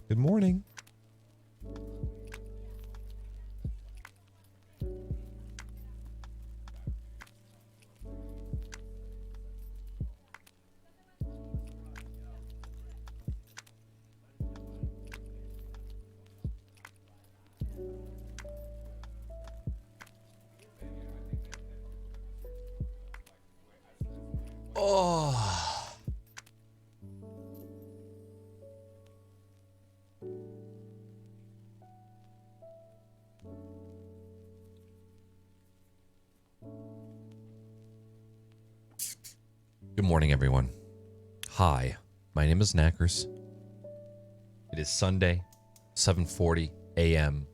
Good morning. Oh. Good morning, everyone. Hi, my name is Knackers. It is Sunday, 7:40 a.m.,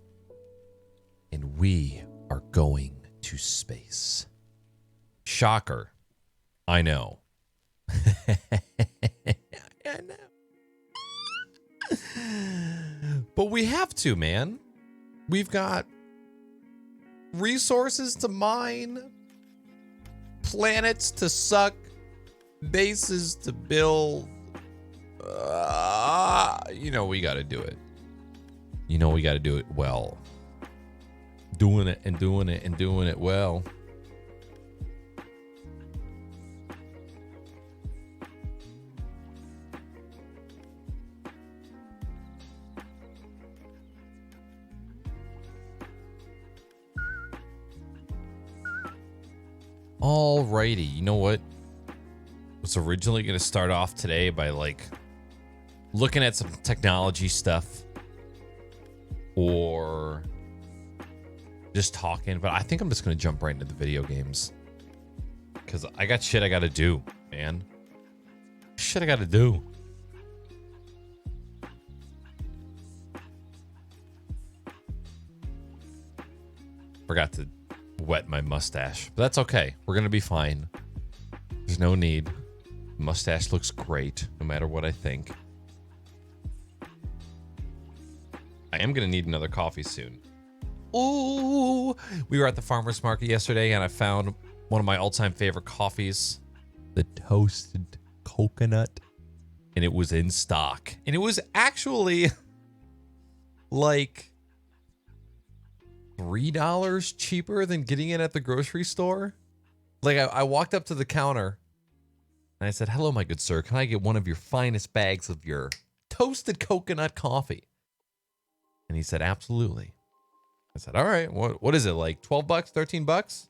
and we are going to space. Shocker. I know. I know. But we have to, man. We've got resources to mine, planets to suck, bases to build. We got to do it. We got to do it well. Doing it and doing it and doing it well. Alrighty, you know what? Was originally going to start off today by looking at some technology stuff or just talking, but I think I'm just going to jump right into the video games because I got shit I got to do, man. Shit I got to do. Forgot to wet my mustache, but that's okay. We're going to be fine. There's no need. Mustache looks great no matter what I think. I am going to need another coffee soon. Ooh, we were at the farmer's market yesterday and I found one of my all-time favorite coffees, the toasted coconut, and it was in stock. And it was actually like $3 cheaper than getting it at the grocery store. I walked up to the counter and I said, "Hello, my good sir. Can I get one of your finest bags of your toasted coconut coffee?" And he said, "Absolutely." I said, "All right, what is it, like $12, $13?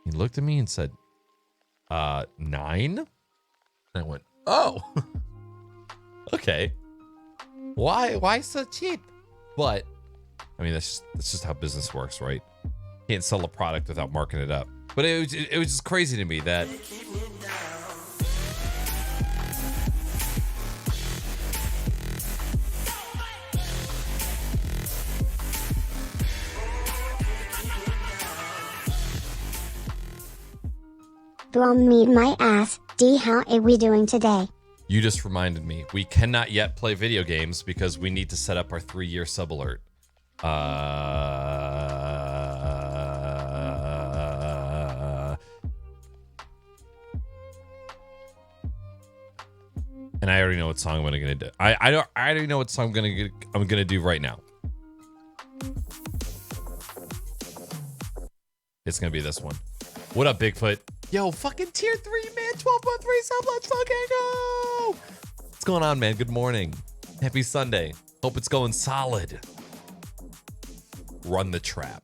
He looked at me and said, 9? And I went, "Oh, okay. Why so cheap?" But I mean, that's just how business works, right? Can't sell a product without marking it up. But it was just crazy to me that Bro, meet my ass. D, how are we doing today? you just reminded me. We cannot yet play video games because we need to set up our 3-year sub alert. And I already know what song I'm gonna do. I already know what song I'm gonna do right now. It's gonna be this one. What up, Bigfoot? Yo, fucking tier 3, man. 12.3 sub. Let's fucking go. going on, man? Good morning. Happy Sunday. Hope it's going solid. Run the trap.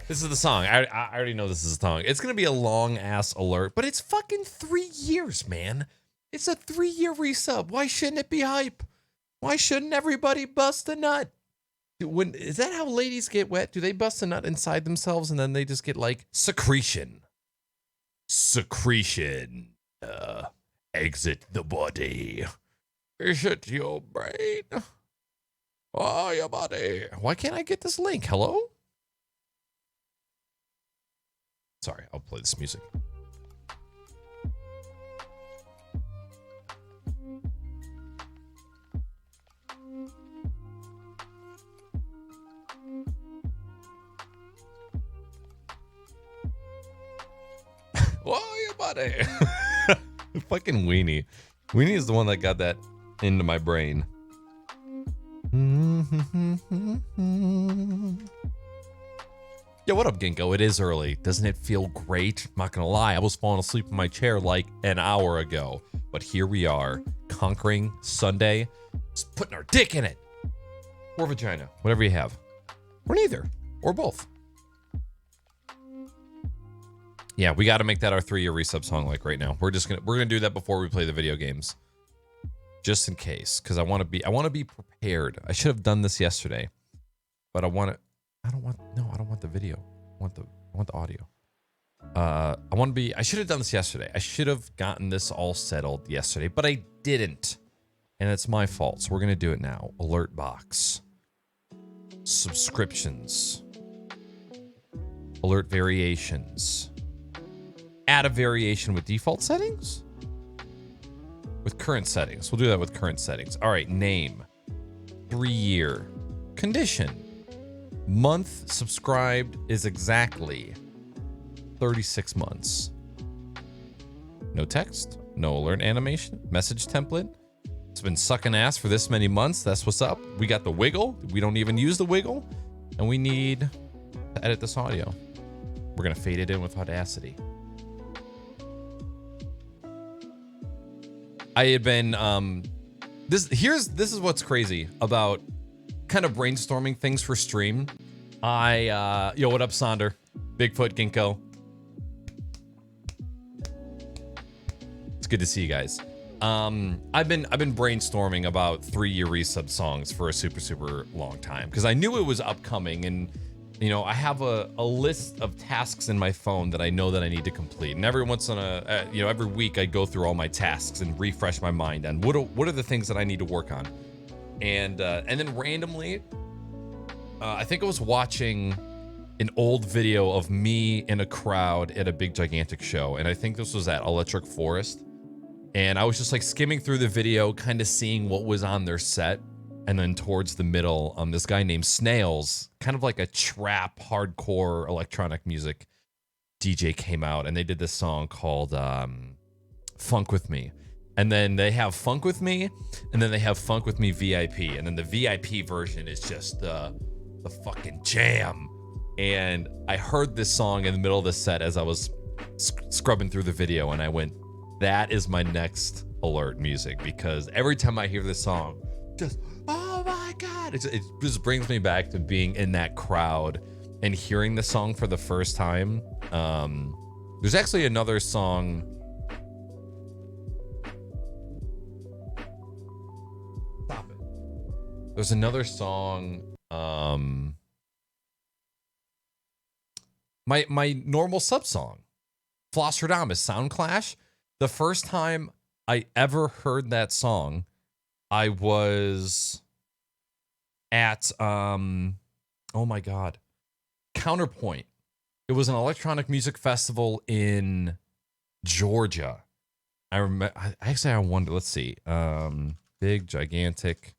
This is the song. I already know this is the song. It's going to be a long ass alert, but it's fucking 3 years, man. It's a 3-year resub. Why shouldn't it be hype? Why shouldn't everybody bust a nut? Is that how ladies get wet? Do they bust a nut inside themselves and then they just get like secretion? Secretion. Exit the body. Is it your brain? Oh, your body. Why can't I get this link? Hello? Sorry, I'll play this music. Whoa, your body. Fucking Weenie. Weenie is the one that got that into my brain. Yeah, what up, Ginkgo? It is early. Doesn't it feel great? I'm not gonna lie, I was falling asleep in my chair like an hour ago. But here we are, conquering Sunday, just putting our dick in it. Or vagina, whatever you have. Or neither, or both. Yeah, we gotta make that our 3-year resub song like right now. We're gonna do that before we play the video games. Just in case, because I wanna be prepared. I should have done this yesterday. But I don't want the video. I want the audio. I should have done this yesterday. I should have gotten this all settled yesterday, but I didn't. And it's my fault. So we're going to do it now. Alert box. Subscriptions. Alert variations. Add a variation with default settings? With current settings. We'll do that with current settings. All right, name. 3-year. Condition. Month subscribed is exactly 36 months. No text, no alert animation, message template. It's been sucking ass for this many months. That's what's up. We got the wiggle. We don't even use the wiggle. And we need to edit this audio. We're going to fade it in with Audacity. I had been, this is what's crazy about kind of brainstorming things for stream. Yo, what up, Sonder? Bigfoot, Ginkgo. It's good to see you guys. I've been brainstorming about 3-year resub songs for a super long time because I knew it was upcoming, and you know I have a list of tasks in my phone that I know that I need to complete, and every week I go through all my tasks and refresh my mind on what are the things that I need to work on. And then randomly, I think I was watching an old video of me in a crowd at a big gigantic show, and I think this was at Electric Forest. And I was just like skimming through the video, kind of seeing what was on their set, and then towards the middle, this guy named Snails, kind of like a trap, hardcore electronic music DJ, came out, and they did this song called "Funk with Me." And then they have Funk with Me, and then they have Funk with Me VIP. And then the VIP version is just the fucking jam. And I heard this song in the middle of the set as I was scrubbing through the video, and I went, that is my next alert music, because every time I hear this song, just, oh my God. It just brings me back to being in that crowd and hearing the song for the first time. There's actually another song. Stop it. There's another song. My normal sub song, Flosstradamus, Sound Clash. The first time I ever heard that song, I was at oh my God, Counterpoint. It was an electronic music festival in Georgia. I remember. I wonder. Let's see. Big gigantic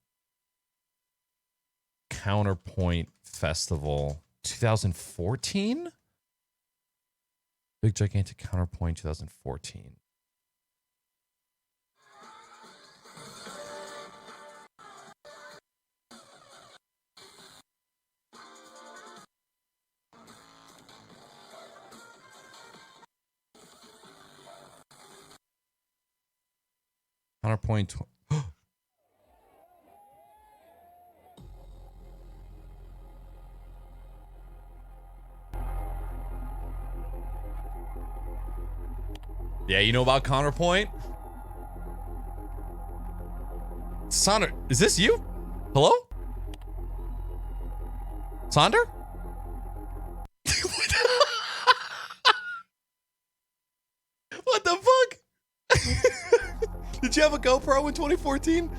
Counterpoint Festival 2014. Big Gigantic Counterpoint 2014. Counterpoint. Yeah, you know about Counterpoint? Sonder, is this you? Hello? Sonder? What the fuck? Did you have a GoPro in 2014?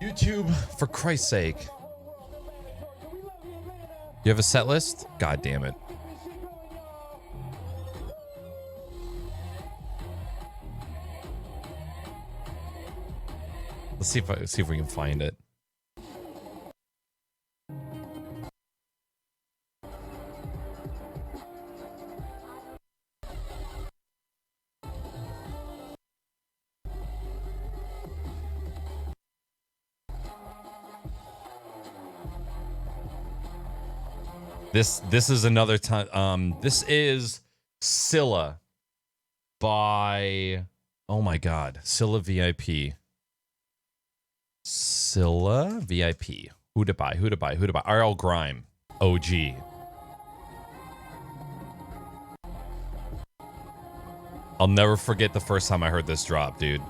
YouTube, for Christ's sake. You have a set list? God damn it. Let's see if we can find it. This is another time. This is Scylla by, oh my god, Scylla VIP. Scylla VIP. Who to buy? Who to buy? Who to buy? RL Grime. OG. I'll never forget the first time I heard this drop, dude.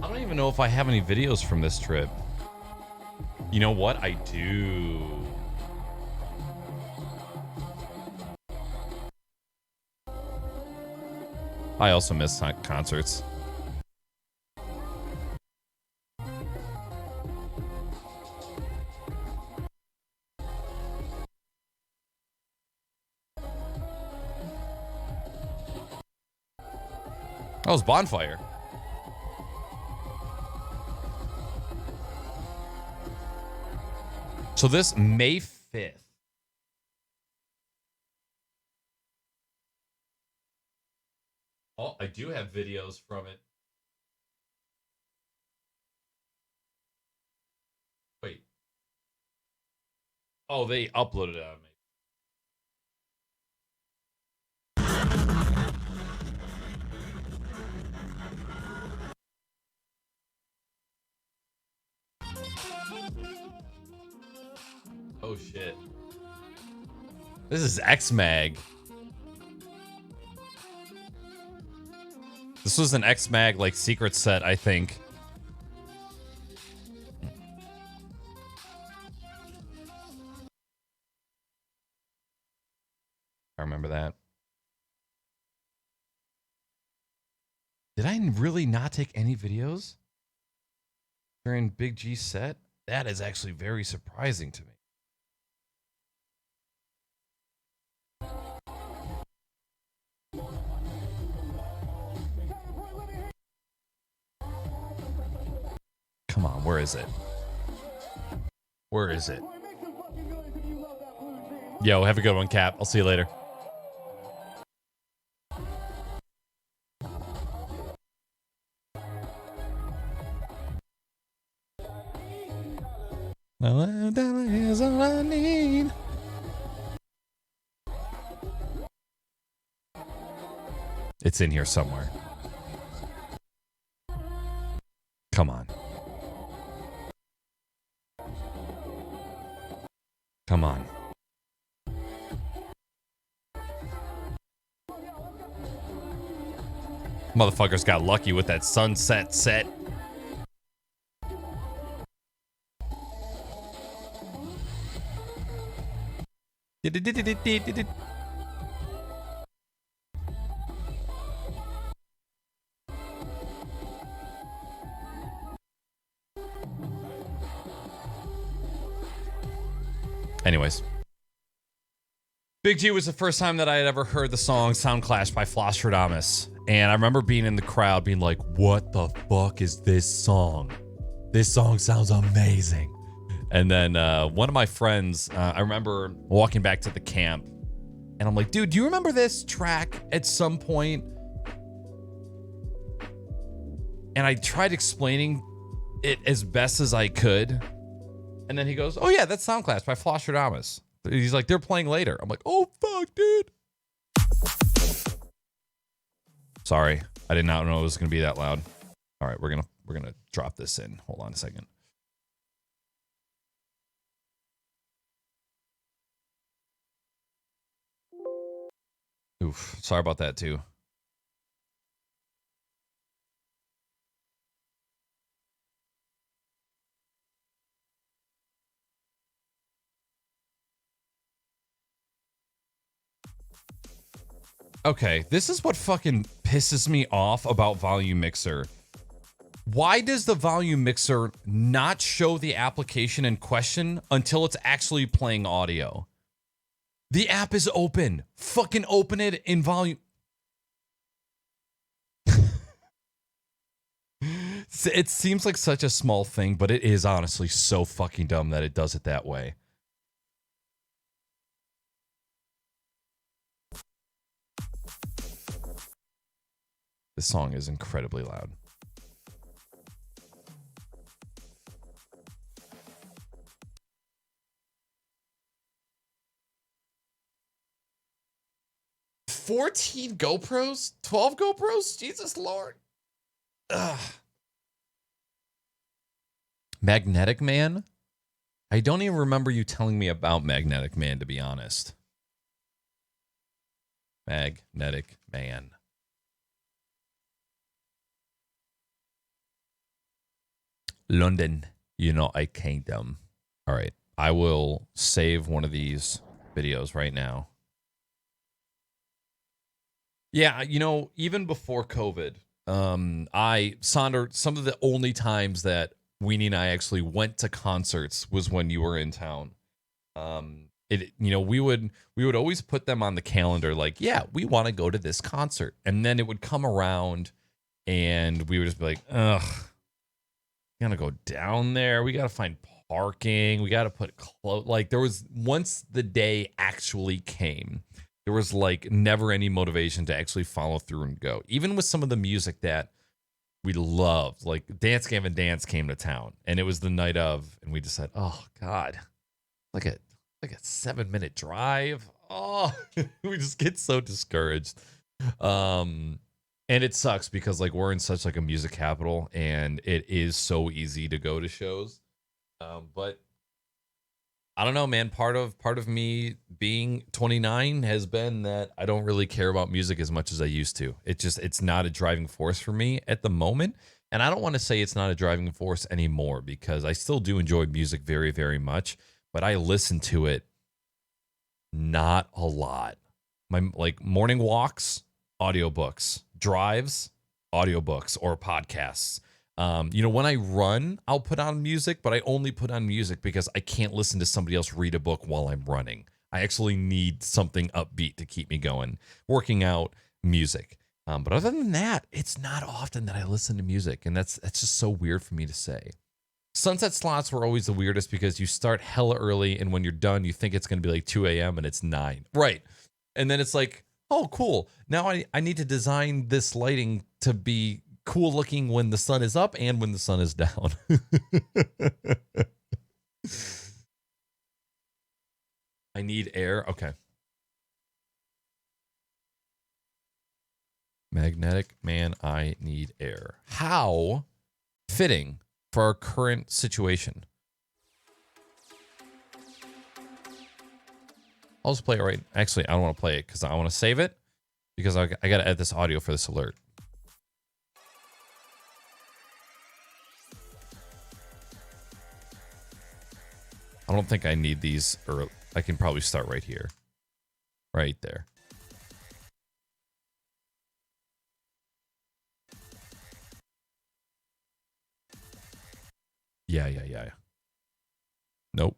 I don't even know if I have any videos from this trip. You know what? I do. I also miss concerts. That was Bonfire. So this May 5th. Oh, I do have videos from it. Wait. Oh, they uploaded it on me. Oh shit. This is X-Mag. This was an X-Mag like secret set, I think. I remember that. Did I really not take any videos during Big G set? That is actually very surprising to me. Come on, where is it? Where is it? Yo, have a good one, Cap. I'll see you later. $1 is all I need. It's in here somewhere. Come on. Come on. Motherfuckers got lucky with that sunset set. Anyways. Big G was the first time that I had ever heard the song Soundclash by Flosstradamus. And I remember being in the crowd being like, what the fuck is this song? This song sounds amazing. And then one of my friends, I remember walking back to the camp and I'm like, dude, do you remember this track at some point? And I tried explaining it as best as I could. And then he goes, oh yeah, that's Soundclash by Flosstradamus. He's like, they're playing later. I'm like, oh fuck, dude. Sorry, I did not know it was gonna be that loud. All right, we're gonna drop this in. Hold on a second. Oof, sorry about that too. Okay, this is what fucking pisses me off about Volume Mixer. Why does the Volume Mixer not show the application in question until it's actually playing audio? The app is open. Fucking open it in Volume. It seems like such a small thing, but it is honestly so fucking dumb that it does it that way. This song is incredibly loud. $14 GoPros? 12 GoPros? Jesus Lord. Ugh. Magnetic Man? I don't even remember you telling me about Magnetic Man, to be honest. Magnetic Man. London, United Kingdom. All right. I will save one of these videos right now. Yeah, even before COVID, Sonder, some of the only times that Weenie and I actually went to concerts was when you were in town. We would always put them on the calendar, like, yeah, we want to go to this concert. And then it would come around and we would just be like, ugh, we gotta go down there. We gotta find parking. We gotta put clothes. Like, there was, once the day actually came, there was like never any motivation to actually follow through and go. Even with some of the music that we loved, like Dance Gavin Dance came to town and it was the night of, and we just said, oh God, like a 7-minute drive. Oh, we just get so discouraged. And it sucks because like we're in such like a music capital and it is so easy to go to shows. But I don't know, man. Part of me being 29 has been that I don't really care about music as much as I used to. It's not a driving force for me at the moment. And I don't want to say it's not a driving force anymore because I still do enjoy music very, very much, but I listen to it not a lot. My like morning walks, audiobooks, drives, audiobooks or podcasts. When I run, I'll put on music, but I only put on music because I can't listen to somebody else read a book while I'm running. I actually need something upbeat to keep me going. Working out, music. But other than that, it's not often that I listen to music, and that's just so weird for me to say. Sunset slots were always the weirdest because you start hella early, and when you're done, you think it's going to be like 2 a.m. and it's 9. Right. And then it's like, oh, cool. Now I need to design this lighting to be cool looking when the sun is up and when the sun is down. I need air. Okay. Magnetic Man, I need air. How fitting for our current situation. I'll just play it right. Actually, I don't want to play it because I want to save it because I got to edit this audio for this alert. I don't think I need these, or I can probably start right here. Right there. Yeah. Nope.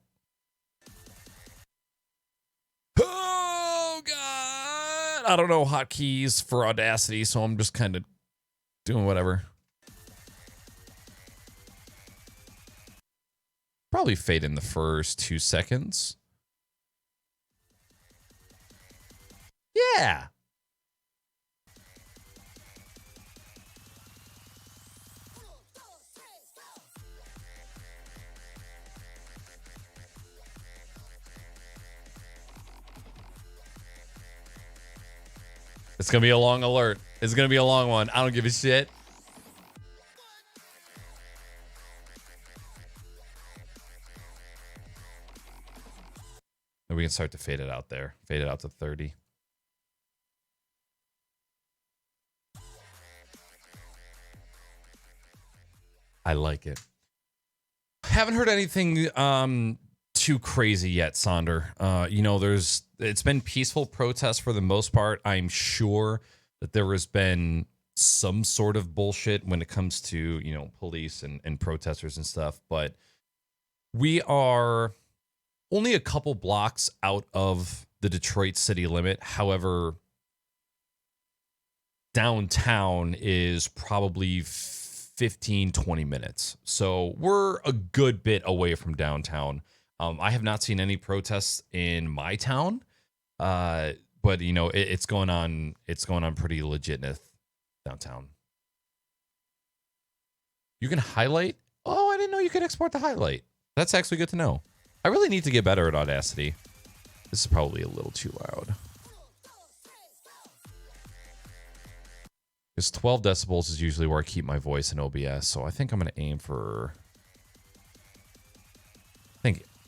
I don't know hotkeys for Audacity, so I'm just kind of doing whatever. Probably fade in the first 2 seconds. Yeah. It's going to be a long alert. It's going to be a long one. I don't give a shit. And we can start to fade it out there. Fade it out to 30. I like it. Haven't heard anything too crazy yet, Sonder. You know, it's been peaceful protests for the most part. I'm sure that there has been some sort of bullshit when it comes to, you know, police and protesters and stuff, but we are only a couple blocks out of the Detroit city limit. However, downtown is probably 15, 20 minutes. So we're a good bit away from downtown. I have not seen any protests in my town, but you know it's going on. It's going on pretty legit downtown. You can highlight. Oh, I didn't know you could export the highlight. That's actually good to know. I really need to get better at Audacity. This is probably a little too loud. Because 12 decibels is usually where I keep my voice in OBS, so I think I'm going to aim for.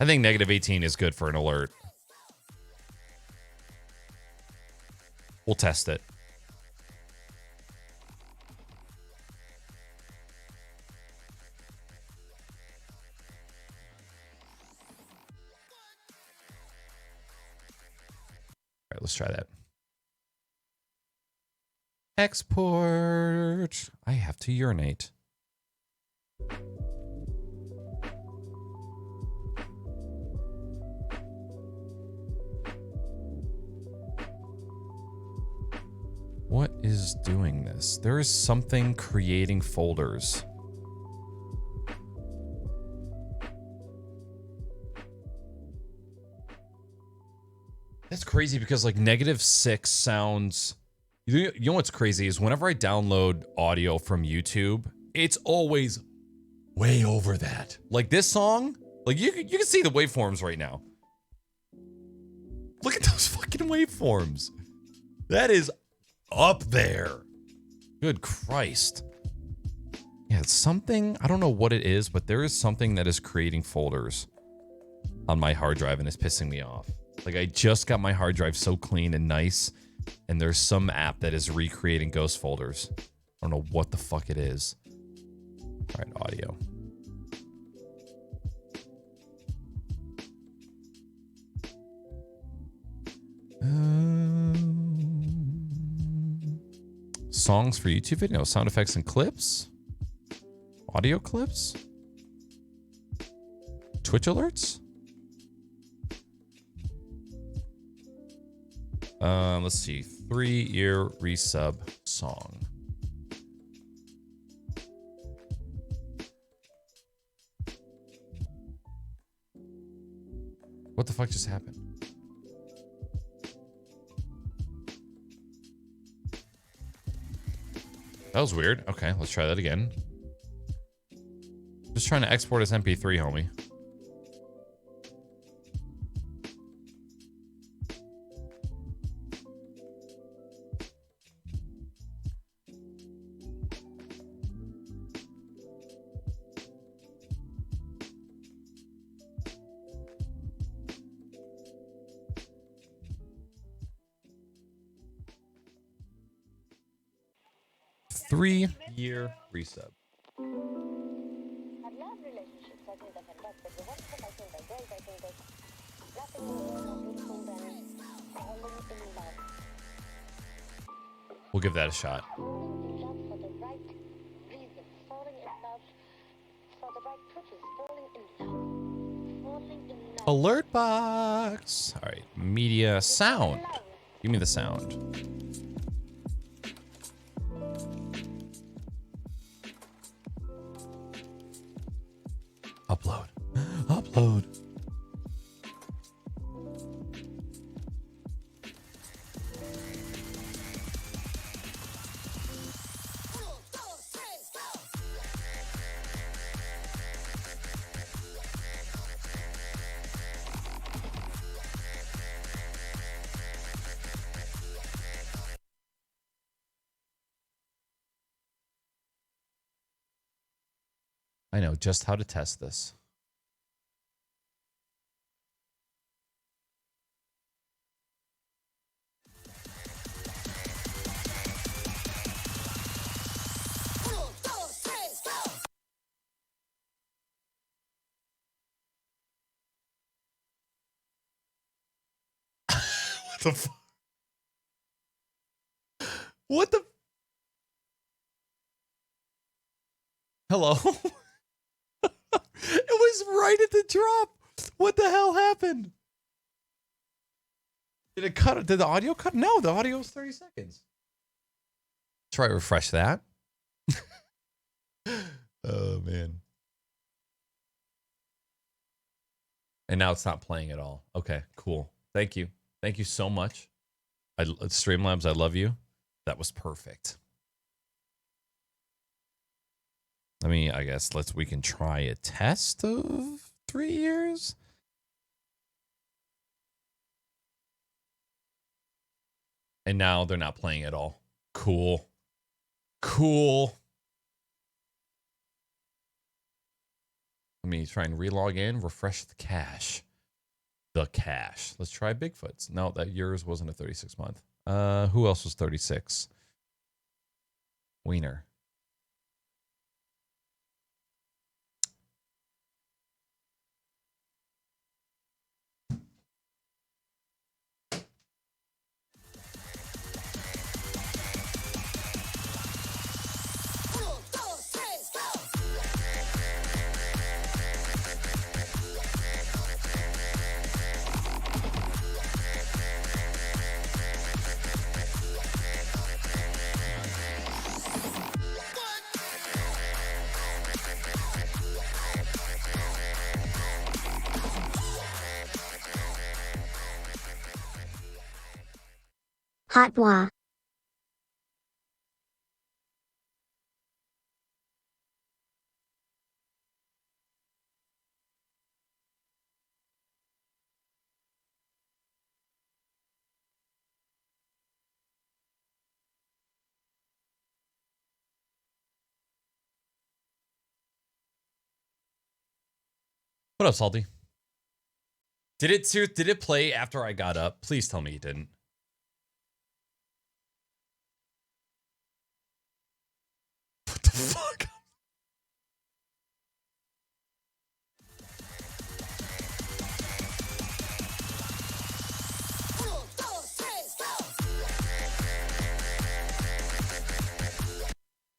I think negative 18 is good for an alert. We'll test it. All right, let's try that. Export. I have to urinate. What is doing this? There is something creating folders. That's crazy because like -6 sounds. You know what's crazy is whenever I download audio from YouTube, it's always way over that. Like this song, like you can see the waveforms right now. Look at those fucking waveforms. That is up there. Good Christ. Yeah, it's something, I don't know what it is, but there is something that is creating folders on my hard drive and it's pissing me off. Like I just got my hard drive so clean and nice, and there's some app that is recreating ghost folders. I don't know what the fuck it is. All right, audio. Songs for YouTube video, sound effects and clips, audio clips, Twitch alerts. Let's see, 3-year resub song. What the fuck just happened? That was weird. Okay, let's try that again. Just trying to export as MP3, homie. Three-year resub. We'll give that a shot. Alert box. All right, media sound. Give me the sound. Upload. Upload. I know just how to test this. What the fuck? What the? Hello? It was right at the drop. What the hell happened? Did it cut? Did the audio cut? No, the audio was 30 seconds. Try to refresh that. Oh, man. And now it's not playing at all. Okay, cool. Thank you. Thank you so much. Streamlabs, I love you. That was perfect. I guess we can try a test of 3 years. And now they're not playing at all. Cool. Cool. Let me try and relog in, refresh the cache. The cache. Let's try Bigfoot's. No, that yours wasn't a 36 month. Who else was 36? Wiener. Hot wah. What up, Salty? Did it play after I got up? Please tell me it didn't. What the fuck?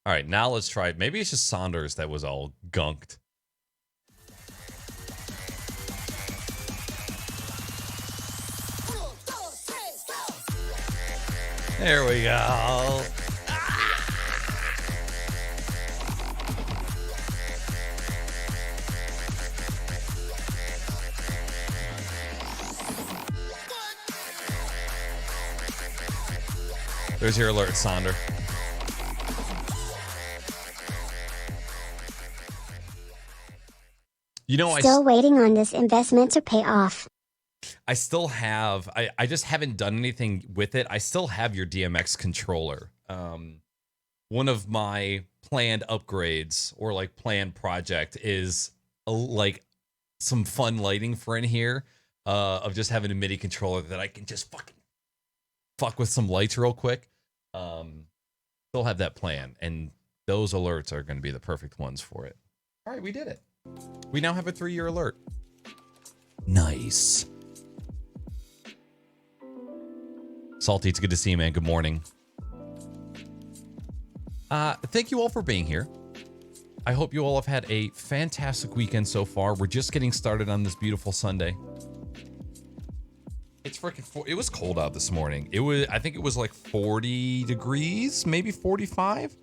All right, now let's try it. Maybe it's just Saunders that was all gunked. There we go. There's your alert, Sonder. You know, Still waiting on this investment to pay off. I still have, I just haven't done anything with it. I still have your DMX controller. One of my planned upgrades or like planned project is like some fun lighting for in here of just having a MIDI controller that I can just fuck with some lights real quick. Still have that plan, and those alerts are going to be the perfect ones for it. All right, we did it. We now have a 3-year alert. Nice. Salty, it's good to see you, man. Good morning. Thank you all for being here. I hope you all have had a fantastic weekend so far. We're just getting started on this beautiful Sunday. It's freaking. It was cold out this morning. I think it was like 40 degrees, maybe 45.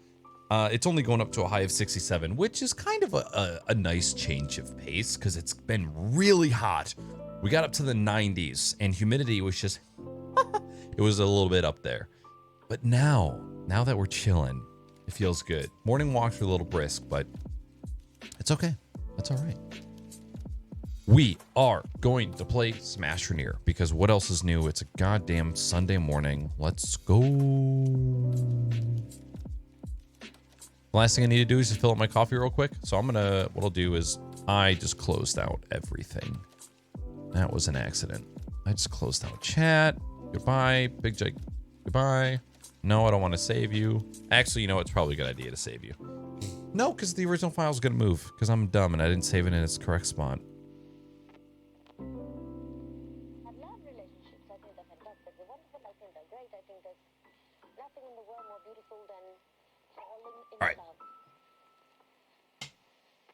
It's only going up to a high of 67, which is kind of a nice change of pace because it's been really hot. We got up to the 90s and humidity was just, it was a little bit up there. But now that we're chilling, it feels good. Morning walks were a little brisk, but it's okay. That's all right. We are going to play Smashroneer because what else is new? It's a goddamn Sunday morning. Let's go. The last thing I need to do is just fill up my coffee real quick. So what I'll do is I just closed out everything. That was an accident. I just closed out chat. Goodbye, Big Jake. Goodbye. No, I don't want to save you. Actually, you know, it's probably a good idea to save you. No, because the original file is going to move because I'm dumb and I didn't save it in its correct spot. I love relationships. I think they're fantastic. They're wonderful. I think they're great. I think there's nothing in the world more beautiful than falling in All right. love.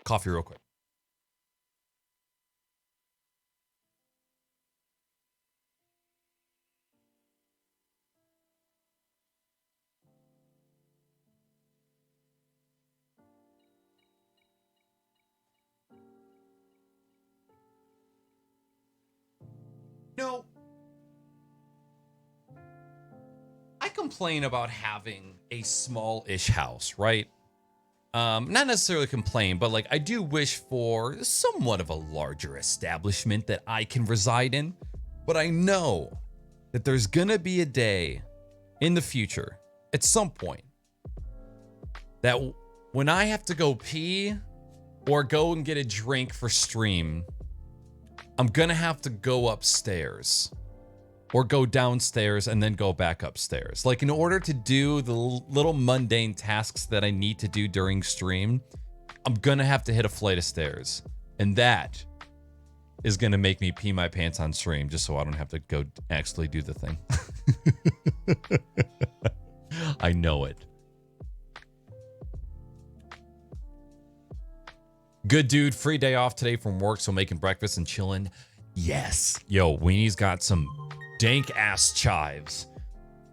Coffee real quick. No. I complain about having a small-ish house, right? Not necessarily complain, but like I do wish for somewhat of a larger establishment that I can reside in. But I know that there's gonna be a day in the future, at some point, that when I have to go pee or go and get a drink for stream, I'm gonna have to go upstairs or go downstairs and then go back upstairs. Like in order to do the little mundane tasks that I need to do during stream, I'm gonna have to hit a flight of stairs. And that is gonna make me pee my pants on stream just so I don't have to go actually do the thing. I know it. Good dude, free day off today from work, so making breakfast and chilling. Yes. Yo, Weenie's got some dank ass chives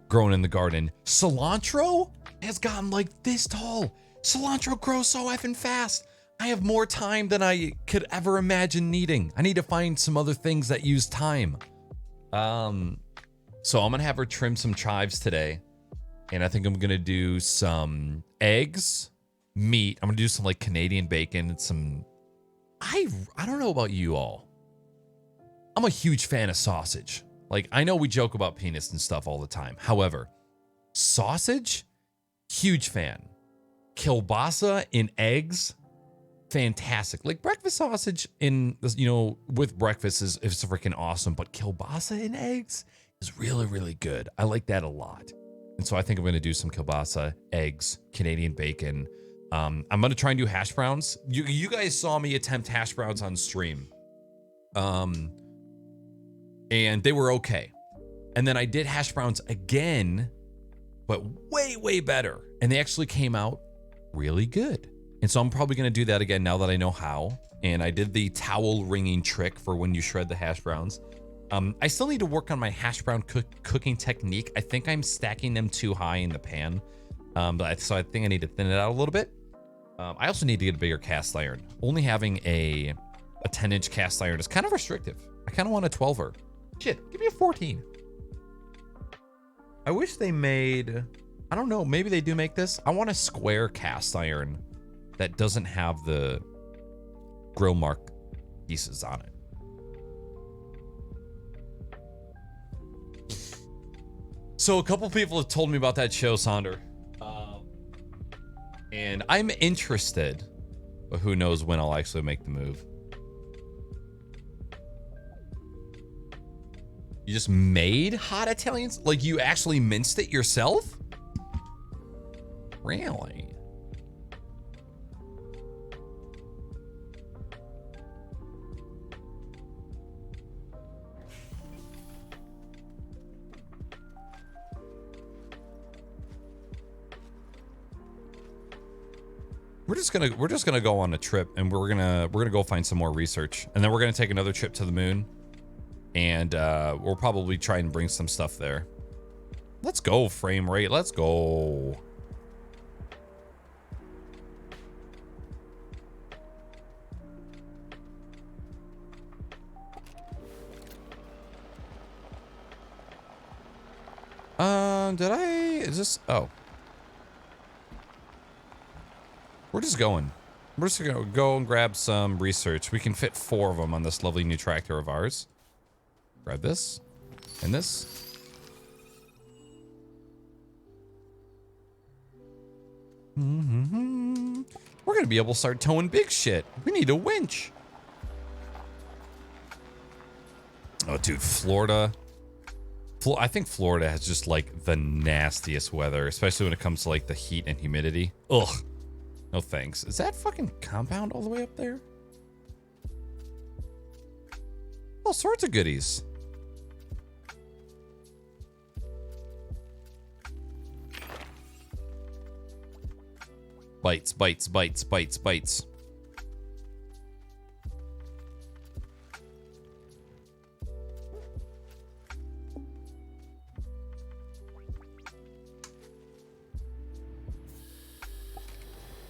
growing in the garden. Cilantro has gotten like this tall. Cilantro grows so effing fast. I have more time than I could ever imagine needing. I need to find some other things that use time. So I'm gonna have her trim some chives today. And I think I'm gonna do some eggs, meat. I'm gonna do some like Canadian bacon and some. I don't know about you all. I'm a huge fan of sausage. Like I know we joke about penis and stuff all the time. However, sausage, huge fan. Kielbasa in eggs, fantastic. Like breakfast sausage in with breakfast is freaking awesome. But kielbasa in eggs is really, really good. I like that a lot. And so I think I'm gonna do some kielbasa, eggs, Canadian bacon. I'm gonna try and do hash browns. You guys saw me attempt hash browns on stream. And they were okay. And then I did hash browns again, but way, way better. And they actually came out really good. And so I'm probably gonna do that again now that I know how. And I did the towel wringing trick for when you shred the hash browns. I still need to work on my hash brown cooking technique. I think I'm stacking them too high in the pan. So I think I need to thin it out a little bit. I also need to get a bigger cast iron. Only having a 10-inch cast iron is kind of restrictive. I kind of want a 12er. Shit, give me a 14. I wish they made, I don't know, maybe they do make this. I want a square cast iron that doesn't have the grill mark pieces on it. So a couple people have told me about that show, Sonder. And I'm interested, but who knows when I'll actually make the move. You just made hot Italians? Like you actually minced it yourself? Really? We're just gonna go on a trip and we're gonna go find some more research, and then we're gonna take another trip to the moon, And we'll probably try and bring some stuff there. Let's go, frame rate. Let's go. Is this, oh. We're just going. We're just gonna go and grab some research. We can fit 4 of them on this lovely new tractor of ours. Grab this and this. We're gonna be able to start towing big shit. We need a winch. Oh, dude, Florida. I think Florida has just like the nastiest weather, especially when it comes to like the heat and humidity. Ugh. No thanks. Is that fucking compound all the way up there? All sorts of goodies. Bites, bites, bites, bites, bites.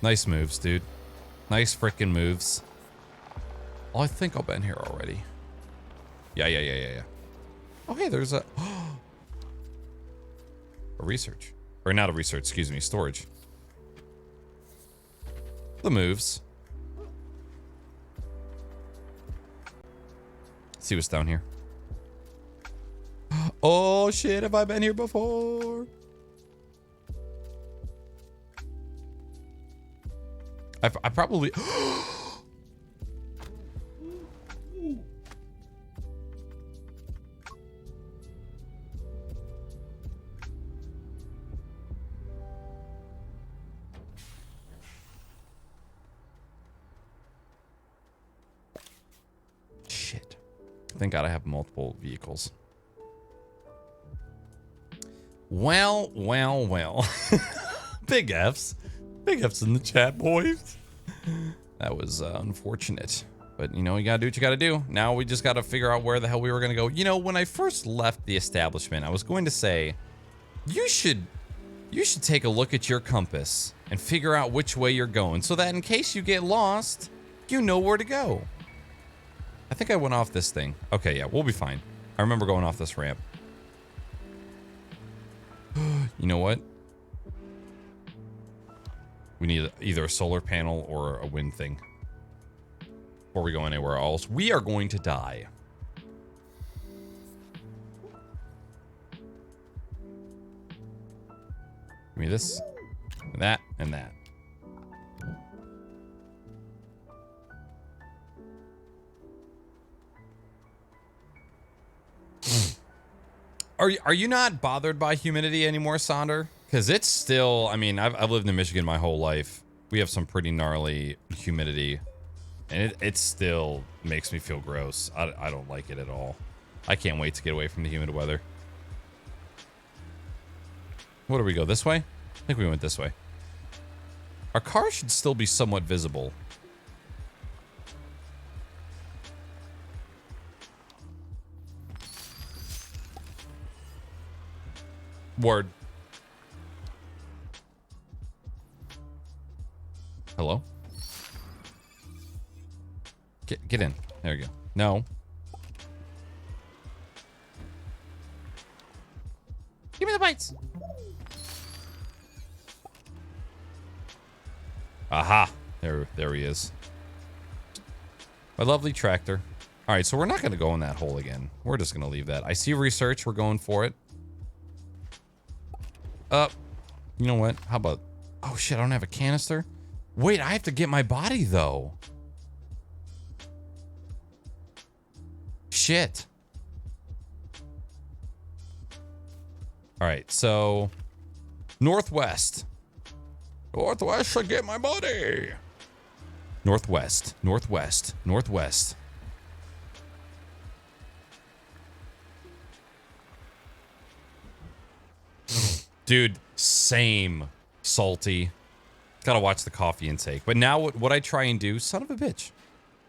Nice moves, dude. Nice freaking moves. Oh, I think I've been here already. Yeah. Oh, hey, there's a research. Or not a research, excuse me, storage. The moves. See what's down here. Oh, shit, have I been here before? I probably... Shit. Thank God I have multiple vehicles. Well. Big F's. Big F's in the chat, boys. That was unfortunate. But, you know, you gotta do what you gotta do. Now we just gotta figure out where the hell we were gonna go. You know, when I first left the establishment, I was going to say, you should take a look at your compass and figure out which way you're going so that in case you get lost, you know where to go. I think I went off this thing. Okay, yeah, we'll be fine. I remember going off this ramp. You know what? We need either a solar panel or a wind thing before we go anywhere else. We are going to die. Give me this, and that, and that. Are you not bothered by humidity anymore, Sonder? Because it's still, I mean, I've lived in Michigan my whole life. We have some pretty gnarly humidity. And it still makes me feel gross. I don't like it at all. I can't wait to get away from the humid weather. Where do we go? This way? I think we went this way. Our car should still be somewhat visible. Word. Hello? Get in. There you go. No. Give me the bites. Aha. There he is. My lovely tractor. All right, so we're not going to go in that hole again. We're just going to leave that. I see research. We're going for it. You know what? How about... Oh, shit, I don't have a canister. Wait, I have to get my body, though. Shit. All right, so... Northwest. Northwest should get my body. Northwest. Northwest. Northwest. Dude, same. Salty. Gotta watch the coffee intake. But now what I try and do, son of a bitch.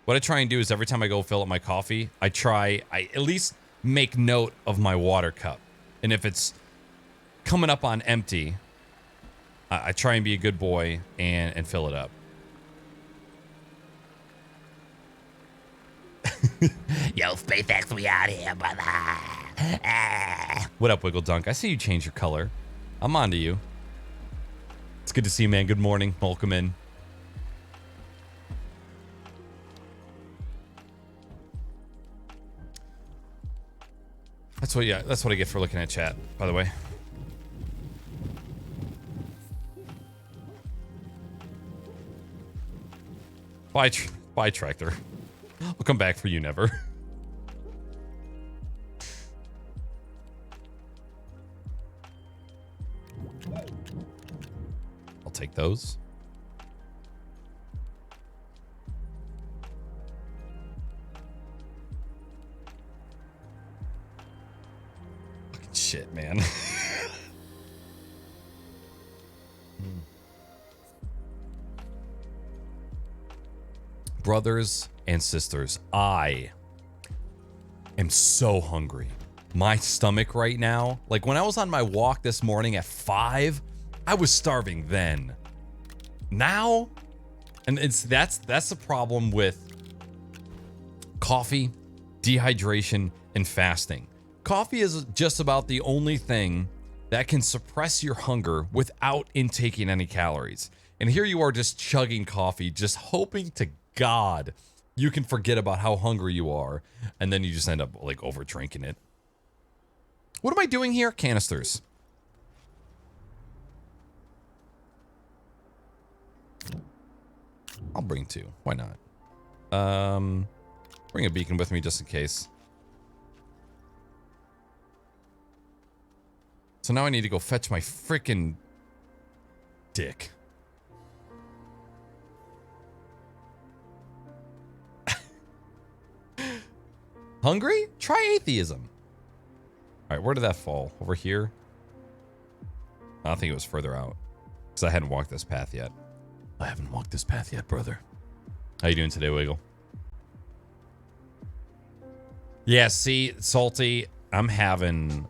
What I try and do is every time I go fill up my coffee, I at least make note of my water cup. And if it's coming up on empty, I try and be a good boy and fill it up. Yo, SpaceX, we out here, brother. What up, Wiggle Dunk? I see you change your color. I'm on to you. It's good to see you, man. Good morning. Welcome in. That's what I get for looking at chat, by the way. Bye, Tractor. I'll come back for you, never. I'll take those. Fucking shit, man. Brothers and sisters, I am so hungry. My stomach right now, like when I was on my walk this morning at 5, I was starving then. Now, and that's the problem with coffee, dehydration, and fasting. Coffee is just about the only thing that can suppress your hunger without intaking any calories. And here you are just chugging coffee, just hoping to God you can forget about how hungry you are, and then you just end up like over drinking it. What am I doing here? Canisters. I'll bring 2. Why not? Bring a beacon with me just in case. So now I need to go fetch my freaking dick. Hungry? Try atheism. All right, where did that fall? Over here? I don't think it was further out because I hadn't walked this path yet. I haven't walked this path yet, brother. How you doing today, Wiggle? Yeah, see, Salty, I'm having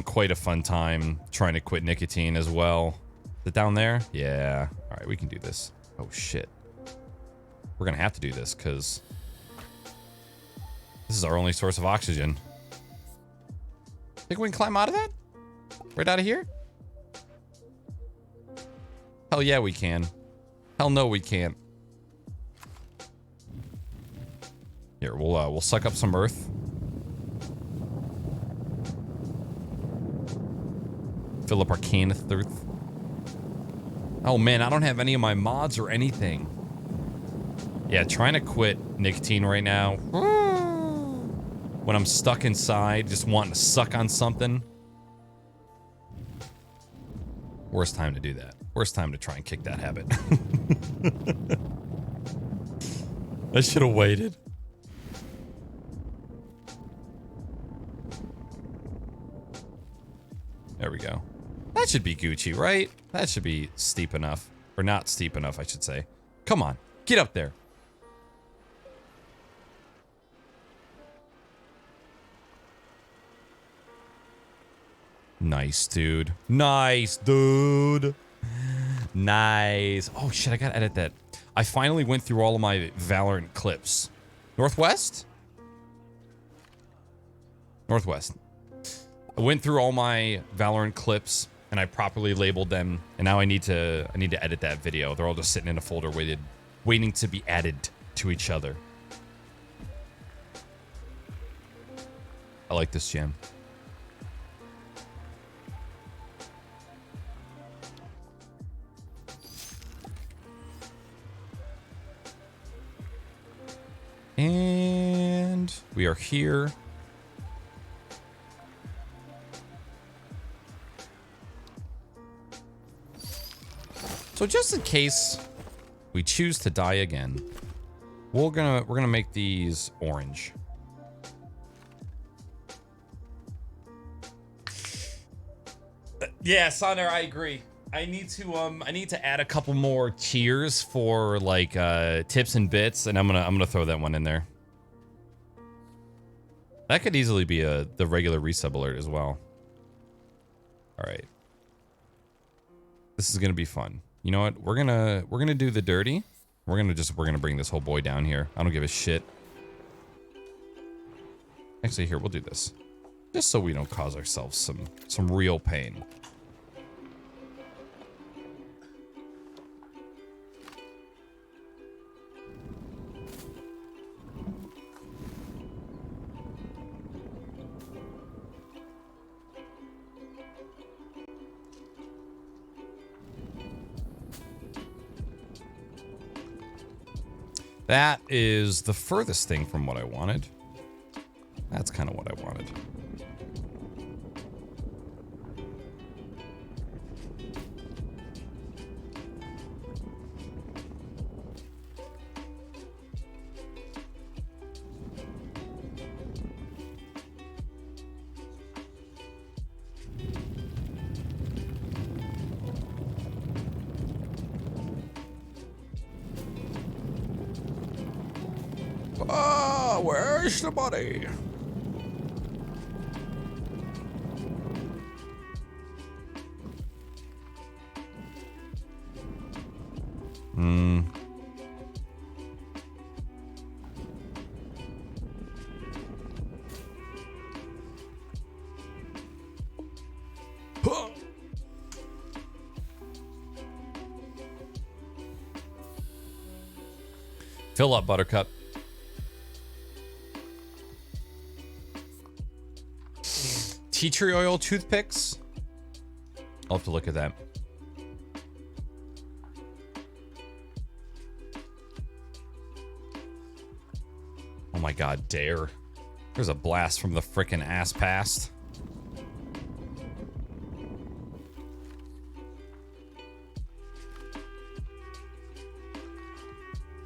quite a fun time trying to quit nicotine as well. Is it down there? Yeah. All right, we can do this. Oh, shit. We're going to have to do this because this is our only source of oxygen. Think we can climb out of that? Right out of here? Hell yeah, we can. Hell no, we can't. Here, we'll suck up some earth. Fill up our can of earth. Oh man, I don't have any of my mods or anything. Yeah, trying to quit nicotine right now. When I'm stuck inside, just wanting to suck on something. Worst time to do that. Worst time to try and kick that habit. I should have waited. There we go. That should be Gucci, right? That should be steep enough. Or not steep enough, I should say. Come on, get up there. Nice, dude. Nice, dude. Nice. Oh, shit, I gotta edit that. I finally went through all of my Valorant clips. Northwest? Northwest. I went through all my Valorant clips, and I properly labeled them, and now I need to edit that video. They're all just sitting in a folder waiting to be added to each other. I like this gem. And we are here. So just in case we choose to die again, we're gonna make these orange. Yeah, Sonner, I agree. I need to add a couple more tiers for like tips and bits, and I'm gonna throw that one in there. That could easily be the regular resub alert as well. All right. This is gonna be fun. You know what? We're gonna do the dirty. We're gonna bring this whole boy down here. I don't give a shit. Actually, here, we'll do this. Just so we don't cause ourselves some real pain. That is the furthest thing from what I wanted. That's kind of what I wanted. Ah, where's the body? Fill up, Buttercup. Tea tree oil toothpicks? I'll have to look at that. Oh my god, dare. There's a blast from the frickin' ass past.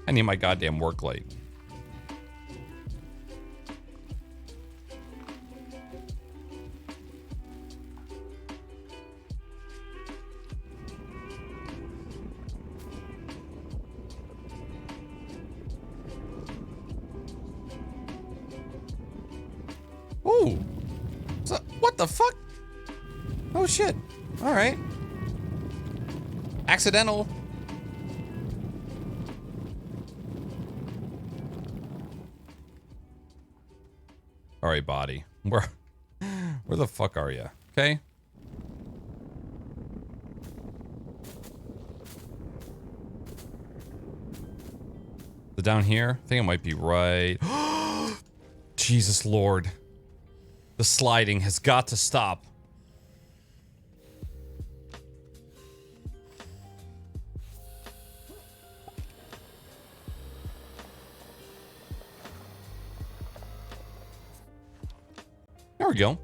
I need my goddamn work light. Ooh. So, what the fuck? Oh shit. Alright. Accidental. Alright, body. Where the fuck are you? Okay. So down here? I think it might be right. Jesus Lord. The sliding has got to stop. There we go.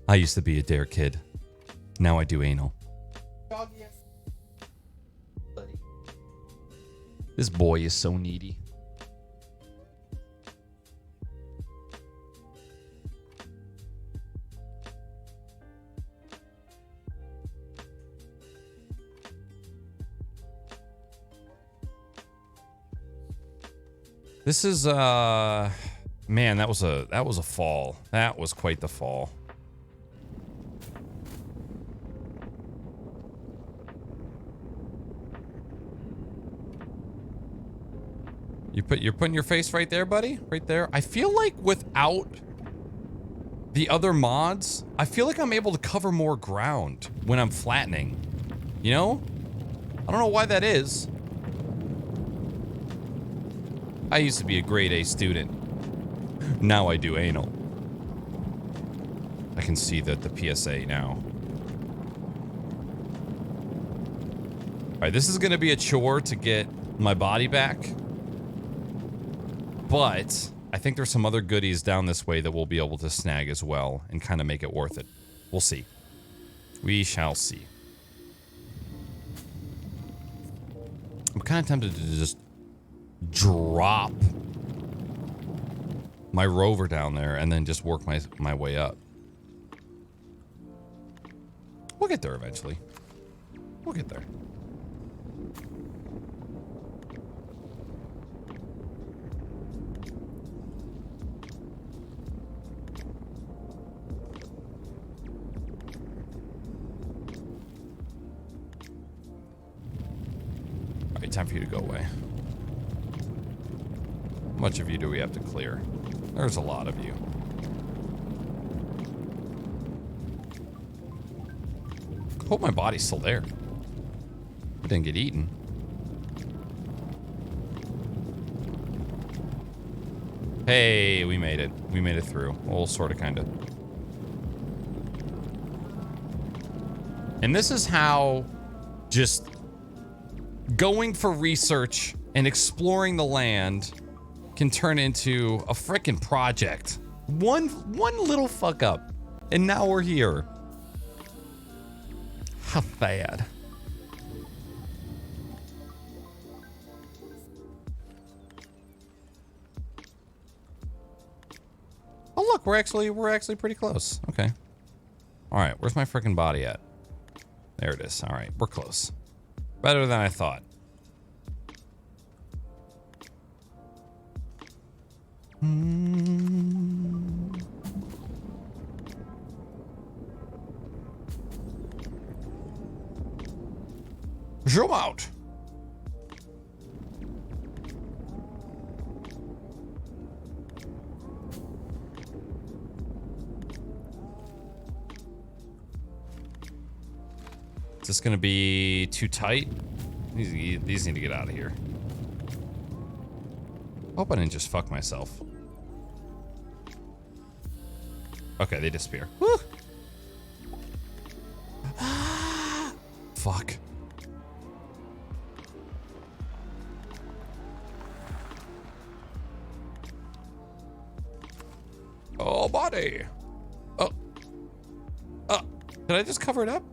I used to be a dare kid. Now I do anal. This boy is so needy. This is man, that was a fall. That was quite the fall. You're putting your face right there, buddy? Right there? I feel like without the other mods, I feel like I'm able to cover more ground when I'm flattening. You know? I don't know why that is. I used to be a grade A student. Now I do anal. I can see the PSA now. Alright, this is gonna be a chore to get my body back. But I think there's some other goodies down this way that we'll be able to snag as well and kind of make it worth it. We'll see. We shall see. I'm kind of tempted to just drop my rover down there and then just work my way up. We'll get there eventually. We'll get there. time for you to go away. How much of you do we have to clear? There's a lot of you. Hope my body's still there. I didn't get eaten. Hey, we made it. We made it through. Well, sort of, kind of. And this is how just going for research and exploring the land can turn into a frickin' project. One little fuck up, and now we're here. How bad. Oh look, we're actually pretty close. Okay. All right, where's my frickin' body at? There it is. All right, we're close. Better than I thought. Zoom out. Is this gonna be too tight? These need to get out of here. Hope I didn't just fuck myself. Okay, they disappear. Woo! Fuck. Oh, body. Oh. Did I just cover it up?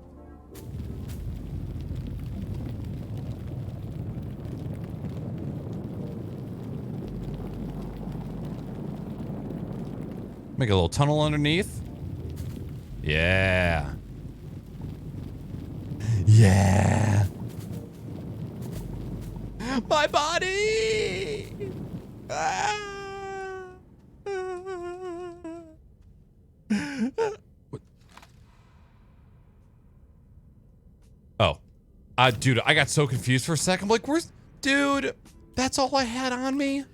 Make a little tunnel underneath. Yeah. Yeah. My body. Ah. Oh. Dude, I got so confused for a second. I'm like, where's... Dude, that's all I had on me? It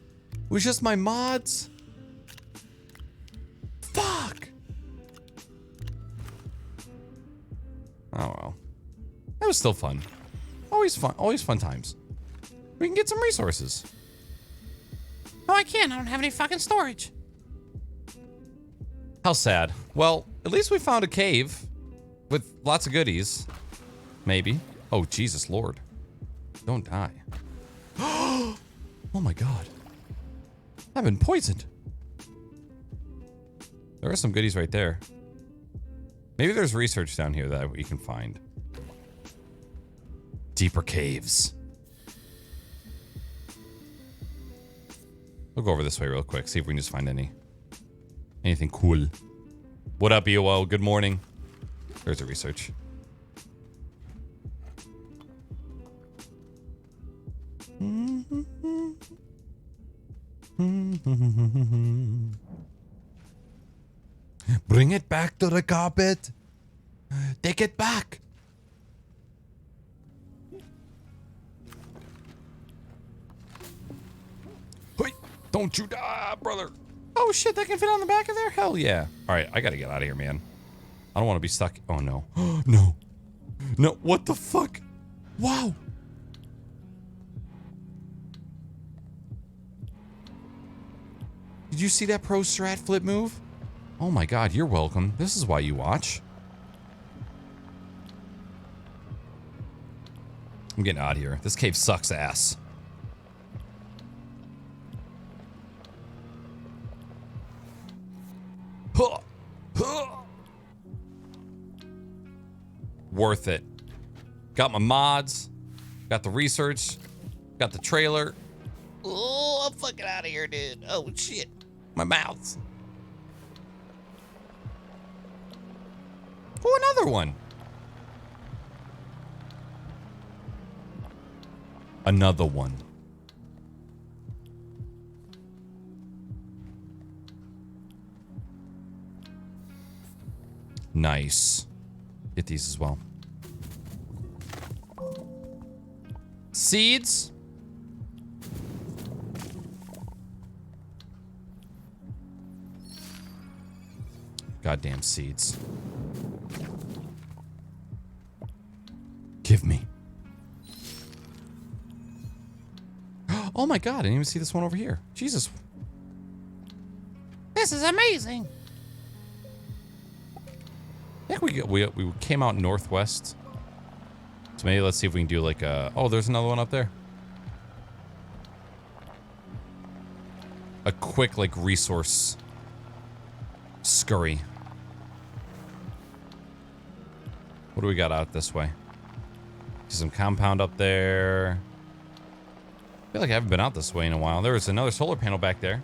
was just my mods? Fuck! Oh, well. That was still fun. Always fun times. We can get some resources. No, I can't. I don't have any fucking storage. How sad. Well, at least we found a cave with lots of goodies. Maybe. Oh, Jesus Lord. Don't die. Oh my God. I've been poisoned. There are some goodies right there. Maybe there's research down here that we can find. Deeper caves. We'll go over this way real quick, see if we can just find anything cool. What up, EOL? Good morning. There's the research. Bring it back to the carpet. Take it back. Wait, don't you die, brother. Oh shit, that can fit on the back of there? Hell yeah. All right, I gotta get out of here, man. I don't want to be stuck. Oh no. No. No, what the fuck? Wow. Did you see that pro strat flip move? Oh my God, you're welcome. This is why you watch. I'm getting out of here. This cave sucks ass. Huh. Huh. Worth it. Got my mods. Got the research. Got the trailer. Oh, I'm fucking out of here, dude. Oh, shit. My mouth. Oh, another one. Another one. Nice. Get these as well. Seeds. Goddamn seeds. Give me. Oh my god, I didn't even see this one over here. Jesus. This is amazing. I think we came out northwest. So maybe let's see if we can do like a... Oh, there's another one up there. A quick like resource scurry. What do we got out this way? Some compound up there. I feel like I haven't been out this way in a while. There was another solar panel back there.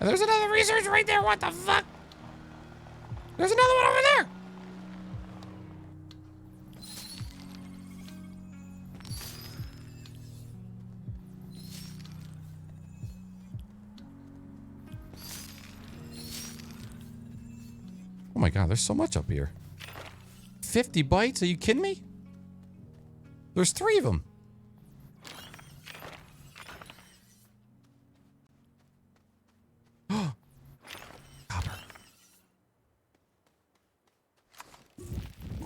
And there's another research right there. What the fuck? There's another one over there. Oh my god, there's so much up here. 50 bites? Are you kidding me? There's 3 of them. Copper.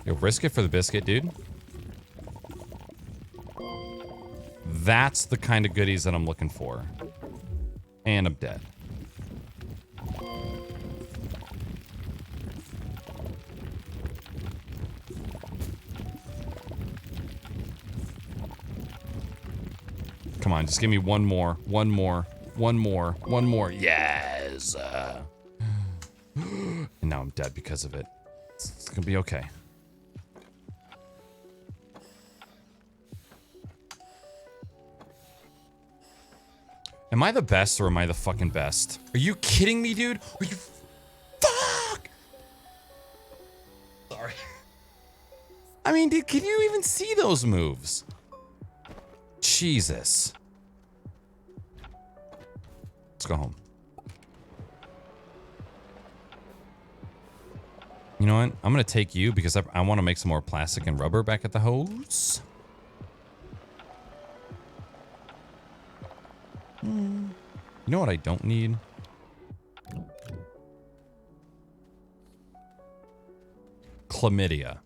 Yo, risk it for the biscuit, dude. That's the kind of goodies that I'm looking for. And I'm dead. Come on, just give me one more. One more. One more. One more. Yes. And now I'm dead because of it. It's gonna be okay. Am I the best or am I the fucking best? Are you kidding me, dude? Are you... Fuck! Sorry. I mean, dude, can you even see those moves? Jesus. Let's go home. You know what? I'm going to take you because I want to make some more plastic and rubber back at the hose. You know what I don't need? Chlamydia.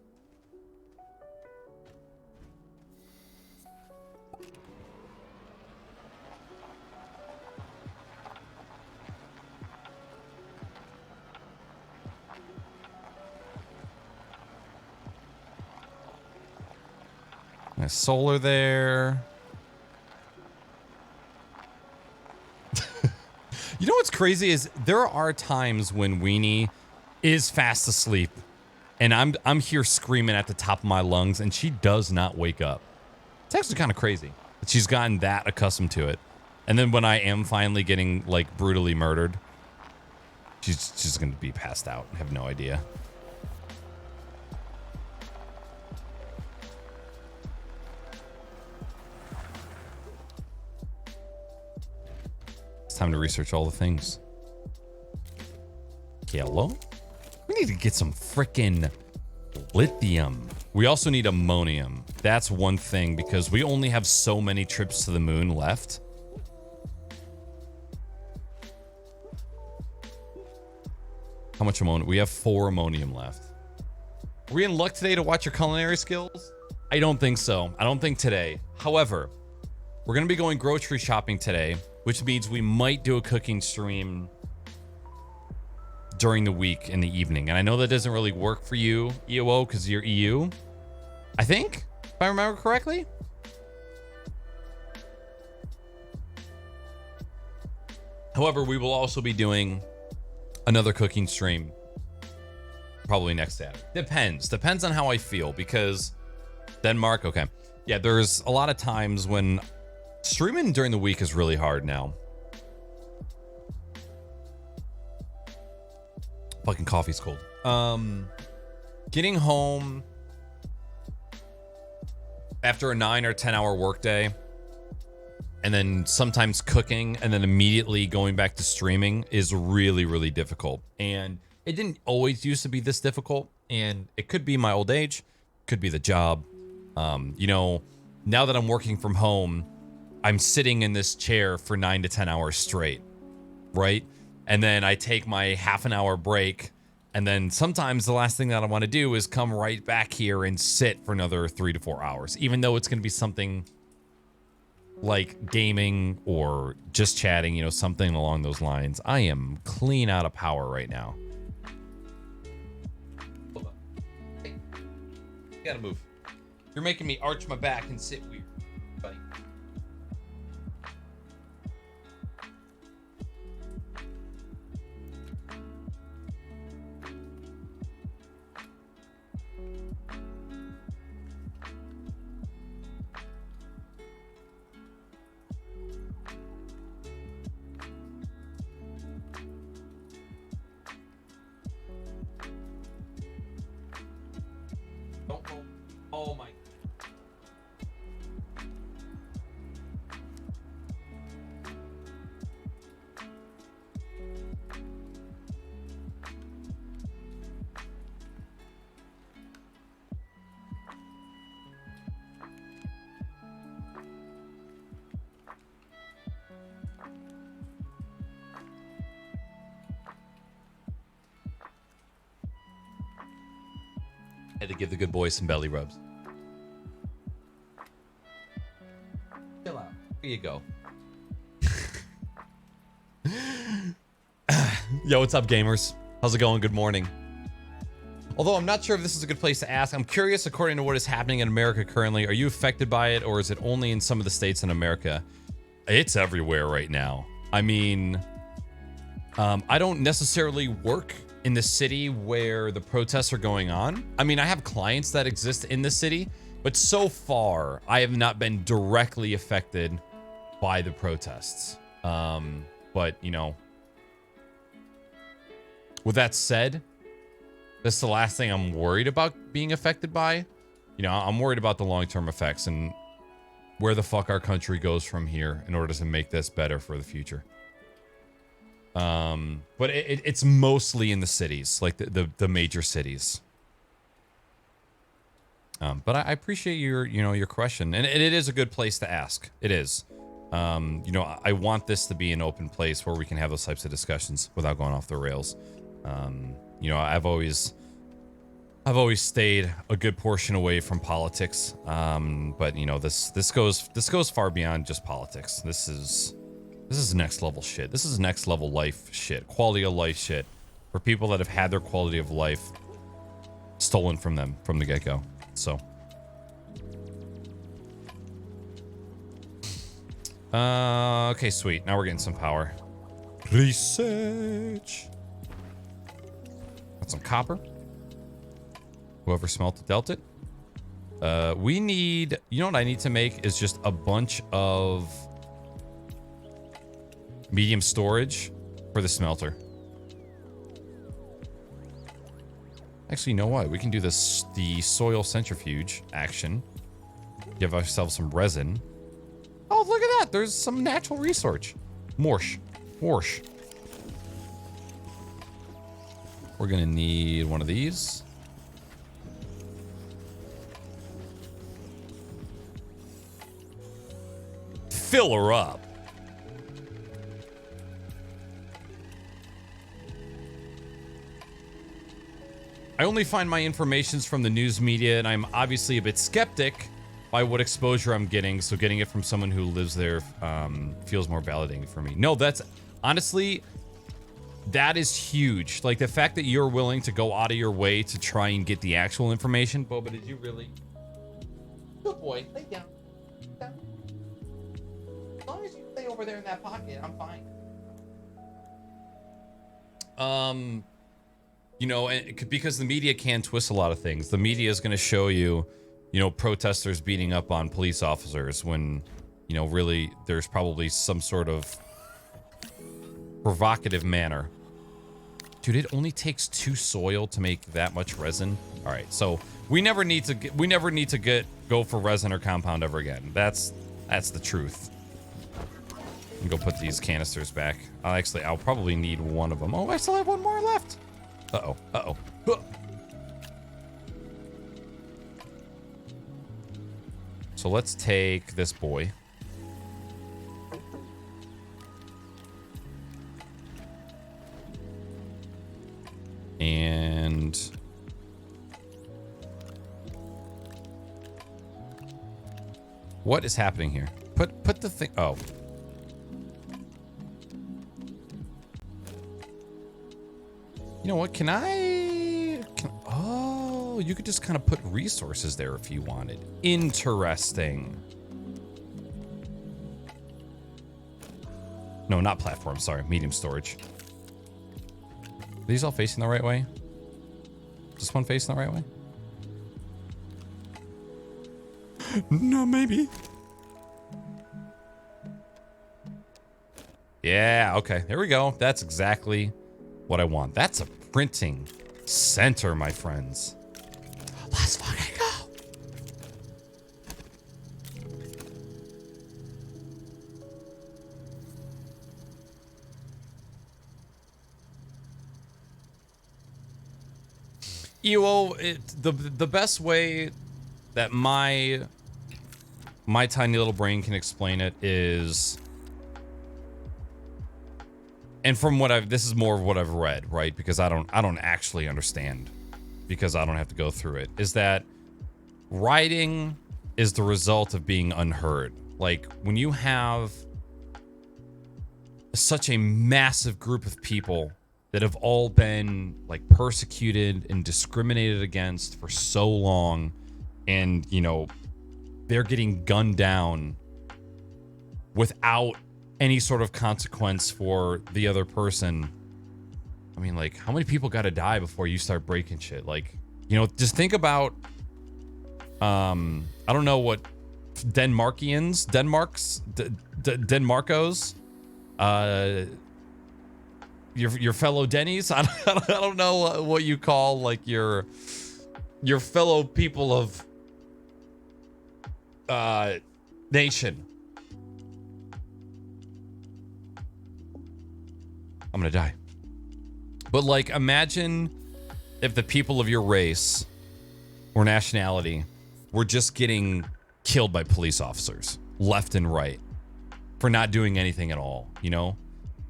There's solar there. You know what's crazy is there are times when Weenie is fast asleep and I'm here screaming at the top of my lungs and she does not wake up. It's actually kind of crazy that she's gotten that accustomed to it. And then when I am finally getting like brutally murdered, she's going to be passed out. I have no idea. Time to research all the things. Hello? We need to get some frickin' lithium. We also need ammonium. That's one thing because we only have so many trips to the moon left. How much ammonium? We have 4 ammonium left. Are we in luck today to watch your culinary skills? I don't think so. I don't think today. However, we're going to be going grocery shopping today, which means we might do a cooking stream during the week in the evening. And I know that doesn't really work for you, EOO, because you're EU. I think, if I remember correctly. However, we will also be doing another cooking stream probably next Saturday. Depends on how I feel, because Denmark, okay. Yeah, there's a lot of times when streaming during the week is really hard now. Fucking coffee's cold. Getting home after a 9 or 10 hour workday, and then sometimes cooking, and then immediately going back to streaming is really, really difficult. And it didn't always used to be this difficult, and it could be my old age, could be the job. You know, now that I'm working from home, I'm sitting in this chair for 9 to 10 hours straight, right? and then I take my half an hour break. And then sometimes the last thing that I want to do is come right back here and sit for another 3 to 4 hours, even though it's going to be something like gaming or just chatting, you know, something along those lines. I am clean out of power right now. Hold on. Hey, you gotta move. You're making me arch my back and sit weird, buddy. Don't go. Oh my. Had to give the good boys some belly rubs. Chill out. Here you go. Yo, what's up, gamers? How's it going? Good morning. Although I'm not sure if this is a good place to ask, I'm curious, according to what is happening in America currently, are you affected by it, or is it only in some of the states in America? It's everywhere right now. I mean, I don't necessarily work in the city where the protests are going on. I mean, I have clients that exist in the city, but so far I have not been directly affected by the protests. But you know, with that said, that's the last thing I'm worried about being affected by. You know, I'm worried about the long-term effects and where the fuck our country goes from here in order to make this better for the future. But it's mostly in the cities, like the major cities. But I appreciate your question, and it is a good place to ask. It is. You know, I want this to be an open place where we can have those types of discussions without going off the rails. You know, I've always stayed a good portion away from politics. But you know, this goes far beyond just politics. This is next level shit. This is next level life shit. Quality of life shit. For people that have had their quality of life stolen from them from the get-go. So. Okay, sweet. Now we're getting some power. Research. Got some copper. Whoever smelted dealt it. We need... You know what I need to make is just a bunch of... medium storage for the smelter. Actually, you know what? We can do the soil centrifuge action. Give ourselves some resin. Oh, look at that. There's some natural resource. Morsh. We're going to need one of these. Fill her up. I only find my informations from the news media, and I'm obviously a bit skeptic by what exposure I'm getting, so getting it from someone who lives there feels more validating for me. No, that's... Honestly, that is huge. Like, the fact that you're willing to go out of your way to try and get the actual information. Boba, did you really... Good boy. Lay down. As long as you stay over there in that pocket, I'm fine. You know, because the media can twist a lot of things. The media is going to show you, you know, protesters beating up on police officers when, you know, really there's probably some sort of provocative manner. Dude, it only takes 2 soil to make that much resin. All right, so we never need to go for resin or compound ever again. That's the truth. And go put these canisters back. I'll probably need one of them. Oh, I still have one more left. Uh-oh. So let's take this boy. What is happening here? Put the thing. Oh. You know what? Oh, you could just kind of put resources there if you wanted. Interesting. No, not platform. Sorry, medium storage. Are these all facing the right way? Is this one facing the right way? No, maybe. Yeah, okay. There we go. That's exactly what I want. That's a printing center, my friends. Let's fucking go. The best way that my tiny little brain can explain it is, and from what this is more of what I've read, right? Because I don't actually understand, because I don't have to go through it, is that writing is the result of being unheard. Like when you have such a massive group of people that have all been like persecuted and discriminated against for so long, and you know, they're getting gunned down without any sort of consequence for the other person. I mean, like, how many people got to die before you start breaking shit? Like, you know, just think about, I don't know what Denmarkos, your fellow Denny's. I don't know what you call like your fellow people of nation. I'm gonna die. But like, imagine if the people of your race or nationality were just getting killed by police officers left and right for not doing anything at all, you know?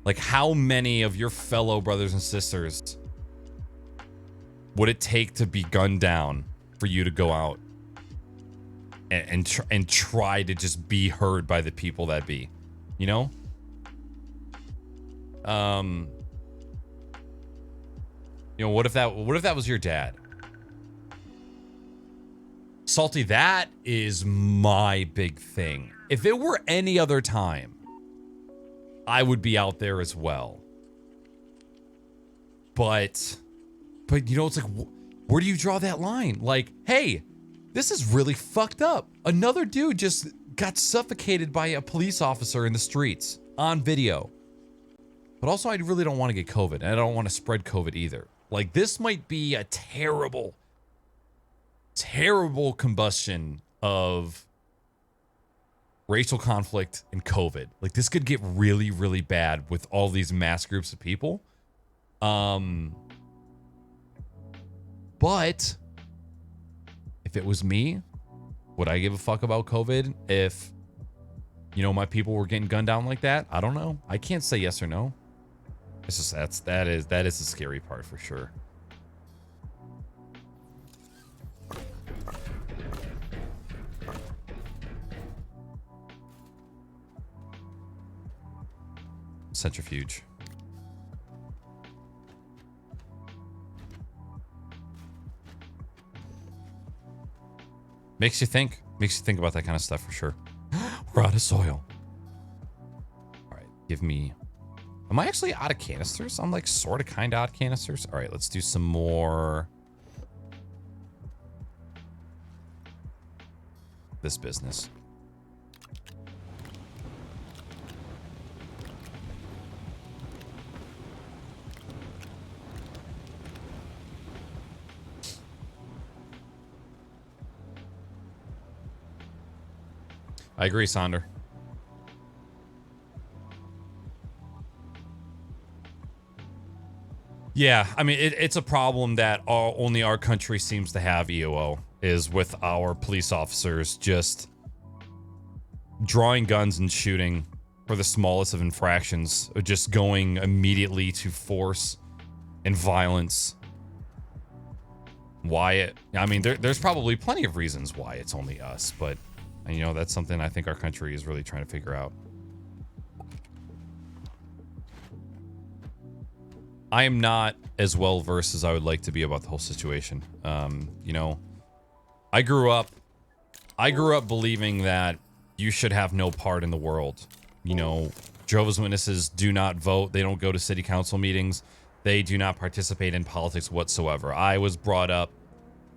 Like, how many of your fellow brothers and sisters would it take to be gunned down for you to go out and try to just be heard by the people that be, you know? You know, what if that was your dad? Salty, that is my big thing. If it were any other time, I would be out there as well. But you know, it's like, where do you draw that line? Like, hey, this is really fucked up. Another dude just got suffocated by a police officer in the streets on video. But also, I really don't want to get COVID, and I don't want to spread COVID either. Like, this might be a terrible, terrible combustion of racial conflict and COVID. Like, this could get really, really bad with all these mass groups of people. But if it was me, would I give a fuck about COVID if, you know, my people were getting gunned down like that? I don't know. I can't say yes or no. It's just that is the scary part for sure. Centrifuge. Makes you think about that kind of stuff for sure. We're out of soil. All right, give me. Am I actually out of canisters? I'm like sort of kind of out of canisters. All right, let's do some more. This business. I agree, Sonder. Yeah, I mean, it's a problem that only our country seems to have, EOO, is with our police officers just drawing guns and shooting for the smallest of infractions, or just going immediately to force and violence. Why it? I mean, there's probably plenty of reasons why it's only us, but And, you know, that's something I think our country is really trying to figure out. I am not as well versed as I would like to be about the whole situation. You know, I grew up believing that you should have no part in the world. You know, Jehovah's Witnesses do not vote. They don't go to city council meetings. They do not participate in politics whatsoever. I was brought up,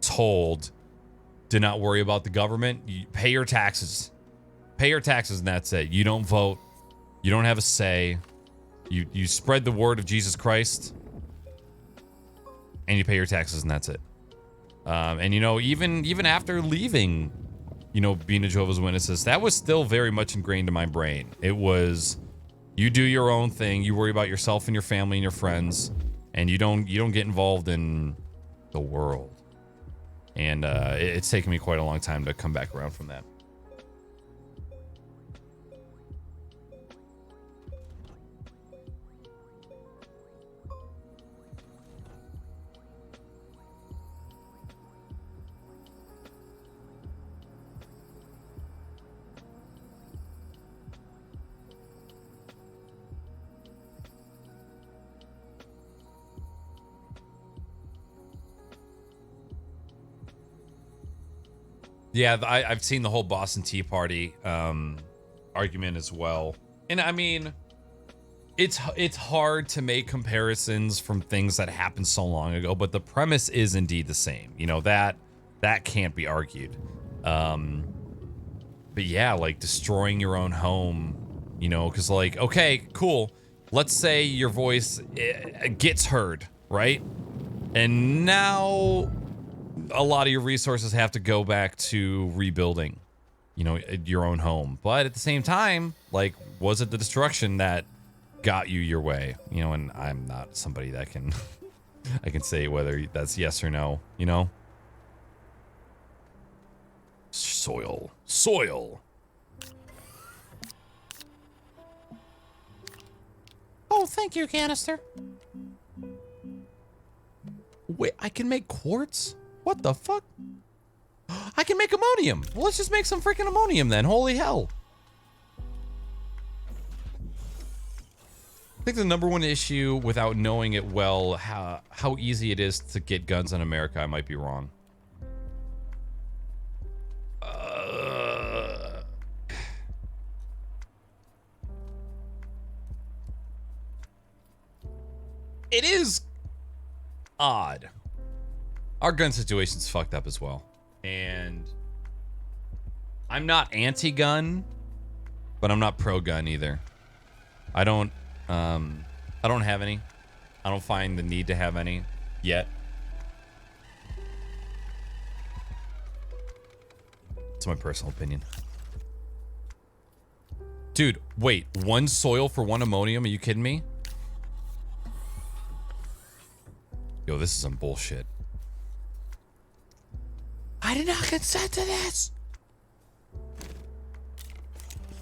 told, do not worry about the government. You pay your taxes. Pay your taxes and that's it. You don't vote. You don't have a say. You spread the word of Jesus Christ. And you pay your taxes and that's it. And, you know, even after leaving, you know, being a Jehovah's Witnesses, that was still very much ingrained in my brain. It was, you do your own thing. You worry about yourself and your family and your friends, and you don't get involved in the world. And it's taken me quite a long time to come back around from that. Yeah, I've seen the whole Boston Tea Party argument as well. And I mean, it's hard to make comparisons from things that happened so long ago, but the premise is indeed the same. You know, that can't be argued. But yeah, like destroying your own home, you know, because like, okay, cool. Let's say your voice gets heard, right? And now a lot of your resources have to go back to rebuilding, you know, your own home. But at the same time, like, was it the destruction that got you your way? You know, and I'm not somebody that can I can say whether that's yes or no, you know. Soil. Oh, thank you, canister. Wait, I can make quartz? What the fuck? I can make ammonium. Well, let's just make some freaking ammonium then. Holy hell. I think the number one issue without knowing it well, how easy it is to get guns in America, I might be wrong. It is odd. Our gun situation's fucked up as well. And I'm not anti-gun, but I'm not pro-gun either. I don't have any. I don't find the need to have any yet. It's my personal opinion. Dude, wait, one soil for one ammonium? Are you kidding me? Yo, this is some bullshit. I did not consent to this.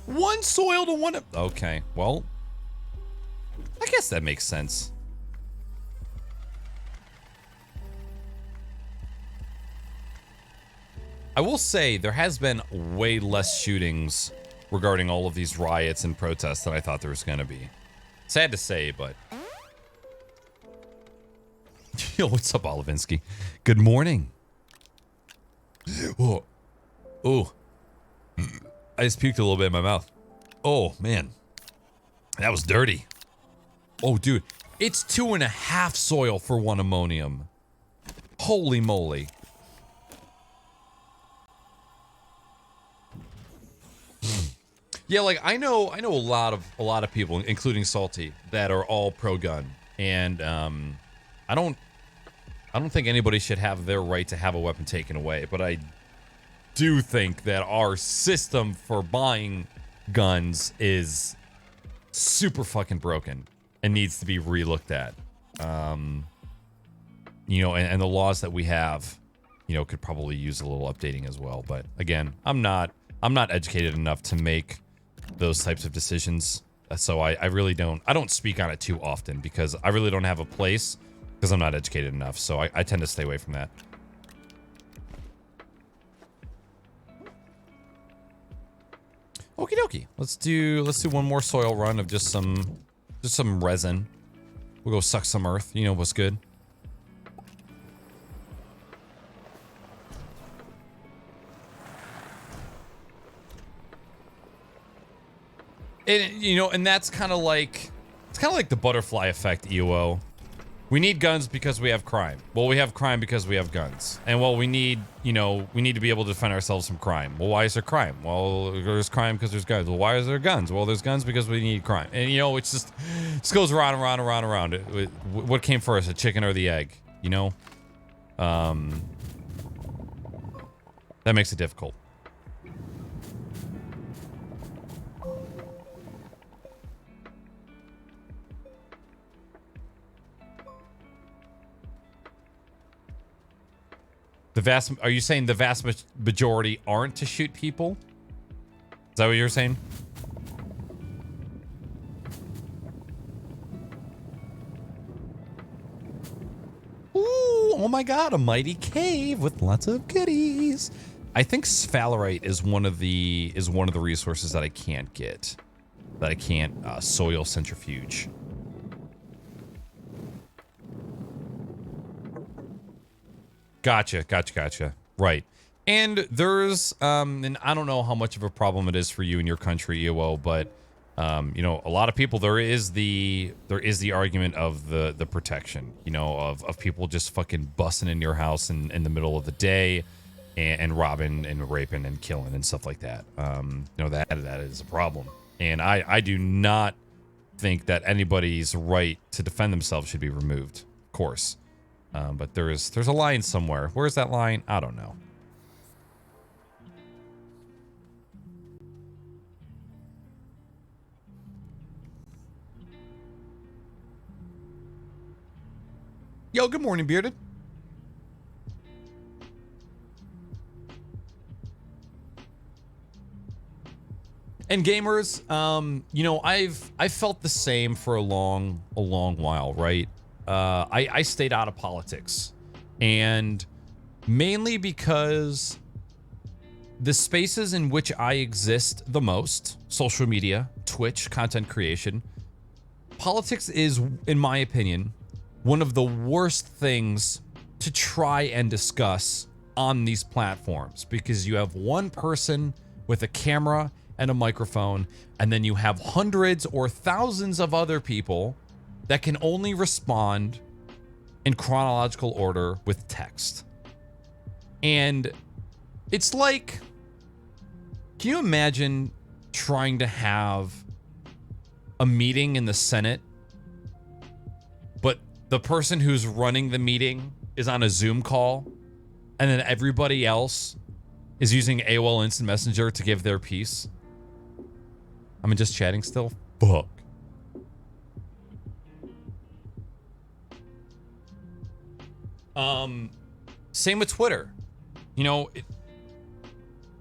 One soil to one. Okay, well, I guess that makes sense. I will say there has been way less shootings regarding all of these riots and protests than I thought there was going to be. Sad to say, but. Yo, what's up, Olivinsky? Good morning. Oh, I just puked a little bit in my mouth. Oh, man. That was dirty. Oh, dude. It's 2.5 soil for one ammonium. Holy moly. Yeah, like I know a lot of people, including Salty, that are all pro-gun. And I don't think anybody should have their right to have a weapon taken away, but I do think that our system for buying guns is super fucking broken and needs to be relooked at. You know, and the laws that we have, you know, could probably use a little updating as well. But again, I'm not educated enough to make those types of decisions. So I really don't speak on it too often because I really don't have a place. Because I'm not educated enough, so I tend to stay away from that. Okie dokie. Let's do one more soil run of just some resin. We'll go suck some earth. You know what's good. And you know, and that's kind of like the butterfly effect, EOO. We need guns because we have crime. Well, we have crime because we have guns. And well, we need to be able to defend ourselves from crime. Well, why is there crime? Well, there's crime because there's guns. Well, why is there guns? Well, there's guns because we need crime. And you know, it's just goes around and around and around and around. What came first, the chicken or the egg? You know? That makes it difficult. Are you saying the vast majority aren't to shoot people? Is that what you're saying? Ooh, oh my god, a mighty cave with lots of goodies. I think sphalerite is one of the resources that I can't get. That I can't soil centrifuge. Gotcha. Right. And there's, and I don't know how much of a problem it is for you in your country, EOO, but, you know, a lot of people, there is the argument of the protection, you know, of people just fucking busting in your house in the middle of the day and robbing and raping and killing and stuff like that. You know, that is a problem. And I do not think that anybody's right to defend themselves should be removed, of course. But there's a line somewhere. Where's that line? I don't know. Yo, good morning, Bearded. And gamers, you know, I've felt the same for a long while, right? I stayed out of politics, and mainly because the spaces in which I exist the most, social media, Twitch, content creation, politics is, in my opinion, one of the worst things to try and discuss on these platforms, because you have one person with a camera and a microphone, and then you have hundreds or thousands of other people that can only respond in chronological order with text. And it's like, can you imagine trying to have a meeting in the Senate, but the person who's running the meeting is on a Zoom call, and then everybody else is using AOL Instant Messenger to give their piece? I'm just chatting still? Fuck. Same with Twitter. You know,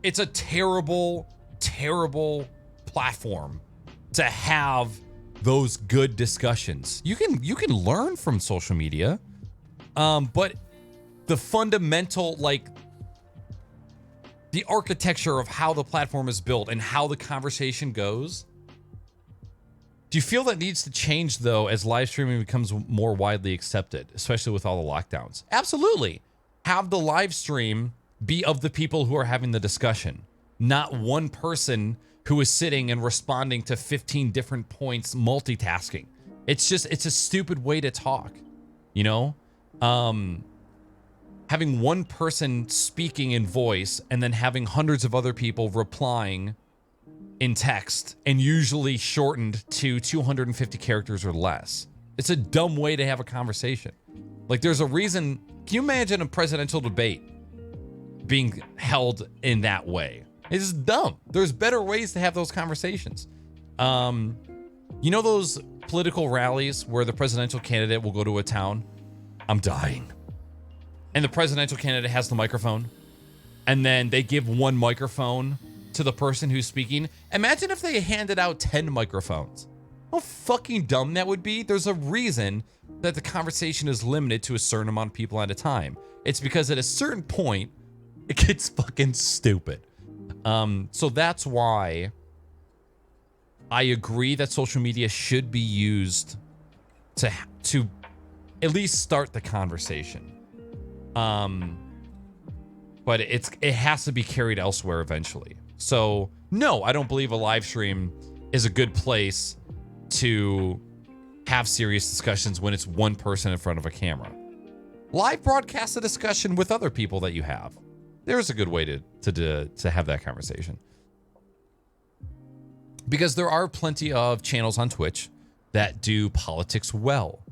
it's a terrible platform to have those good discussions. You can learn from social media, but the fundamental, like, the architecture of how the platform is built and how the conversation goes. Do you feel that needs to change, though, as live streaming becomes more widely accepted, especially with all the lockdowns? Absolutely. Have the live stream be of the people who are having the discussion, not one person who is sitting and responding to 15 different points, multitasking. It's a stupid way to talk, you know? Having one person speaking in voice and then having hundreds of other people replying in text, and usually shortened to 250 characters or less. It's a dumb way to have a conversation. Like, there's a reason. Can you imagine a presidential debate being held in that way? It's dumb. There's better ways to have those conversations. You know those political rallies where the presidential candidate will go to a town? I'm dying. And the presidential candidate has the microphone, and then they give one microphone to the person who's speaking. Imagine if they handed out 10 microphones. How fucking dumb that would be. There's a reason that the conversation is limited to a certain amount of people at a time. It's because at a certain point, it gets fucking stupid. So that's why I agree that social media should be used to at least start the conversation. But it has to be carried elsewhere eventually. So no, I don't believe a live stream is a good place to have serious discussions when it's one person in front of a camera. Live broadcast a discussion with other people that you have. There's a good way to have that conversation. Because there are plenty of channels on Twitch that do politics well.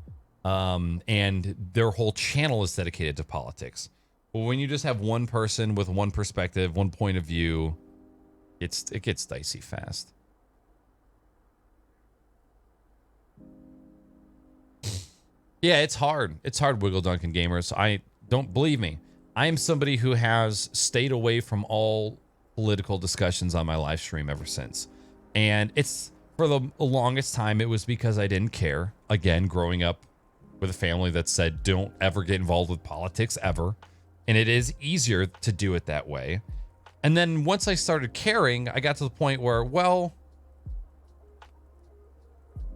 And their whole channel is dedicated to politics. But when you just have one person with one perspective, one point of view, it gets dicey fast. Yeah, it's hard. It's hard, Wiggle Duncan gamers. I don't believe me. I am somebody who has stayed away from all political discussions on my live stream ever since. And it's for the longest time, it was because I didn't care. Again, growing up with a family that said, don't ever get involved with politics ever. And it is easier to do it that way. And then once I started caring, I got to the point where, well,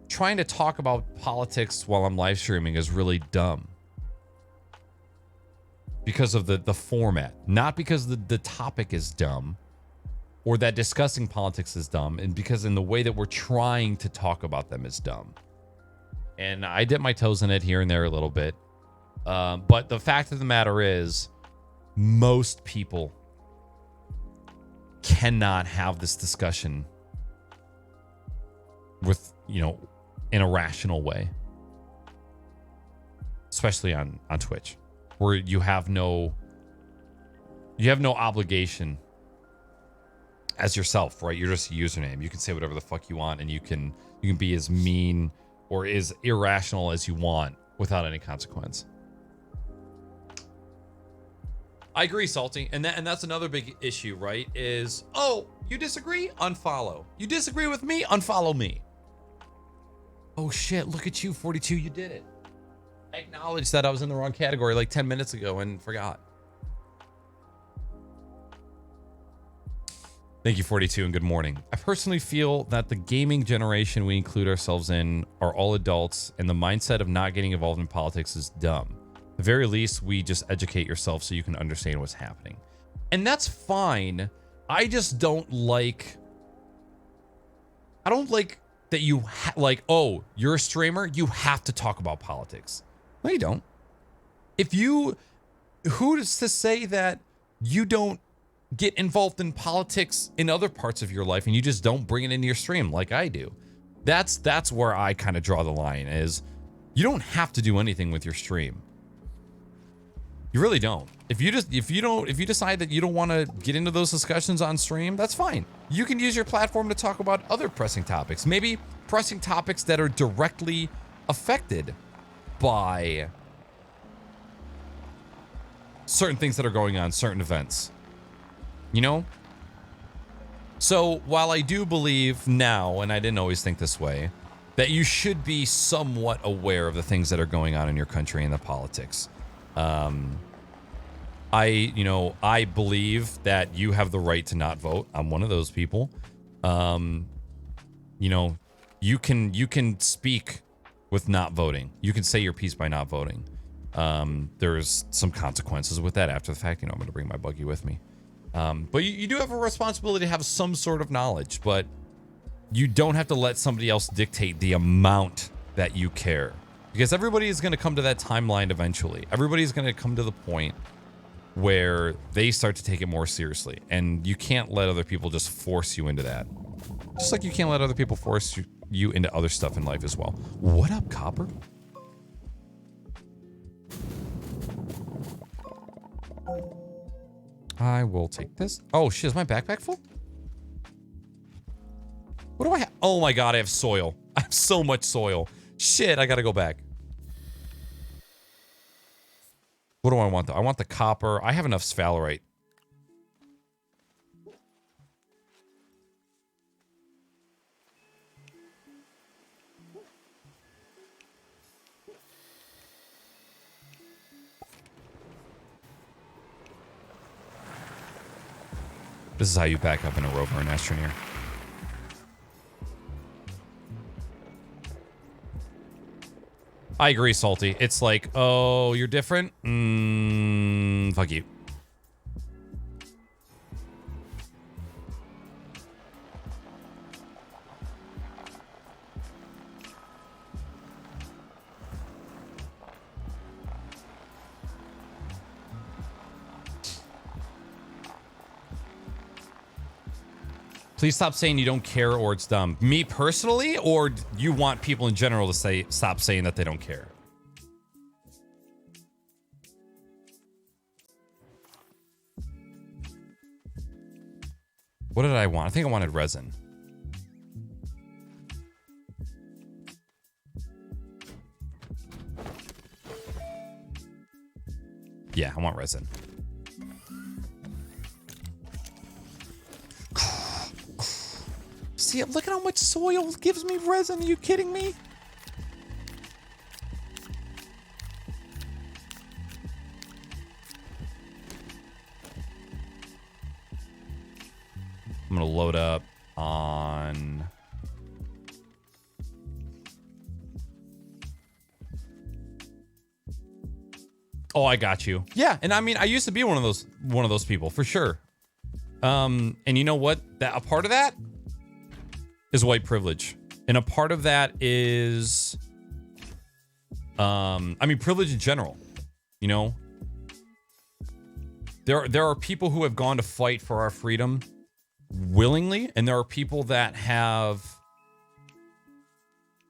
trying to talk about politics while I'm live streaming is really dumb. Because of the format, not because the topic is dumb or that discussing politics is dumb, and because in the way that we're trying to talk about them is dumb. And I dip my toes in it here and there a little bit. But the fact of the matter is, most people cannot have this discussion with, in a rational way. Especially on Twitch, where you have no obligation as yourself, right? You're just a username. You can say whatever the fuck you want, and you can be as mean or as irrational as you want without any consequence. I agree, Salty. And that's another big issue, right? Is, oh, you disagree? Unfollow. You disagree with me? Unfollow me. Oh shit, look at you, 42, you did it. I acknowledged that I was in the wrong category like 10 minutes ago and forgot. Thank you, 42, and good morning. I personally feel that the gaming generation we include ourselves in are all adults, and the mindset of not getting involved in politics is dumb. At the very least, we just educate yourself so you can understand what's happening. And that's fine. I just don't like... that you oh, you're a streamer, you have to talk about politics. No, you don't. Who's to say that you don't get involved in politics in other parts of your life and you just don't bring it into your stream like I do? That's where I kind of draw the line, is you don't have to do anything with your stream. You really don't. If you decide that you don't want to get into those discussions on stream, that's fine. You can use your platform to talk about other pressing topics. Maybe pressing topics that are directly affected by certain things that are going on, certain events. So while I do believe now, and I didn't always think this way, that you should be somewhat aware of the things that are going on in your country and the politics. I believe that you have the right to not vote. I'm one of those people. You can speak with not voting. You can say your piece by not voting. There's some consequences with that after the fact. I'm going to bring my buggy with me. But you do have a responsibility to have some sort of knowledge, but you don't have to let somebody else dictate the amount that you care. Because everybody is going to come to that timeline eventually. Everybody's going to come to the point where they start to take it more seriously. And you can't let other people just force you into that. Just like you can't let other people force you into other stuff in life as well. What up, Copper? I will take this. Oh, shit, is my backpack full? What do I have? Oh my god, I have soil. I have so much soil. Shit, I gotta go back. What do I want, though? I want the copper. I have enough sphalerite. This is how you back up in a rover and Astroneer. I agree, Salty. It's like, oh, you're different? Fuck you. Please stop saying you don't care or it's dumb. Me personally, or you want people in general to say stop saying that they don't care? What did I want? I think I wanted resin. Yeah, I want resin. See, look at how much soil gives me resin. Are you kidding me? I'm gonna load up on... Oh, I got you. Yeah, and I mean, I used to be one of those people for sure. And you know what? That a part of that is white privilege, and a part of that is, I mean, privilege in general. You know, there are people who have gone to fight for our freedom willingly, and there are people that have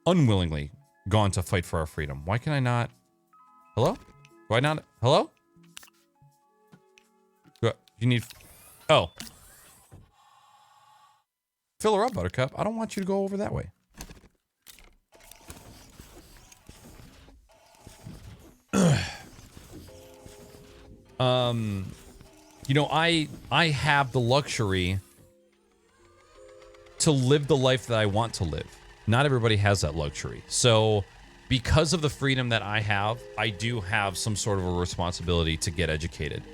unwillingly gone to fight for our freedom. Why can I not? Hello? Do I not? Hello? You need... Oh. Fill her up, Buttercup. I don't want you to go over that way. You know, I have the luxury to live the life that I want to live. Not everybody has that luxury. So because of the freedom that I have, I do have some sort of a responsibility to get educated.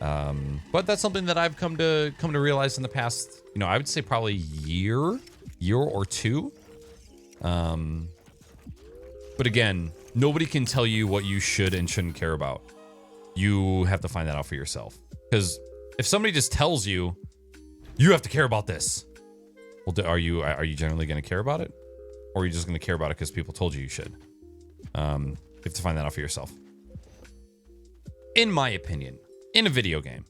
But that's something that I've come to realize in the past, you know, I would say probably year or two. But again, nobody can tell you what you should and shouldn't care about. You have to find that out for yourself. Because if somebody just tells you, you have to care about this, well, are you generally going to care about it, or are you just going to care about it because people told you you should? You have to find that out for yourself. In my opinion, in a video game.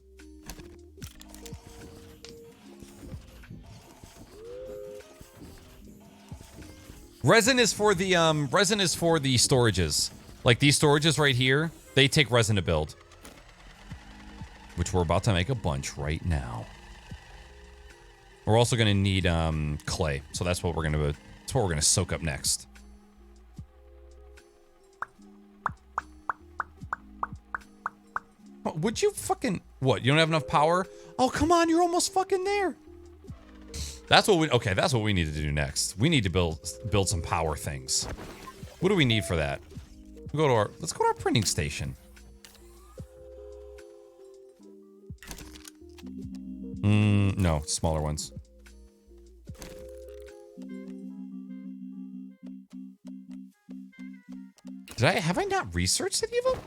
Resin is for the storages. Like these storages right here, they take resin to build. Which we're about to make a bunch right now. We're also gonna need clay. So that's what we're gonna soak up next. Would you fucking... What, you don't have enough power? Oh, come on, you're almost fucking there. That's what we need to do next. We need to build some power things. What do we need for that? Let's go to our printing station. No, smaller ones. Have I not researched any of them?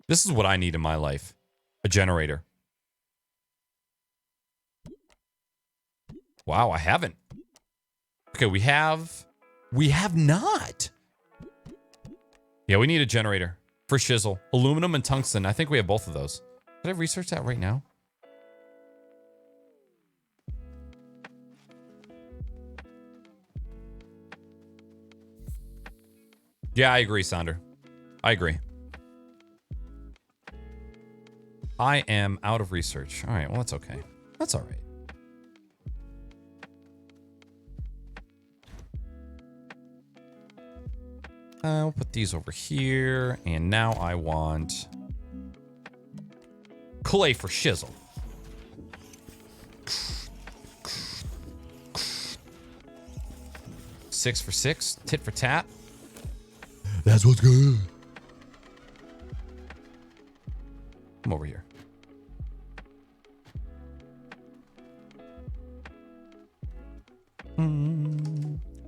This is what I need in my life. A generator. Wow, I haven't. Okay, we have not. Yeah, we need a generator for shizzle. Aluminum and tungsten. I think we have both of those. Did I research that right now? Yeah, I agree, Sonder. I agree. I am out of research. All right, well, that's okay. That's all right. We'll put these over here. And now I want clay for shizzle. Six for six. Tit for tat. That's what's good. Come over here.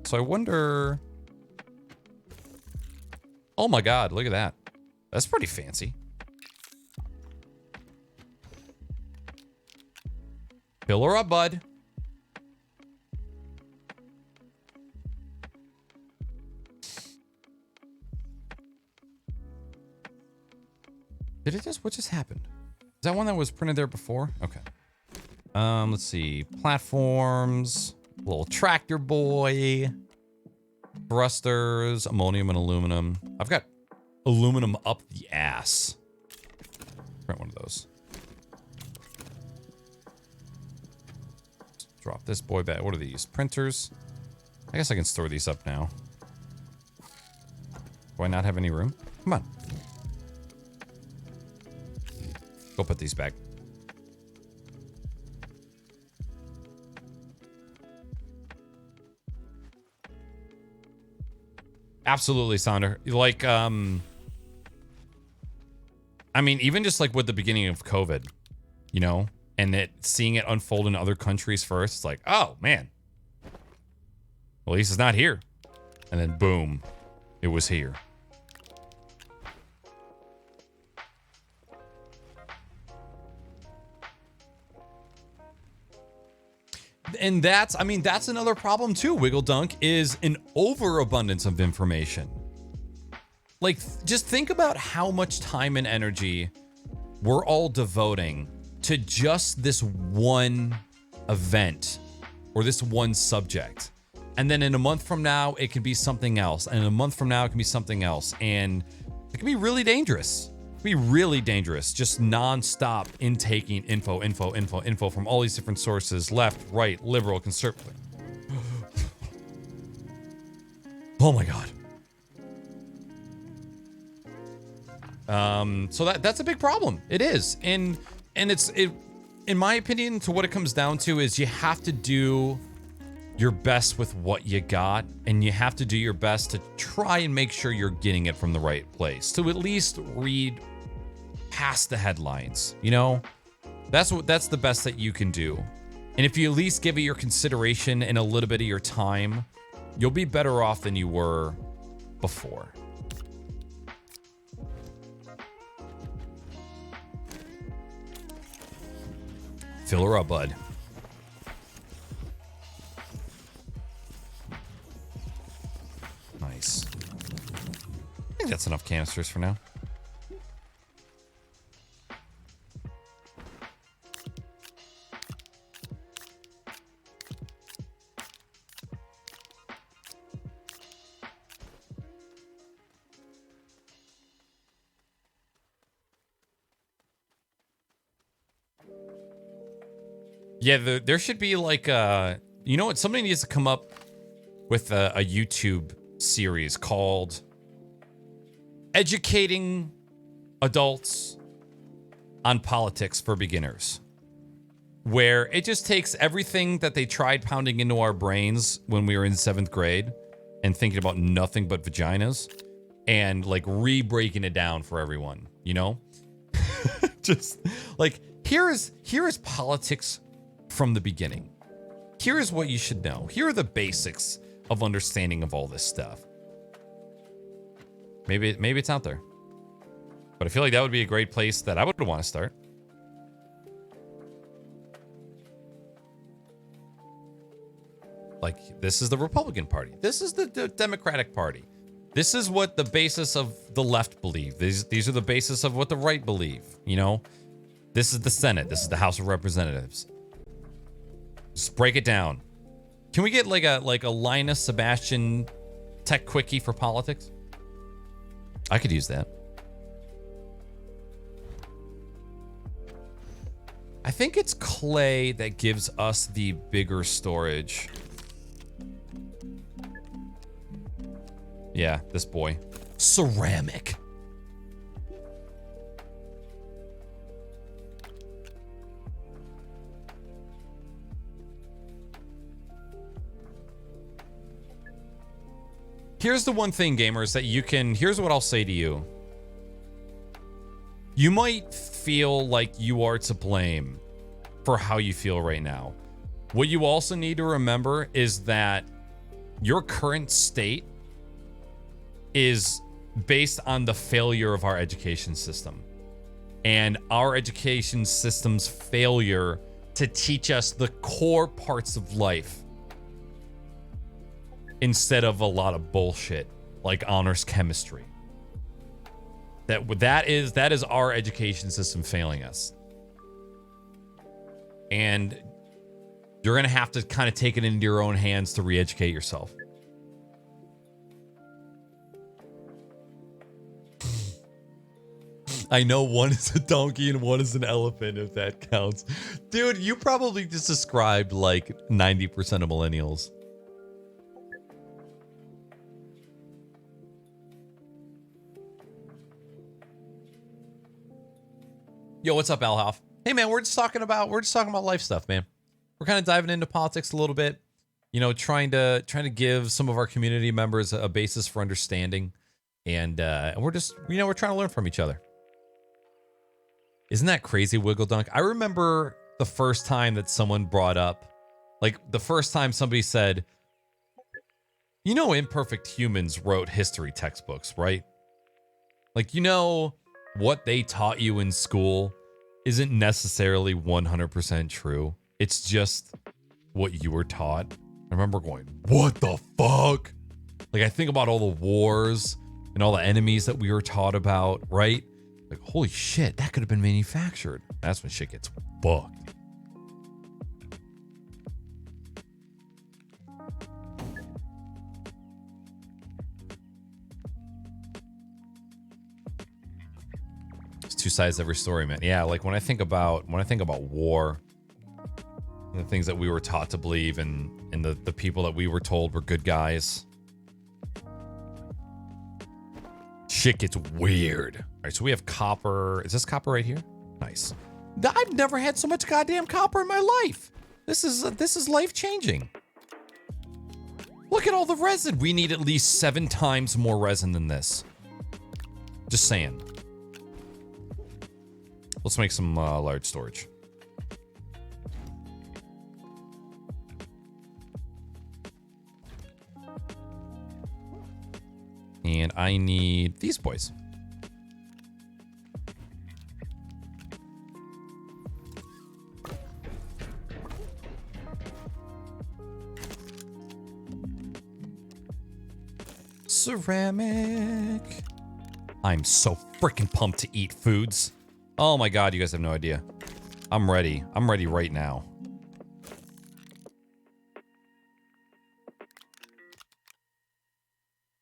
So I wonder. Oh my God, look at that. That's pretty fancy. Fill her up, bud. Did it just, what just happened? Is that one that was printed there before? Okay. Let's see. Platforms, little tractor boy, thrusters, ammonium and aluminum. I've got aluminum up the ass. Print one of those. Drop this boy back. What are these? Printers? I guess I can store these up now. Do I not have any room? Come on. Go put these back. Absolutely, Sonder. Like, I mean, even just like with the beginning of COVID, you know, and seeing it unfold in other countries first, it's like, oh man, well, at least it's not here. And then boom, it was here. And that's, I mean, that's another problem too, Wiggle Dunk, is an overabundance of information. Like, just think about how much time and energy we're all devoting to just this one event or this one subject. And then in a month from now, it can be something else. And in a month from now, it can be something else. And it can be really dangerous. Be really dangerous, just non-stop intaking info from all these different sources, left, right, liberal, conservative. Oh my God. So that's a big problem. It is. And it's in my opinion, to what it comes down to is you have to do your best with what you got, and you have to do your best to try and make sure you're getting it from the right place. To at least read past the headlines, you know? That's the best that you can do. And if you at least give it your consideration and a little bit of your time, you'll be better off than you were before. Fill her up, bud. Nice. I think that's enough canisters for now. Yeah, there should be like you know what? Somebody needs to come up with a YouTube series called Educating Adults on Politics for Beginners, where it just takes everything that they tried pounding into our brains when we were in 7th grade and thinking about nothing but vaginas and like re-breaking it down for everyone, you know? Just like, here is politics from the beginning. Here is what you should know. Here are the basics of understanding of all this stuff. Maybe it's out there. But I feel like that would be a great place that I would want to start. Like, this is the Republican Party. This is the Democratic Party. This is what the basis of the left believe. These are the basis of what the right believe, you know? This is the Senate. This is the House of Representatives. Just break it down. Can we get like a Linus Sebastian tech quickie for politics? I could use that. I think it's clay that gives us the bigger storage. Yeah, this boy. Ceramic. Here's the one thing, gamers, that you can... Here's what I'll say to you. You might feel like you are to blame for how you feel right now. What you also need to remember is that your current state is based on the failure of our education system. And our education system's failure to teach us the core parts of life instead of a lot of bullshit like honors chemistry. That is our education system failing us. And you're going to have to kind of take it into your own hands to re-educate yourself. I know one is a donkey and one is an elephant, if that counts. Dude, you probably just described like 90% of millennials. Yo, what's up, Alhoff? Hey man, we're just talking about life stuff, man. We're kind of diving into politics a little bit, you know, trying to give some of our community members a basis for understanding, and we're just, you know, we're trying to learn from each other. Isn't that crazy, Wiggle Dunk? I remember the first time that someone brought up, like the first time somebody said, you know, imperfect humans wrote history textbooks, right? Like, you know, what they taught you in school isn't necessarily 100% true. It's just what you were taught. I remember going, what the fuck? Like, I think about all the wars and all the enemies that we were taught about, right? Like, holy shit, that could have been manufactured. That's when shit gets fucked. There's two sides to every story, man. Yeah, like when I think about war, and the things that we were taught to believe, and the people that we were told were good guys, shit gets weird. All right, so we have copper. Is this copper right here? Nice. I've never had so much goddamn copper in my life. This is life changing. Look at all the resin. We need at least 7 times more resin than this. Just saying. Let's make some large storage. And I need these boys. Ceramic. I'm so freaking pumped to eat foods. Oh my god, you guys have no idea. I'm ready. I'm ready right now.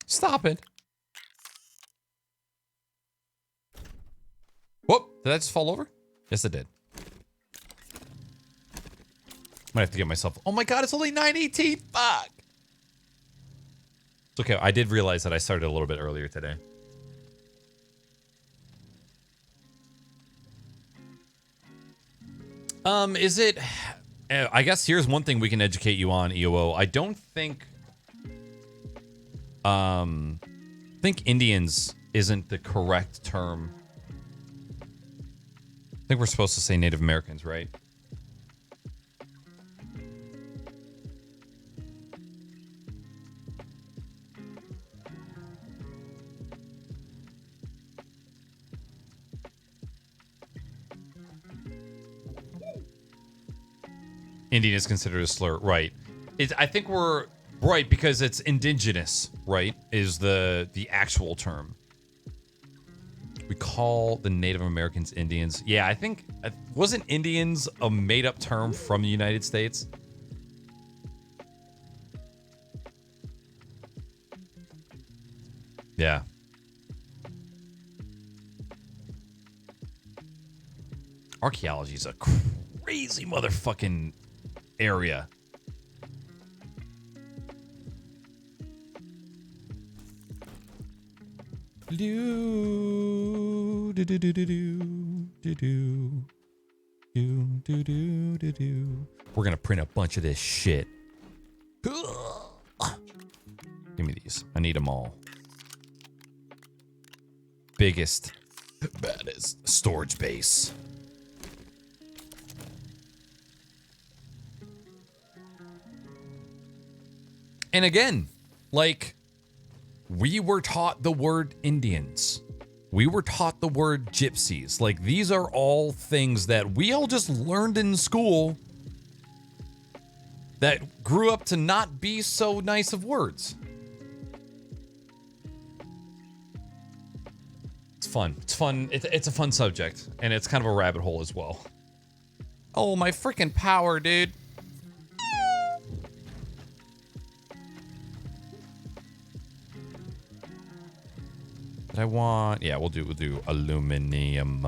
Stop it. Whoop, did that just fall over? Yes, it did. Might have to get myself... Oh my god, it's only 9:18. Fuck. It's okay, I did realize that I started a little bit earlier today. Is it... I guess here's one thing we can educate you on, EOO. I don't think... think Indians isn't the correct term. I think we're supposed to say Native Americans, right? Indian is considered a slur, right? I think we're right because it's indigenous, right? Is the actual term. We call the Native Americans Indians. Yeah, I think wasn't Indians a made-up term from the United States? Yeah. Archaeology is a crazy motherfucking area. We're gonna print a bunch of this shit. Give me these. I need them all. Biggest, baddest storage base. And again, like, we were taught the word Indians. We were taught the word gypsies. Like, these are all things that we all just learned in school that grew up to not be so nice of words. It's fun. It's fun. It's a fun subject, and it's kind of a rabbit hole as well. Oh, my freaking power, dude. But I want, yeah, we'll do aluminum.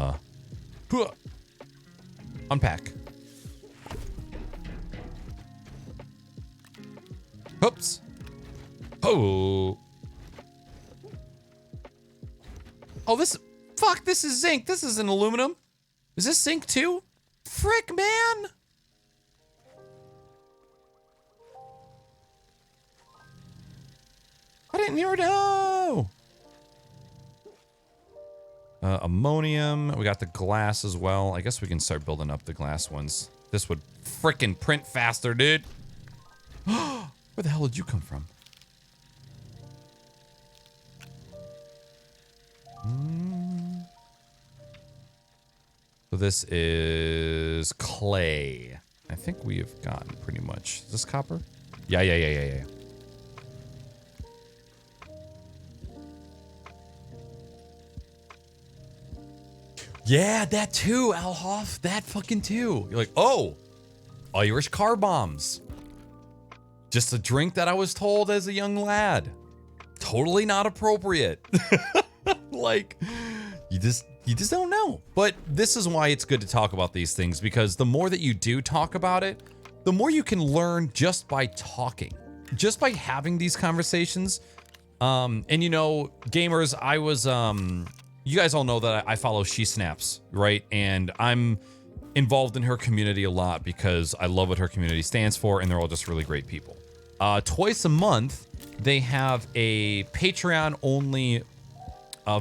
Unpack. Oops. Oh. Oh, this is zinc. This isn't aluminum. Is this zinc too? Frick, man. I didn't even know. Ammonium. We got the glass as well. I guess we can start building up the glass ones. This would frickin' print faster, dude. Where the hell did you come from? So this is clay. I think we have gotten pretty much. Is this copper? Yeah. Yeah, that too, Alhoff. That fucking too. You're like, oh, Irish car bombs. Just a drink that I was told as a young lad. Totally not appropriate. Like, you just don't know. But this is why it's good to talk about these things, because the more that you do talk about it, the more you can learn just by talking, just by having these conversations. And you know, gamers, I was, you guys all know that I follow She Snaps, right? And I'm involved in her community a lot because I love what her community stands for, and they're all just really great people. Twice a month, they have a Patreon-only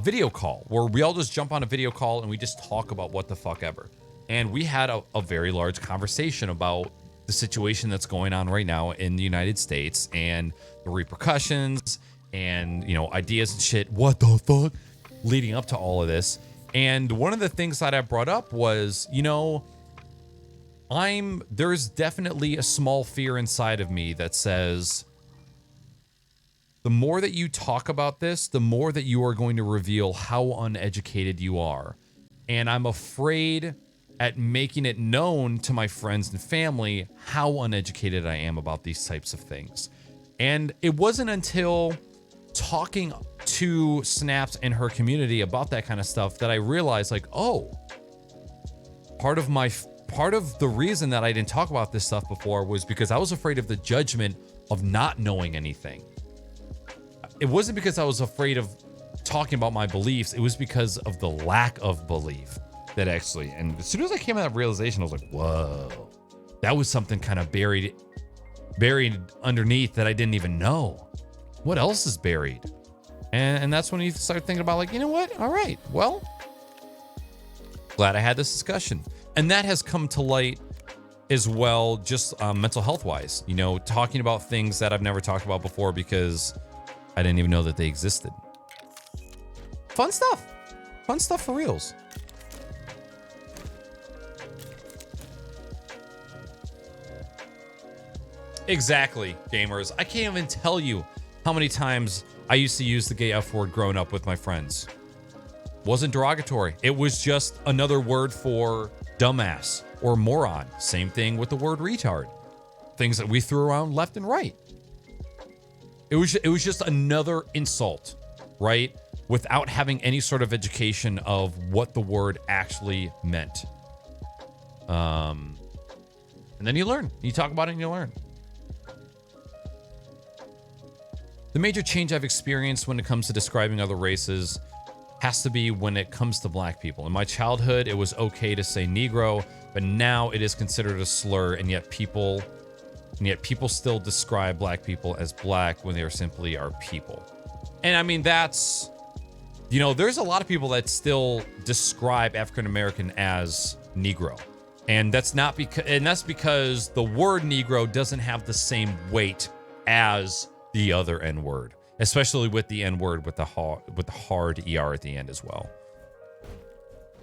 video call where we all just jump on a video call and we just talk about what the fuck ever. And we had a very large conversation about the situation that's going on right now in the United States and the repercussions and, you know, ideas and shit. What the fuck? Leading up to all of this. And one of the things that I brought up was, you know, there's definitely a small fear inside of me that says the more that you talk about this, the more that you are going to reveal how uneducated you are. And I'm afraid at making it known to my friends and family how uneducated I am about these types of things. And it wasn't until talking to Snaps and her community about that kind of stuff that I realized, like, oh, part of the reason that I didn't talk about this stuff before was because I was afraid of the judgment of not knowing anything. It wasn't because I was afraid of talking about my beliefs. It was because of the lack of belief that actually, and as soon as I came to that realization, I was like, whoa, that was something kind of buried underneath that I didn't even know. What else is buried? And that's when you start thinking about, like, you know what? All right, well, glad I had this discussion. And that has come to light as well, just mental health wise, you know, talking about things that I've never talked about before because I didn't even know that they existed. Fun stuff for reals. Exactly, gamers. I can't even tell you how many times I used to use the gay F word growing up with my friends. Wasn't derogatory. It was just another word for dumbass or moron. Same thing with the word retard. Things that we threw around left and right. It was just another insult, right? Without having any sort of education of what the word actually meant. And then you learn. You talk about it and you learn. The major change I've experienced when it comes to describing other races has to be when it comes to black people. In my childhood, it was okay to say Negro, but now it is considered a slur, and yet people still describe black people as black when they are simply our people. And I mean, that's, you know, there's a lot of people that still describe African American as Negro. And that's because the word Negro doesn't have the same weight as the other N word, especially with the N word with the hard ER at the end as well.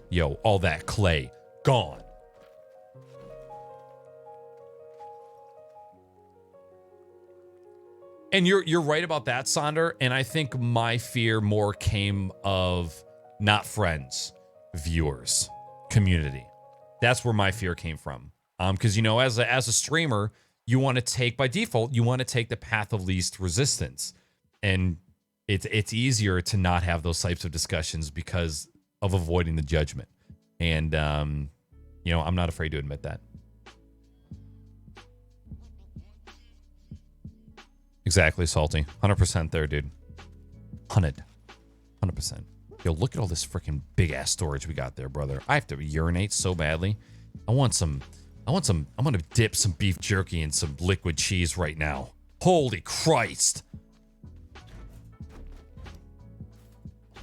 Yo, all that clay gone. And you're right about that, Sonder. And I think my fear more came of not friends, viewers, community. That's where my fear came from. Because you know, as a streamer, you want to take by default, you want to take the path of least resistance, and it's easier to not have those types of discussions because of avoiding the judgment. And you know, I'm not afraid to admit that. Exactly, Salty. 100% there, dude. 100%. Yo, look at all this freaking big ass storage we got there, brother. I have to urinate so badly. I'm gonna dip some beef jerky in some liquid cheese right now. Holy Christ.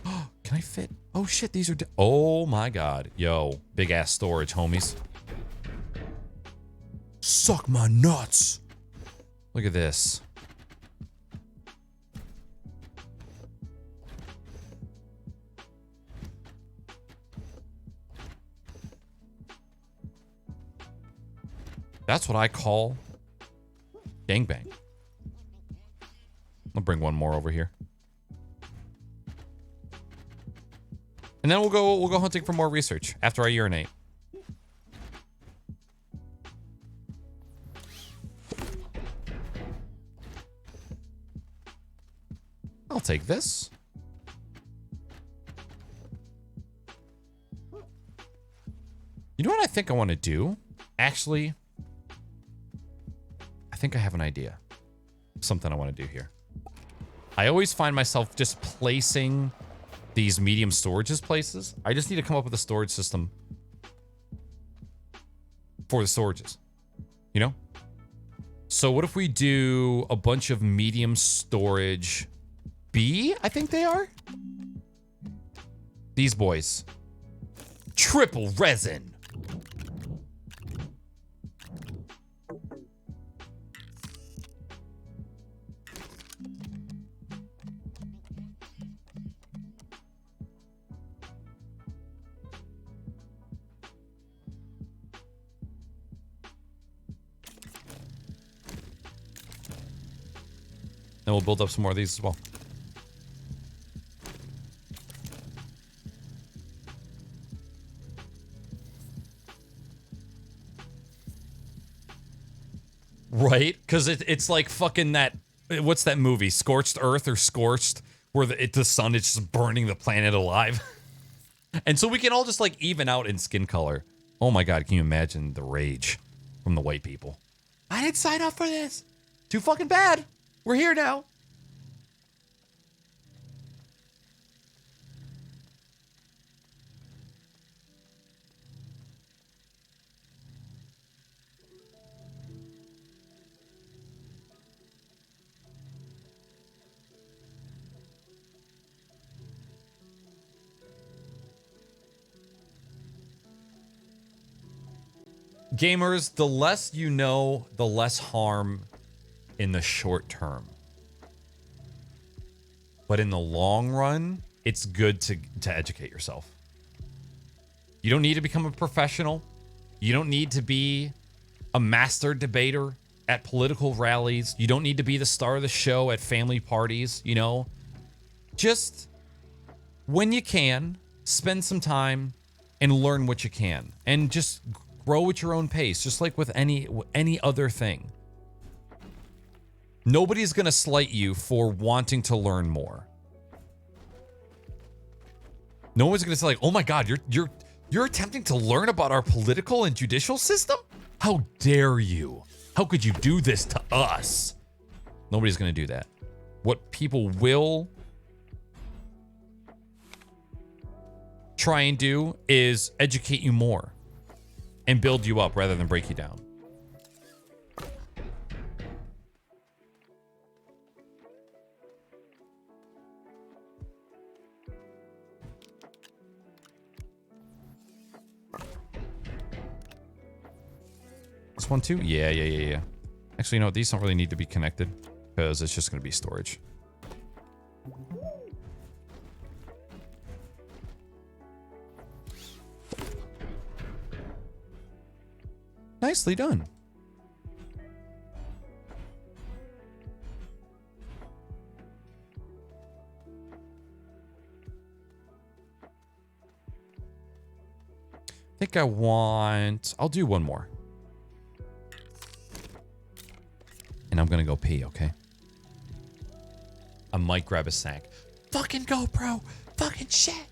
Can I fit? Oh shit, these are oh my god. Yo, big ass storage, homies. Suck my nuts. Look at this. That's what I call gangbang. I'll bring one more over here. And then we'll go hunting for more research after I urinate. I'll take this. You know what I think I want to do? Actually, I think I have an idea. Something I want to do here. I always find myself just placing these medium storages places. I just need to come up with a storage system for the storages. You know? So what if we do a bunch of medium storage B, I think they are? These boys. Triple resin. Then we'll build up some more of these as well. Right? Because it's like fucking that... What's that movie? Scorched Earth or Scorched? Where the sun is just burning the planet alive. And so we can all just like even out in skin color. Oh my god, can you imagine the rage from the white people? I didn't sign up for this. Too fucking bad. We're here now. Gamers, the less you know, the less harm in the short term. But in the long run, it's good to educate yourself. You don't need to become a professional. You don't need to be a master debater at political rallies. You don't need to be the star of the show at family parties, you know? Just, when you can, spend some time and learn what you can. And just grow at your own pace, just like with any other thing. Nobody's gonna slight you for wanting to learn more. No one's gonna say like, "Oh my God, you're attempting to learn about our political and judicial system? How dare you? How could you do this to us?" Nobody's gonna do that. What people will try and do is educate you more and build you up rather than break you down. This one too? Yeah. Actually, you know what? These don't really need to be connected. because it's just going to be storage. Nicely done. I think I'll do one more. And I'm gonna go pee, okay? I might grab a snack. Fucking GoPro! Fucking shit!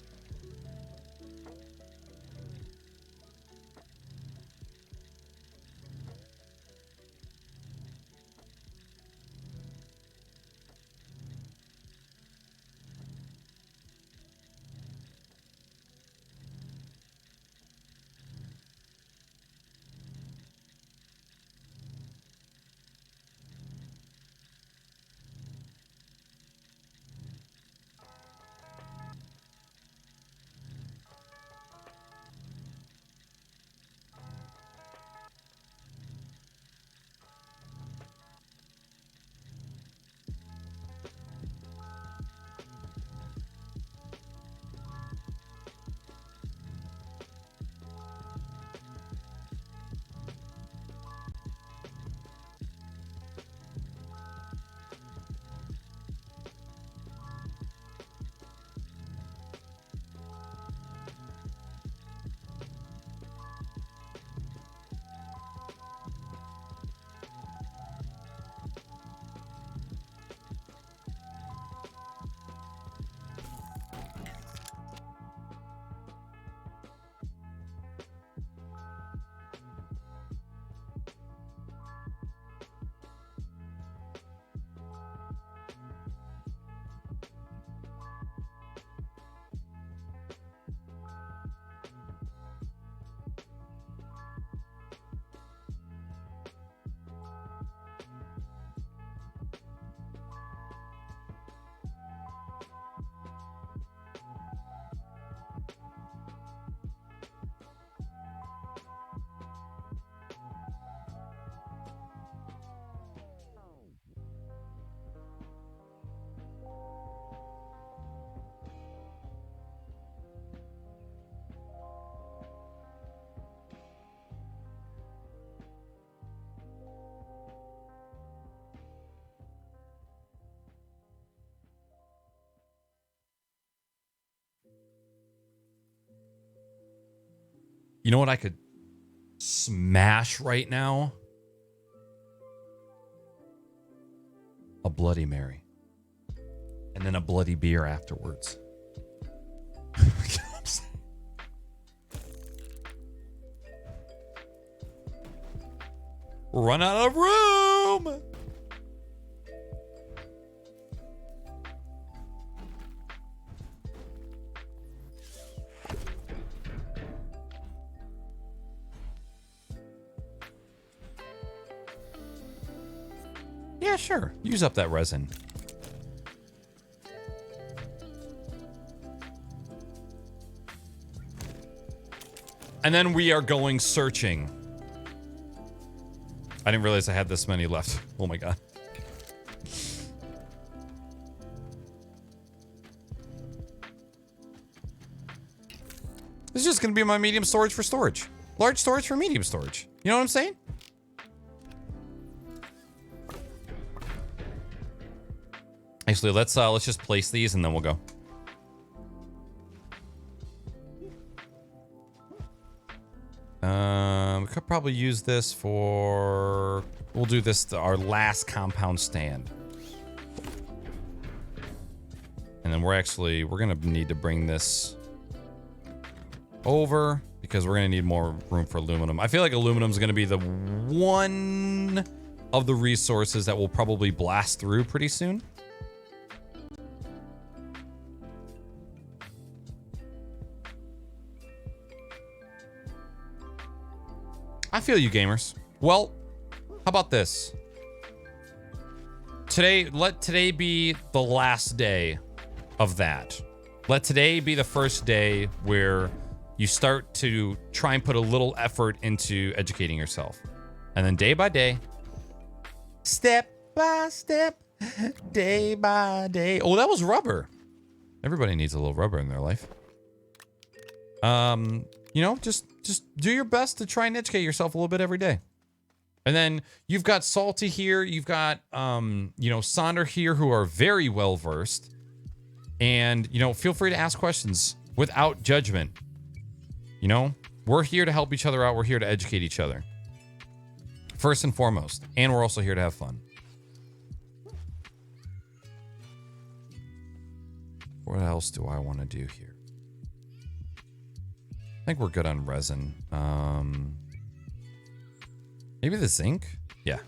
You know what I could smash right now? A Bloody Mary. And then a bloody beer afterwards. You know what I'm saying? Run out of room! Yeah, sure. Use up that resin. And then we are going searching. I didn't realize I had this many left. Oh my god. This is just going to be my medium storage for storage. Large storage for medium storage. You know what I'm saying? Actually, let's just place these and then we'll go. We could probably use this for... We'll do this to our last compound stand. And then we're going to need to bring this over because we're going to need more room for aluminum. I feel like aluminum is going to be the one of the resources that will probably blast through pretty soon. I feel you, gamers. Well, how about this? Let today be the last day of that. Let today be the first day where you start to try and put a little effort into educating yourself. And then day by day, step by step, Day by day. Oh, that was rubber. Everybody needs a little rubber in their life. You know, just do your best to try and educate yourself a little bit every day. And then you've got Salty here. You've got, you know, Sonder here, who are very well versed. And, you know, feel free to ask questions without judgment. You know, we're here to help each other out. We're here to educate each other. First and foremost. And we're also here to have fun. What else do I want to do here? I think we're good on resin. Maybe the zinc? Yeah.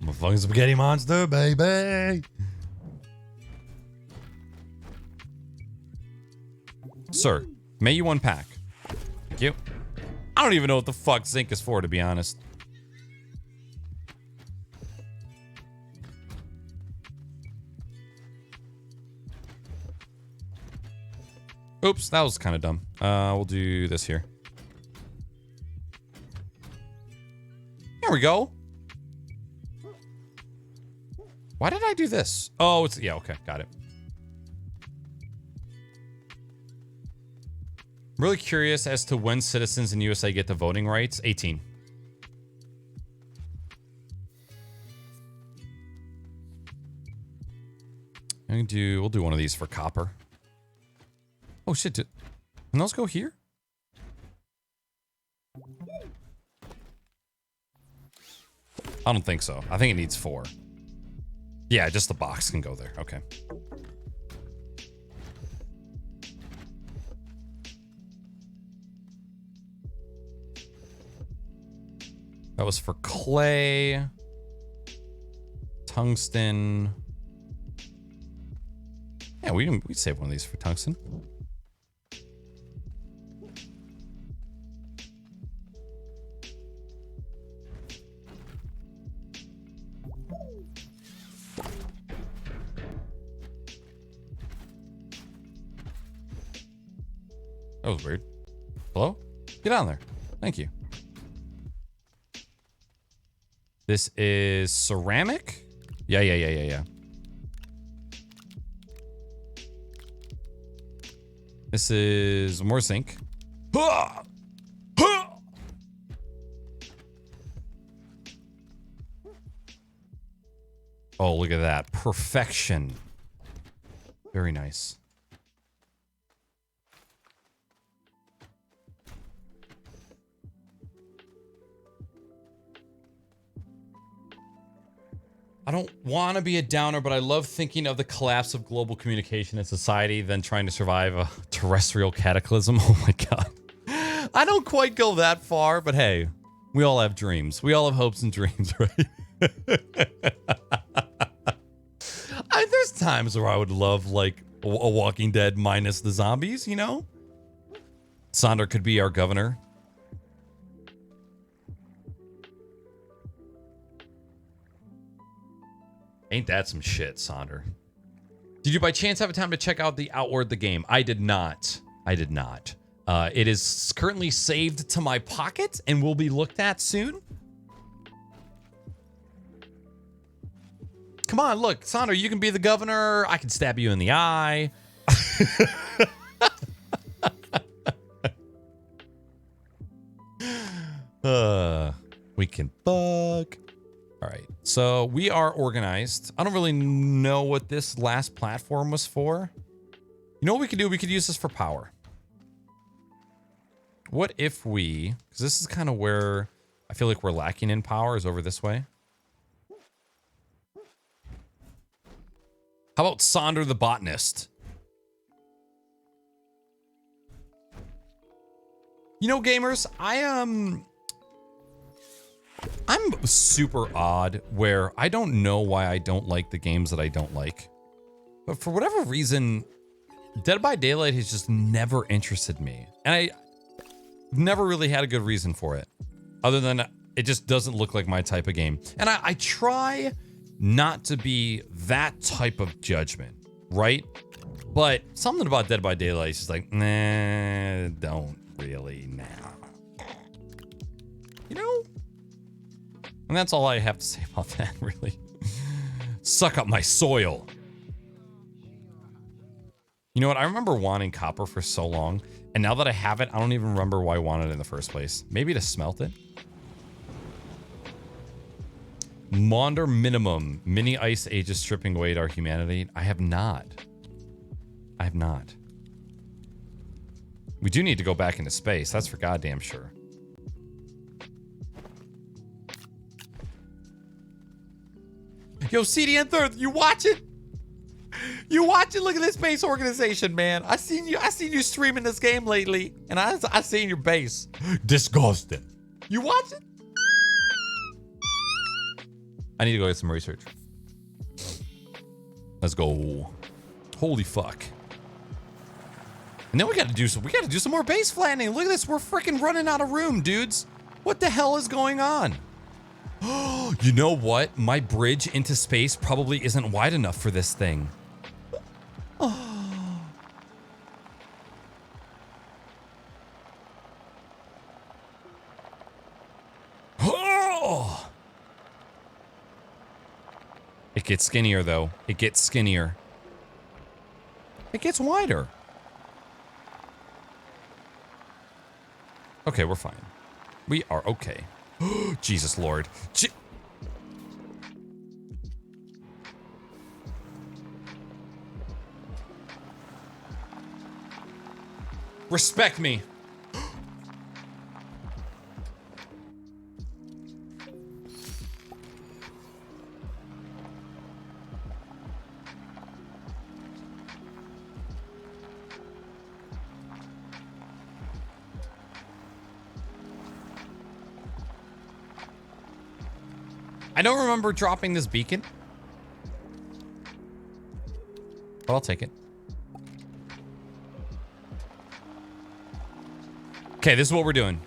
I'm a fucking spaghetti monster, baby. Sir, may you unpack? Thank you. I don't even know what the fuck zinc is for, to be honest. Oops, that was kind of dumb. We'll do this here. There we go. Why did I do this? Oh, it's... Yeah, okay. Got it. I'm really curious as to when citizens in USA get the voting rights. 18. We'll do one of these for copper. Oh shit, can those go here? I don't think so. I think it needs 4. Yeah, just the box can go there. Okay. That was for clay. Tungsten. Yeah, we'd save one of these for tungsten. That was weird. Hello? Get on there. Thank you. This is ceramic? Yeah. This is more zinc. Oh, look at that. Perfection. Very nice. I don't want to be a downer, but I love thinking of the collapse of global communication and society, then trying to survive a terrestrial cataclysm. Oh my God. I don't quite go that far, but hey, we all have dreams. We all have hopes and dreams, right? There's times where I would love like a Walking Dead minus the zombies, you know? Sonder could be our governor. Ain't that some shit, Sonder? Did you by chance have a time to check out the Outward the game? I did not. It is currently saved to my pocket and will be looked at soon. Come on, look, Sonder, you can be the governor. I can stab you in the eye. We can fuck. All right, so we are organized. I don't really know what this last platform was for. You know what we could do? We could use this for power. What if we, because this is kind of where I feel like we're lacking in power, is over this way. How about Sonder the botanist? You know, gamers, I'm super odd where I don't know why I don't like the games that I don't like. But for whatever reason, Dead by Daylight has just never interested me. And I never really had a good reason for it. Other than it just doesn't look like my type of game. And I try not to be that type of judgment, right? But something about Dead by Daylight is just like, nah, don't really now. You know? And that's all I have to say about that, really. Suck up my soil. You know what? I remember wanting copper for so long. And now that I have it, I don't even remember why I wanted it in the first place. Maybe to smelt it? Maunder minimum. Mini ice ages stripping away our humanity. I have not. I have not. We do need to go back into space. That's for goddamn sure. Yo, CDN Third, you watch it? You watch it? Look at this space organization, man. I seen you streaming this game lately, and I seen your base. Disgusting. You watch it? I need to go get some research. Let's go. Holy fuck. And then we gotta do some more base flattening. Look at this. We're freaking running out of room, dudes. What the hell is going on? You know what? My bridge into space probably isn't wide enough for this thing. Oh. It gets skinnier, though. It gets skinnier. It gets wider. Okay, we're fine. We are okay. Jesus Lord. Respect me. I don't remember dropping this beacon, but I'll take it. Okay, this is what we're doing.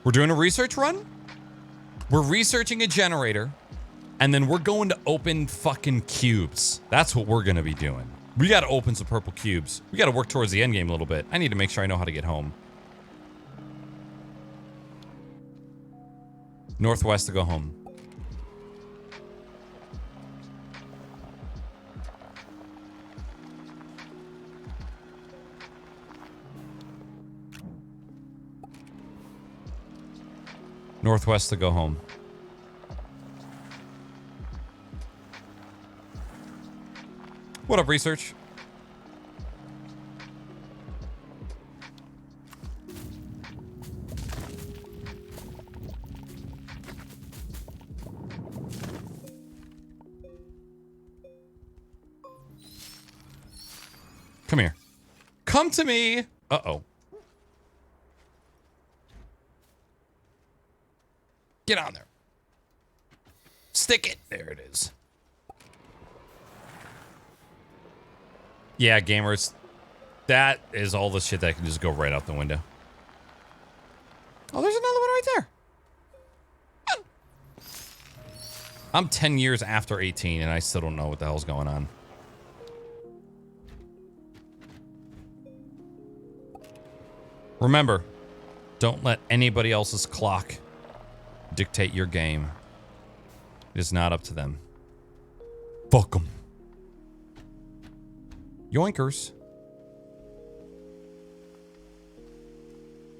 We're doing a research run. We're researching a generator, and then we're going to open fucking cubes. That's what we're going to be doing. We got to open some purple cubes. We got to work towards the end game a little bit. I need to make sure I know how to get home. Northwest to go home. Northwest to go home. What up, research? Come here. Come to me. Uh-oh. Get on there. Stick it. There it is. Yeah, gamers. That is all the shit that can just go right out the window. Oh, there's another one right there. I'm 10 years after 18 and I still don't know what the hell's going on. Remember, don't let anybody else's clock dictate your game. It is not up to them. Fuck them. Yoinkers.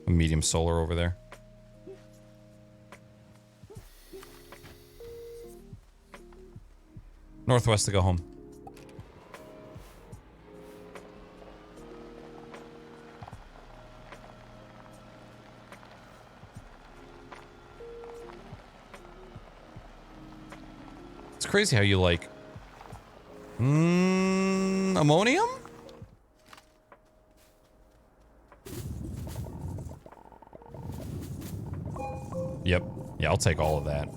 A medium solar over there. Northwest to go home. It's crazy how you like ammonium? Yep. Yeah, I'll take all of that.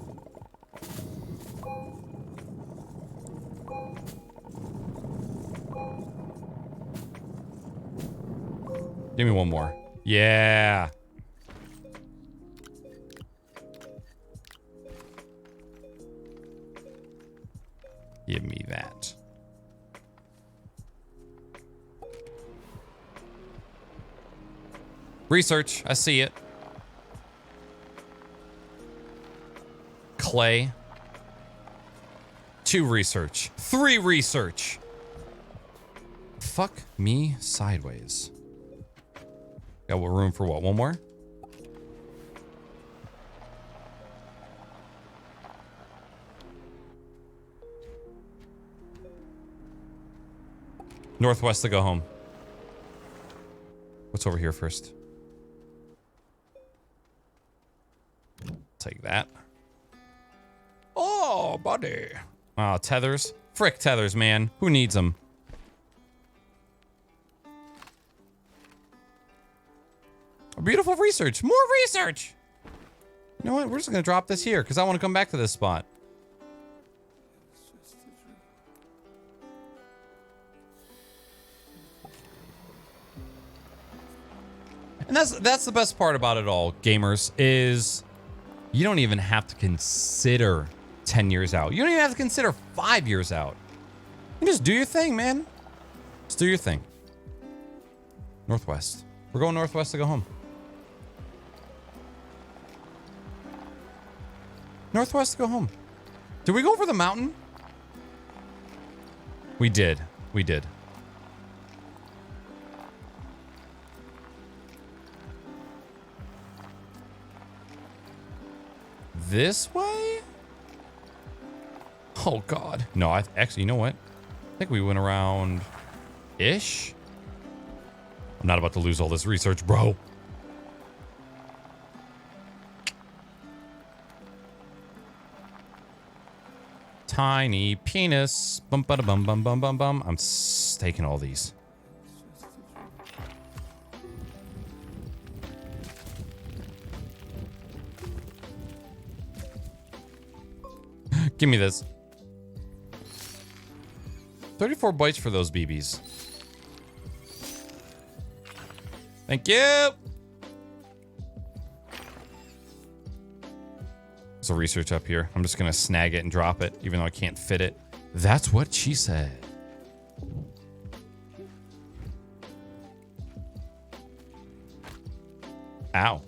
Give me one more. Yeah. Give me that. Research. I see it. clay. 2 research. 3 research. Fuck me sideways. Got room for what? 1 more? Northwest to go home. What's over here first? Take that. Oh, buddy. Oh, tethers. Frick tethers, man. Who needs them? Beautiful research. More research. You know what? We're just going to drop this here because I want to come back to this spot. And that's the best part about it all, gamers, is you don't even have to consider 10 years out. You don't even have to consider 5 years out. You just do your thing, man. Just do your thing. Northwest. We're going northwest to go home. Northwest to go home. Did we go over the mountain? We did. We did. This way? Oh, God. No, actually, you know what? I think we went around-ish. I'm not about to lose all this research, bro. Tiny penis. Bum, bada, bum, bum, bum, bum, bum. I'm staking all these. Give me this. 34 bytes for those BBs. Thank you. There's a research up here. I'm just going to snag it and drop it, even though I can't fit it. That's what she said. Ow.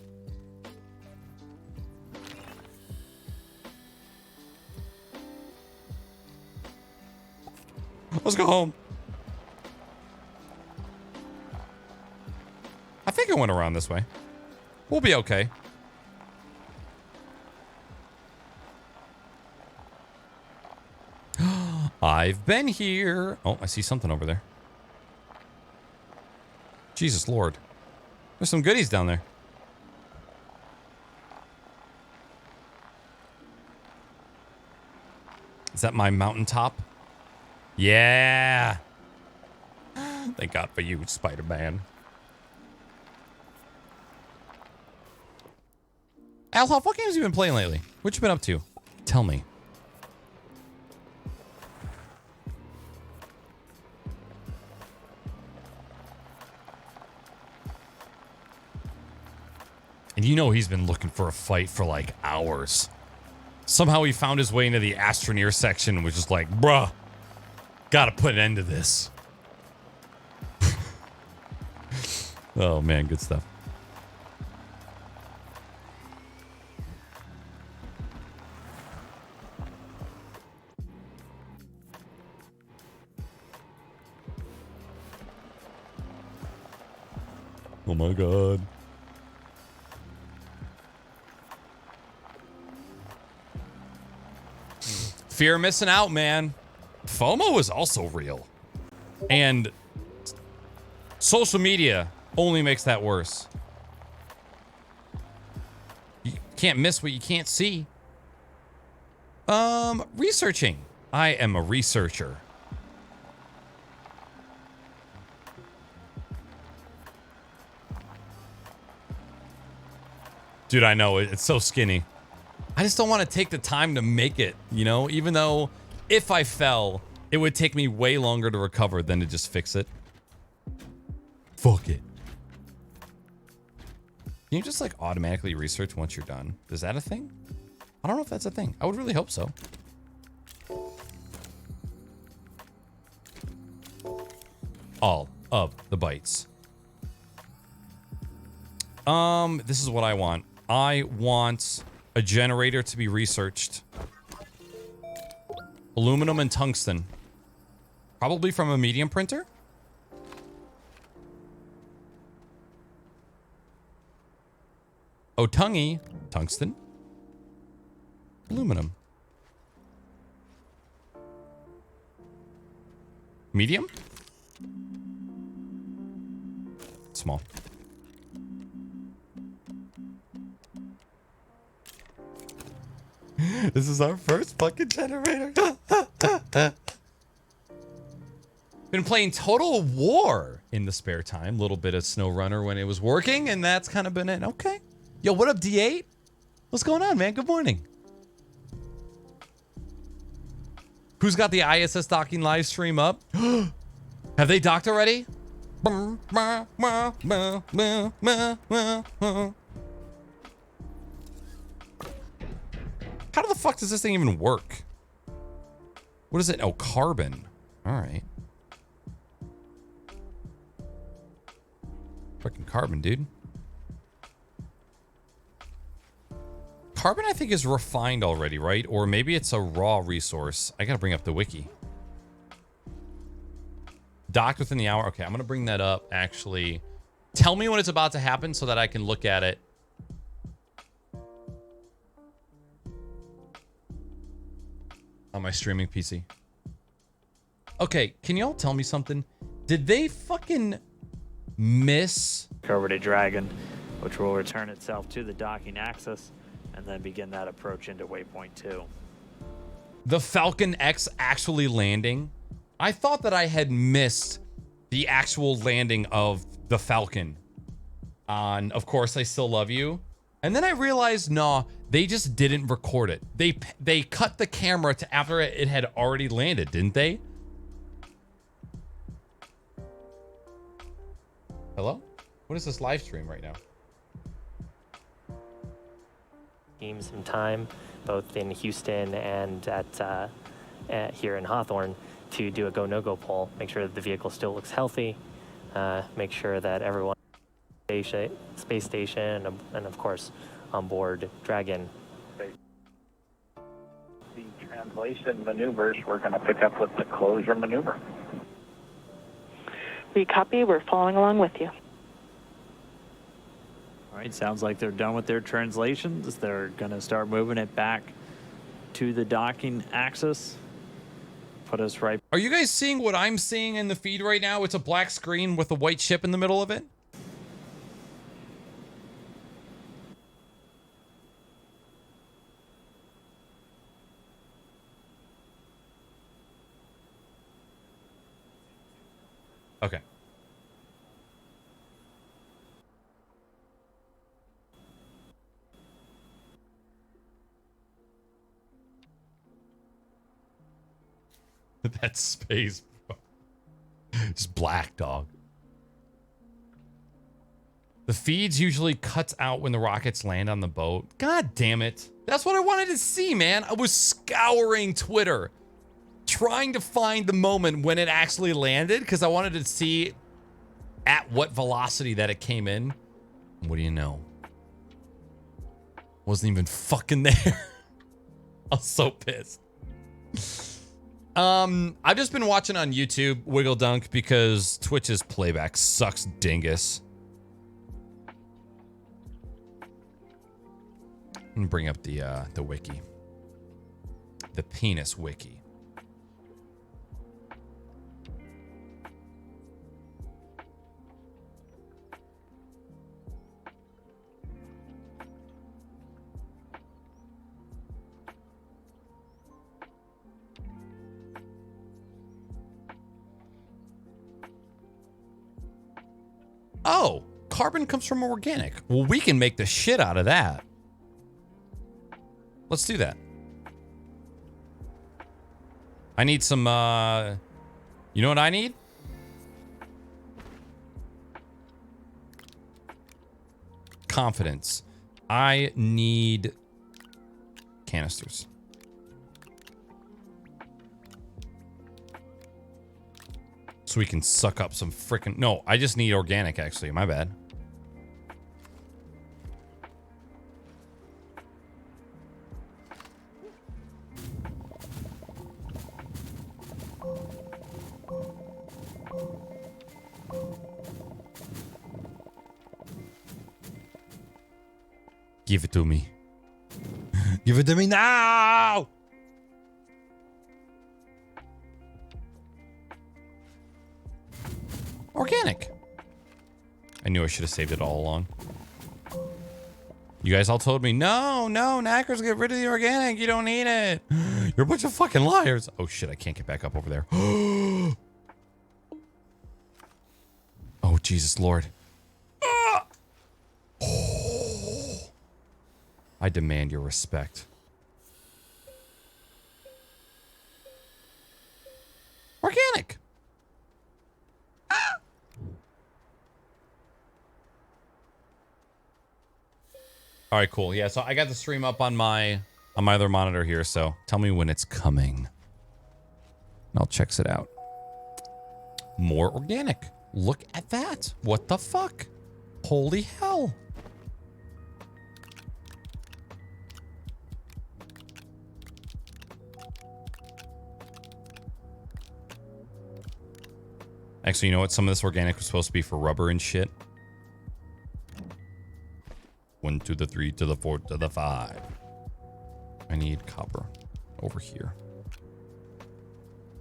Let's go home. I think I went around this way. We'll be okay. I've been here. Oh, I see something over there. Jesus Lord. There's some goodies down there. Is that my mountaintop? Yeah. Thank God for you, Spider-Man. Alhoff, what games have you been playing lately? What you been up to? Tell me. And you know he's been looking for a fight for like hours. Somehow he found his way into the Astroneer section and was just like, bruh, gotta put an end to this. Oh man, good stuff. Oh my God. Fear of missing out, man. FOMO is also real. And social media only makes that worse. You can't miss what you can't see. Researching. I am a researcher. Dude, I know. It's so skinny. I just don't want to take the time to make it, you know? Even though if I fell, it would take me way longer to recover than to just fix it. Fuck it. Can you just like automatically research once you're done? Is that a thing? I don't know if that's a thing. I would really hope so. All of the bytes. This is what I want. I want A generator to be researched. Aluminum and tungsten. Probably from a medium printer. Otungi, tungsten. Aluminum. Medium? Small. This is our first fucking generator. Been playing Total War in the spare time. A little bit of SnowRunner when it was working, and that's kind of been it. Okay. Yo, what up, D8? What's going on, man? Good morning. Who's got the ISS docking live stream up? Have they docked already? How the fuck does this thing even work? What is it? Oh, carbon. All right. Fucking carbon, dude. Carbon, I think, is refined already, right? Or maybe it's a raw resource. I gotta bring up the wiki. Docked within the hour. Okay, I'm gonna bring that up, actually. Tell me when it's about to happen so that I can look at it. On my streaming PC. Okay, can y'all tell me something? Did they fucking miss... Over to Dragon, which will return itself to the docking axis and then begin that approach into waypoint 2. The Falcon X actually landing? I thought that I had missed the actual landing of the Falcon on Of Course I Still Love You. And then I realized, nah, they just didn't record it. They cut the camera to after it had already landed, didn't they? Hello? What is this live stream right now? Teams some time, both in Houston and at here in Hawthorne, to do a go no-go poll. Make sure that the vehicle still looks healthy. Make sure that everyone, space station, and of course, on board Dragon. The translation maneuvers, we're going to pick up with the closure maneuver. We copy. We're following along with you. All right, sounds like they're done with their translations. They're going to start moving it back to the docking axis. Put us right. Are you guys seeing what I'm seeing in the feed right now? It's a black screen with a white ship in the middle of it. Okay. That's space, bro. It's black, dog. The feeds usually cuts out when the rockets land on the boat. God damn it. That's what I wanted to see, man. I was scouring Twitter, trying to find the moment when it actually landed, because I wanted to see at what velocity that it came in. What do you know? Wasn't even fucking there. I was so pissed. I've just been watching on YouTube Wiggle Dunk because Twitch's playback sucks dingus. Let me bring up the wiki. The penis wiki. Oh, carbon comes from organic. Well, we can make the shit out of that. Let's do that. I need some, you know what I need? Confidence. I need canisters. So we can suck up some freaking... No, I just need organic, actually. My bad. Give it to me. Give it to me now! Organic. I knew I should have saved it all along. You guys all told me, no, knackers, get rid of the organic. You don't need it. You're a bunch of fucking liars. Oh shit, I can't get back up over there. Oh, Jesus Lord. I demand your respect. Organic. All right, cool. Yeah, so I got the stream up on my other monitor here, so tell me when it's coming. And I'll check it out. More organic. Look at that. What the fuck? Holy hell. Actually, you know what? Some of this organic was supposed to be for rubber and shit. 1 to the 3 to the 4 to the 5. I need copper over here.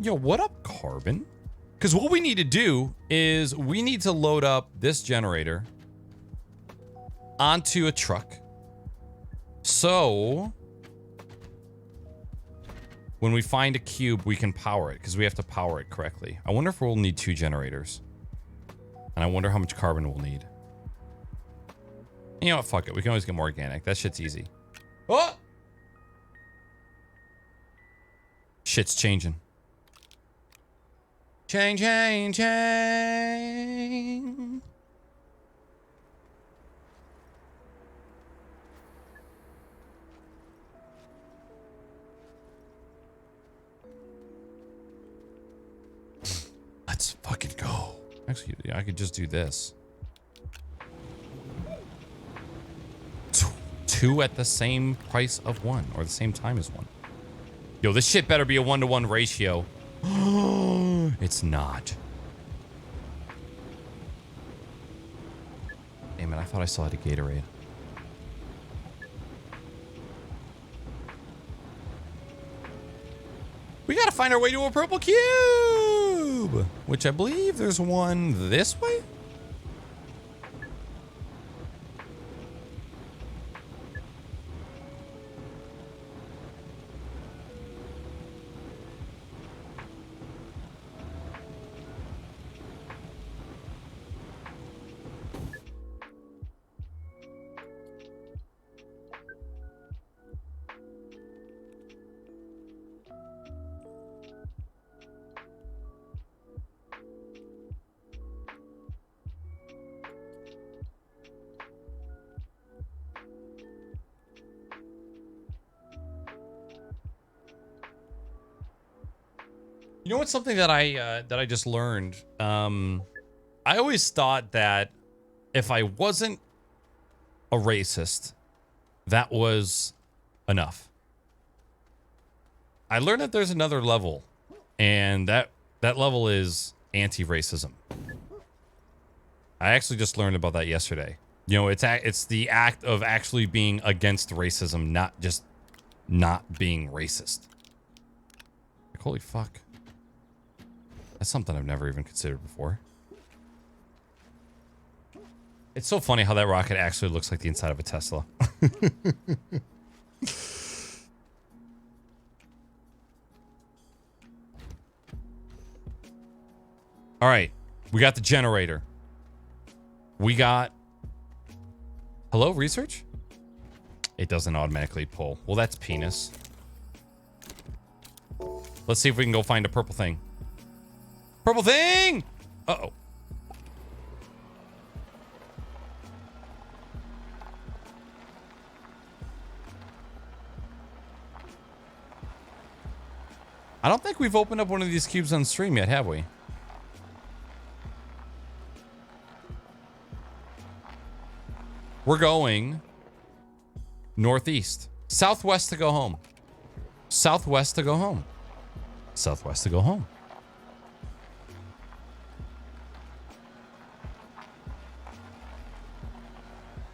Yo, what up, Carbon? Because what we need to do is we need to load up this generator onto a truck. So when we find a cube, we can power it because we have to power it correctly. I wonder if we'll need 2 generators. And I wonder how much carbon we'll need. You know what? Fuck it. We can always get more organic. That shit's easy. Oh! Shit's changing. Change. Let's fucking go. Actually, I could just do this. 2 at the same price of 1, or the same time as 1. Yo, this shit better be a 1-to-1 ratio. It's not. Damn it, I thought I saw it at Gatorade. We gotta find our way to a purple cube! Which I believe there's one this way? You know what's something that I just learned? I always thought that if I wasn't a racist, that was enough. I learned that there's another level, and that level is anti-racism. I actually just learned about that yesterday. You know, it's the act of actually being against racism, not just not being racist. Like, holy fuck. That's something I've never even considered before. It's so funny how that rocket actually looks like the inside of a Tesla. All right. We got the generator. We got... Hello, research? It doesn't automatically pull. Well, that's penis. Let's see if we can go find a purple thing. Purple thing! Uh-oh. I don't think we've opened up one of these cubes on stream yet, have we? We're going northeast. Southwest to go home. Southwest to go home. Southwest to go home.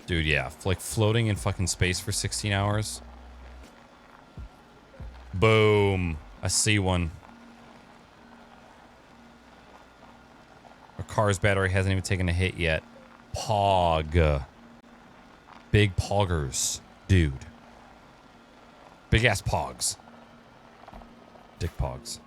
Dude, yeah. Like floating in fucking space for 16 hours. Boom. I see one. Our car's battery hasn't even taken a hit yet. Pog. Big poggers. Dude. Big ass pogs. Dick pogs.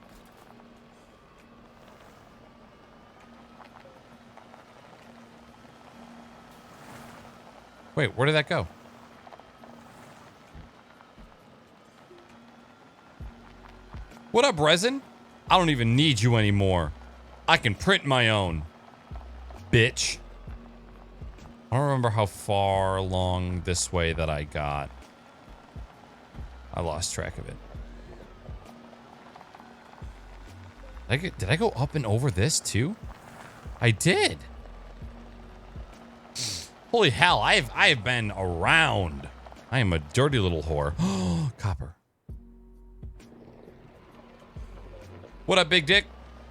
Wait, where did that go? What up, Resin? I don't even need you anymore. I can print my own. Bitch. I don't remember how far along this way that I got. I lost track of it. Did I go up and over this too? I did. Holy hell, I have been around. I am a dirty little whore. Copper. What up, big dick?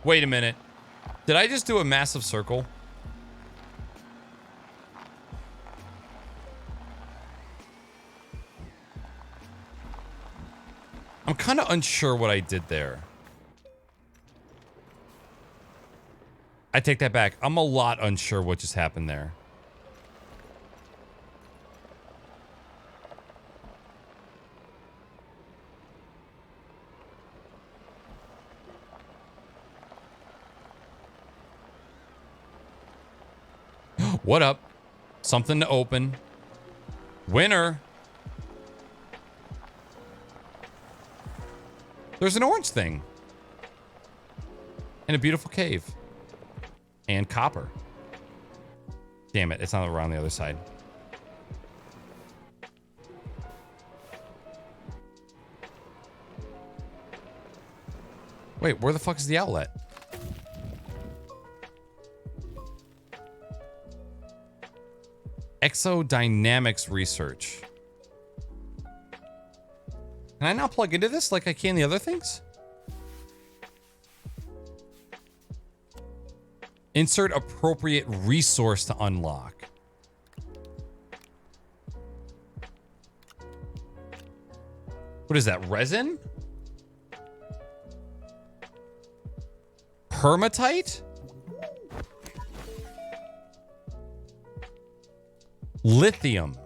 Wait a minute. Did I just do a massive circle? I'm kind of unsure what I did there. I take that back. I'm a lot unsure what just happened there. What up? Something to open. Winner. There's an orange thing. And a beautiful cave. And copper. Damn it, it's not around the other side. Wait, where the fuck is the outlet? Exodynamics research. Can I not plug into this like I can the other things? Insert appropriate resource to unlock. What is that? Resin? Hematite? Lithium.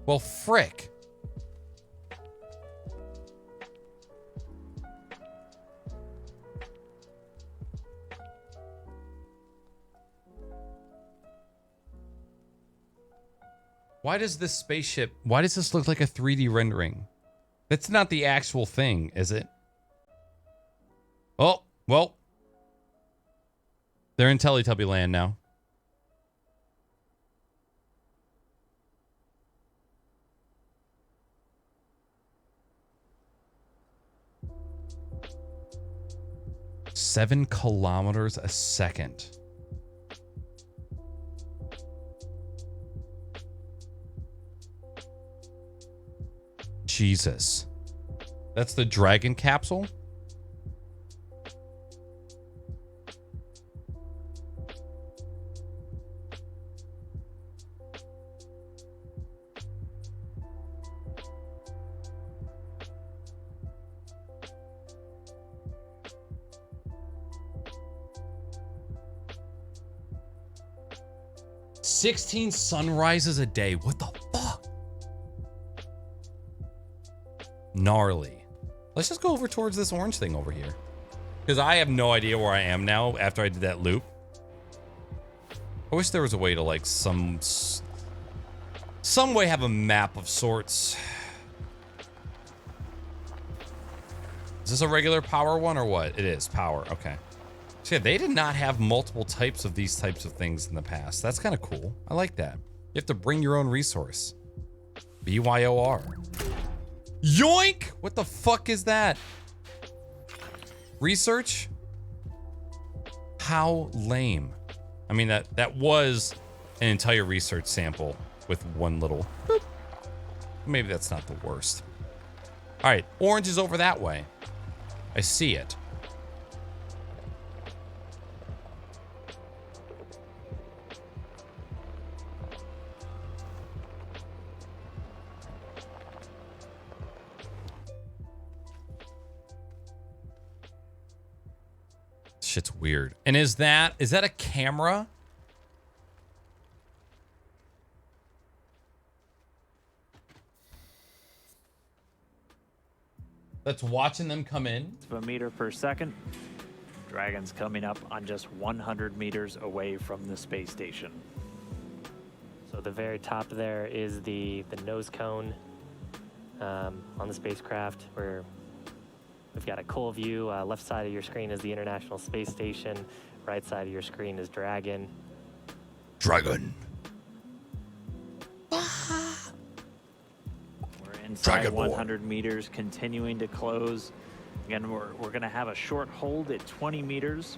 Well, frick. Why does this spaceship, why does this look like a 3D rendering? That's not the actual thing, is it? Oh, well. They're in Teletubby land now. Seven kilometers a second. Jesus. That's the Dragon capsule? $16 sunrises a day. What the fuck? Gnarly. Let's just go over towards this orange thing over here. Because I have no idea where I am now after I did that loop. I wish there was a way to like some way have a map of sorts. Is this a regular power one or what? It is power. Okay. So yeah, they did not have multiple types of these types of things in the past. That's kind of cool. I like that. You have to bring your own resource. BYOR. Yoink! What the fuck is that? Research? How lame. I mean, that was an entire research sample with one little boop. Maybe that's not the worst. All right, orange is over that way. I see it. shit's weird. And is that a camera? That's watching them come in? Of a meter per second. Dragon's coming up on just 100 meters away from the space station. So the very top there is the nose cone on the spacecraft, where we've got a cool view. Left side of your screen is the International Space Station. Right side of your screen is Dragon. Dragon. We're inside Dragonborn. 100 meters, continuing to close. Again, we're going to have a short hold at 20 meters.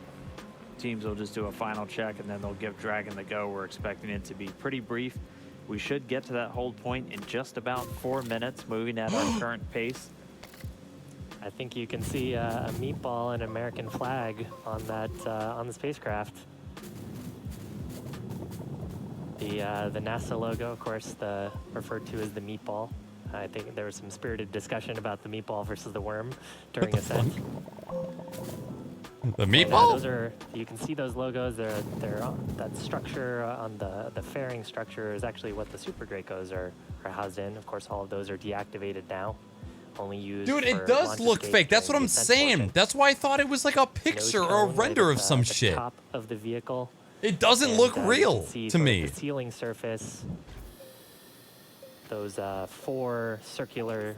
Teams will just do a final check, and then they'll give Dragon the go. We're expecting it to be pretty brief. We should get to that hold point in just about 4 minutes, moving at our current pace. I think you can see a meatball and American flag on that on the spacecraft. The NASA logo, of course, referred to as the meatball. I think there was some spirited discussion about the meatball versus the worm during ascent. The And, meatball? those are, you can see those logos. They're that structure on the fairing structure is actually what the Super Dracos are housed in. Of course, all of those are deactivated now. Only used. Dude, for it does launch look escape fake. That's during what I'm the ascent saying. portion. That's why I thought it was like a Nose picture or a cone render right of at some the shit. Top of the vehicle. It doesn't And, look you can real see to both me. The ceiling surface. Those four circular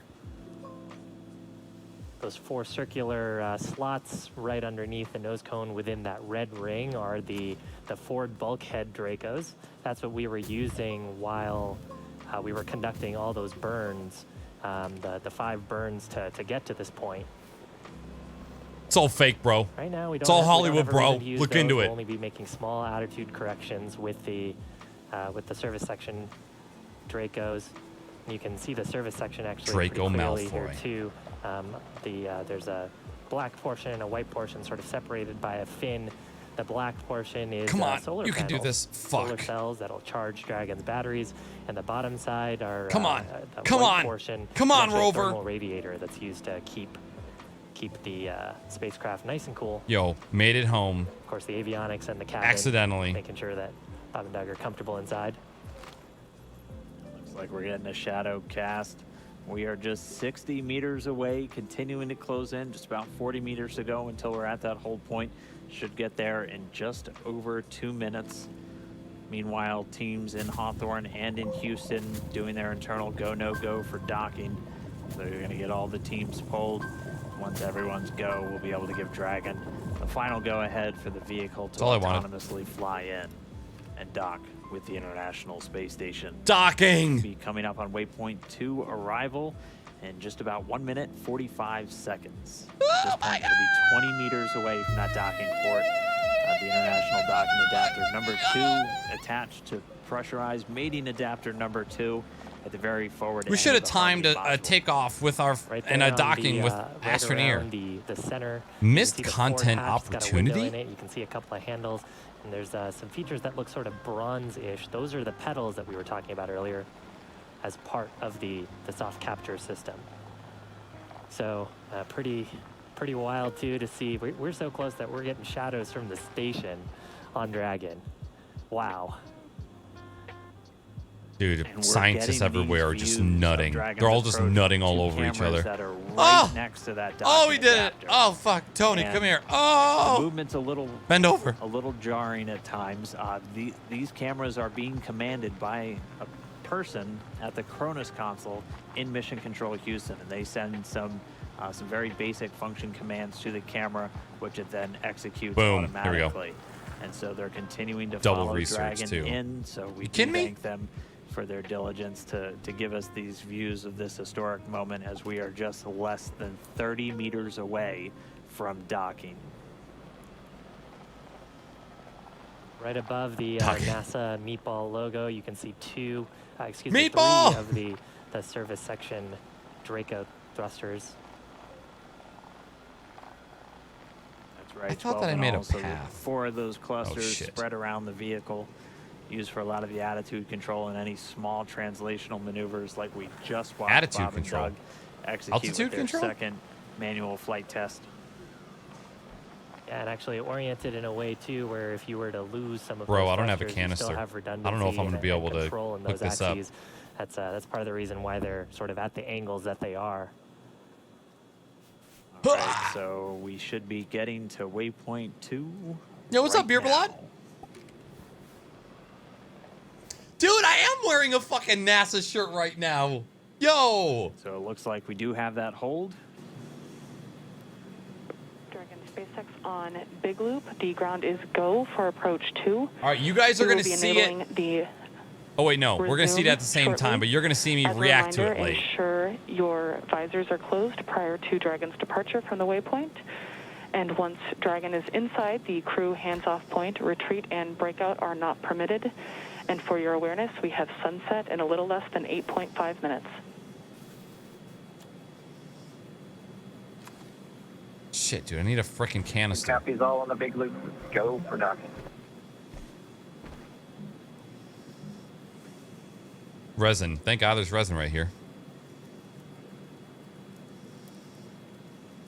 slots right underneath the nose cone within that red ring are the Ford bulkhead Dracos. That's what we were using while we were conducting all those burns, the 5 burns to get to this point. It's all fake, bro. Right now, we don't. It's all we don't Hollywood, have a reason bro. to use Look those. into We'll it. only be making small attitude corrections with the service section Dracos. You can see the service section actually Draco pretty clearly here Malfoy. too. There's a black portion and a white portion sort of separated by a fin. The black portion is Come on, solar you can do panels, this. solar Fuck. cells that'll charge Dragon's batteries, and the bottom side are Come on. the Come white on. portion. Come is on, actually a Rover. thermal radiator that's used to keep the spacecraft nice and cool. Yo, made it home. Of course, the avionics and the cabin. Accidentally. Making sure that Bob and Doug are comfortable inside. Looks like we're getting a shadow cast. We are just 60 meters away, continuing to close in. Just about 40 meters to go until we're at that hold point. Should get there in just over 2 minutes. Meanwhile, teams in Hawthorne and in Houston doing their internal go, no go for docking. So you're going to get all the teams pulled. Once everyone's go, we'll be able to give Dragon the final go ahead for the vehicle to all I wanted. autonomously fly in and dock with the International Space Station. Docking. Be coming up on waypoint 2 arrival in just about 1 minute 45 seconds. At this point, it'll be 20 meters away from that docking port. The International Docking Adapter number 2 attached to pressurized mating adapter number 2 at the very forward We end should of have the timed Harmony a module. takeoff with our Right and there a on docking the, with right Astroneer. around the center. Missed You can see the content forward hatch, it's got a window opportunity? in it. You can see a couple of handles, and there's some features that look sort of bronze-ish. Those are the pedals that we were talking about earlier as part of the soft capture system. So pretty wild too to see. We're so close that we're getting shadows from the station on Dragon. Wow. Dude, And we're scientists getting everywhere are these just views of nutting. Dragon's They're all just approach nutting all to over each cameras other. that are right Oh! next to that Oh, docking he did it. adapter. Oh, fuck. Tony, And come here. The Oh! movement's a little Bend over. jarring at times. These cameras are being commanded by a person at the Cronus console in Mission Control Houston, and they send some very basic function commands to the camera, which it then executes Boom. Here we go. automatically. And so they're continuing to Double follow research, Dragon too. in. So we You do kidding me? thank them for their diligence to give us these views of this historic moment as we are just less than 30 meters away from docking. Right above the Docking. NASA Meatball logo, you can see three Meatball! of the service section Draco thrusters. That's right. I thought 12 that I in made a all, so path. 4 of those clusters shit. spread around the vehicle, used for a lot of the attitude control and any small translational maneuvers like we just watched Attitude Bob and control. Doug execute Altitude with their control? second manual flight test. Yeah, and actually oriented in a way too, where if you were to lose some of Bro, those I don't have a thrusters, you still canister. have redundancy. I don't know if I'm gonna and- be and able to control in hook those this up. axes. That's part of the reason why they're sort of at the angles that they are. All right, so we should be getting to waypoint 2. Yo, what's up, right Beer Blood? now. Dude, I am wearing a fucking NASA shirt right now. Yo. So it looks like we do have that hold. Dragon SpaceX on Big Loop. The ground is go for approach 2. All right, you guys are We going will to be see enabling it. the Oh, wait, no. We're going to see it at the same shortly. time, but you're going to see me As a react to it reminder, late. ensure your visors are closed prior to Dragon's departure from the waypoint. And once Dragon is inside, the crew hands-off point, retreat, and breakout are not permitted. And for your awareness, we have sunset in a little less than 8.5 minutes. Shit, dude, I need a freaking canister. Copies all on the Big Loop. Go for docking. Resin. Thank God there's resin right here.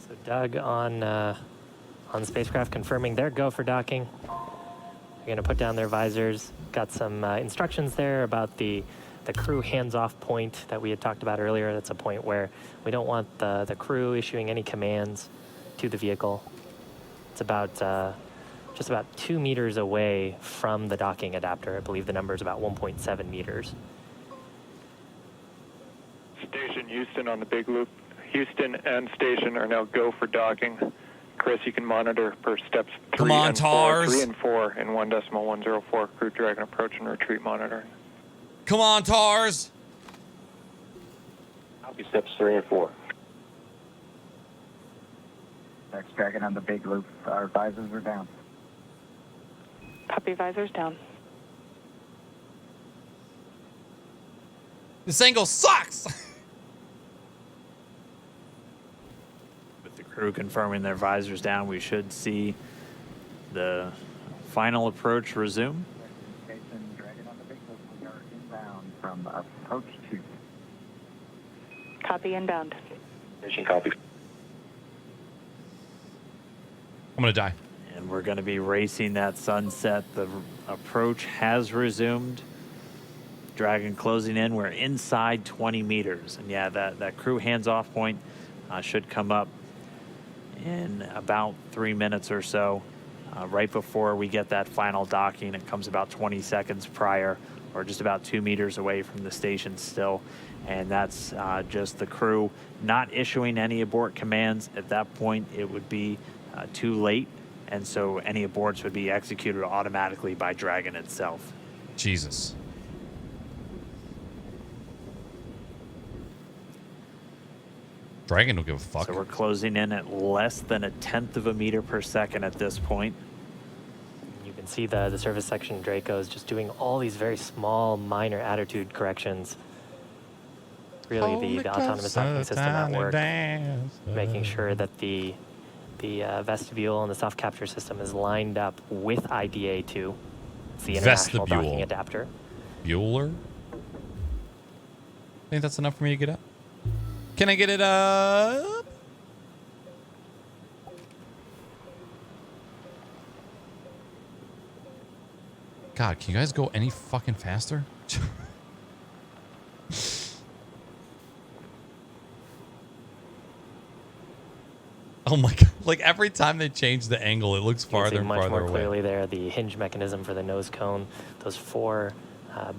So Doug on the spacecraft confirming their go for docking. They're going to put down their visors. Got some instructions there about the crew hands-off point that we had talked about earlier. That's a point where we don't want the crew issuing any commands to the vehicle. It's about just about 2 meters away from the docking adapter. I believe the number is about 1.7 meters. Station Houston on the Big Loop. Houston and station are now go for docking. Chris, you can monitor for steps 3 Come on, and 4, TARS. 3 and 4 in 1.104. Crew Dragon approach and retreat monitoring. Come on, TARS. Copy steps 3 and 4. Next Dragon on the Big Loop. Our visors are down. Copy, visors down. This angle sucks. With the crew confirming their visors down, we should see the final approach resume. Station Dragon on the Big Loop. We are inbound from approach 2. Copy, inbound. Station copy. I'm going to die. And we're going to be racing that sunset. The approach has resumed. Dragon closing in. We're inside 20 meters. And yeah, that crew hands-off point should come up in about 3 minutes or so. Right before we get that final docking, it comes about 20 seconds prior, or just about 2 meters away from the station still. And that's just the crew not issuing any abort commands. At that point, it would be too late. And so any aborts would be executed automatically by Dragon itself. Jesus. Dragon don't give a fuck. So we're closing in at less than 1/10 of a meter per second at this point. You can see the service section Draco's just doing all these very small, minor attitude corrections. Really, the autonomous docking system at work, making sure that the vestibule and the soft capture system is lined up with IDA2. It's the international Vestibule. docking adapter. Bueller? Think that's enough for me to get up? Can I get it up? God, can you guys go any fucking faster? Oh my god. Like every time they change the angle, it looks You can see farther and much farther more away. clearly there the hinge mechanism for the nose cone. Those 4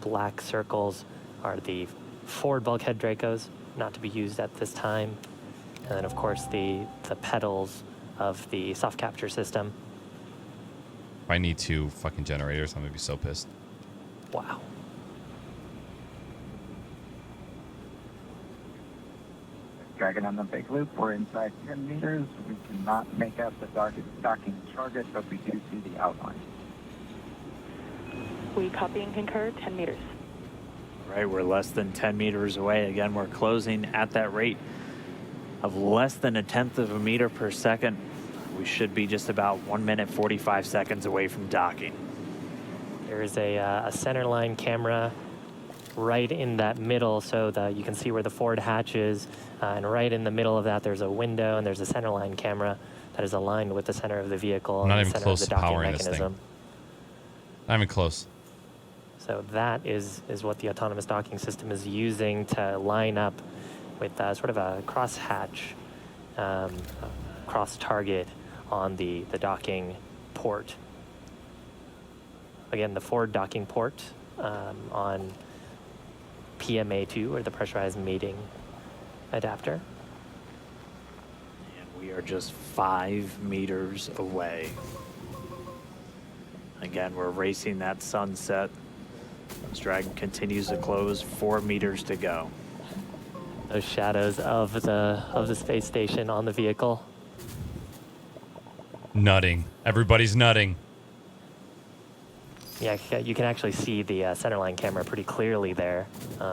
black circles are the forward bulkhead Dracos, not to be used at this time. And then, of course, the pedals of the soft capture system. If I need 2 fucking generators, I'm gonna be so pissed. Wow. Dragon on the Big Loop. We're inside 10 meters. We cannot make out the docking target, but we do see the outline. We copy and concur, 10 meters. All right, we're less than 10 meters away. Again, we're closing at that rate of less than 1/10 of a meter per second. We should be just about 1 minute, 45 seconds away from docking. There is a center line camera right in that middle, so that you can see where the forward hatch is. And right in the middle of that, there's a window and there's a center line camera. that is aligned with the center of the vehicle Not and even the center close of the to docking powering this thing. mechanism. Not even close. So that is what the autonomous docking system is using to line up with sort of a cross-hatch, cross-target on the docking port. Again, the forward docking port on PMA2, or the pressurized mating adapter. And we are just 5 meters away. Again, we're racing that sunset. This Dragon continues to close, 4 meters to go. Those shadows of the space station on the vehicle. Nutting. Everybody's nutting. Yeah, you can actually see the centerline camera pretty clearly there,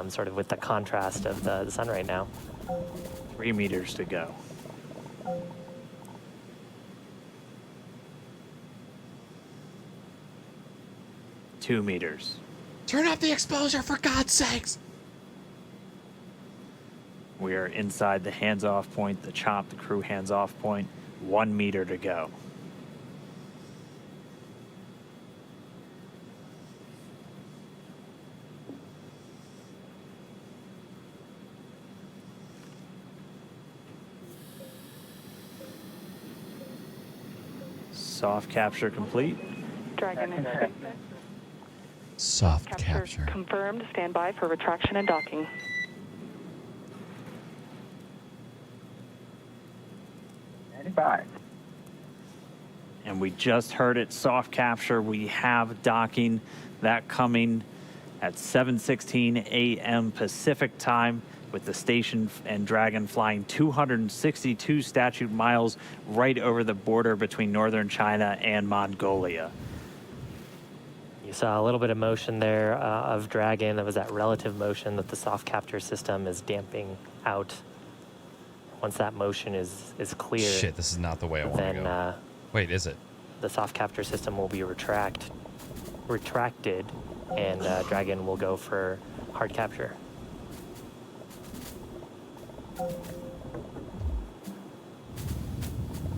sort of with the contrast of the sun right now. 3 meters to go. Two meters. Turn up the exposure, for God's sakes! We are inside the hands-off point, the chop, the crew hands-off point. 1 meter to go. Soft capture complete. Dragon is Soft capture. confirmed. Stand by for retraction and docking. And we just heard it, soft capture. We have docking, that coming at 7:16 a.m. Pacific time, with the station and Dragon flying 262 statute miles right over the border between northern China and Mongolia. You saw a little bit of motion there of Dragon. That was that relative motion that the soft capture system is damping out. Once that motion is clear, Shit, this is not the way I want to then go. Wait, is it? the soft capture system will be retracted, and Dragon will go for hard capture.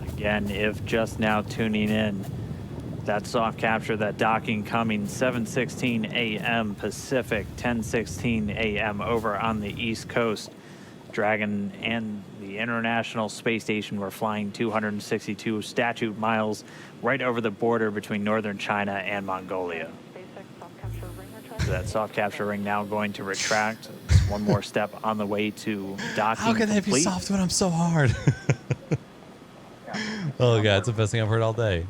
Again, if just now tuning in, that soft capture, that docking coming 7:16 a.m. Pacific, 10:16 a.m. over on the East Coast. Dragon and the International Space Station were flying 262 statute miles right over the border between northern China and Mongolia. So that soft capture ring now going to retract. One more step on the way to docking. How can they be complete. soft when I'm so hard? Oh god, it's the best thing I've heard all day.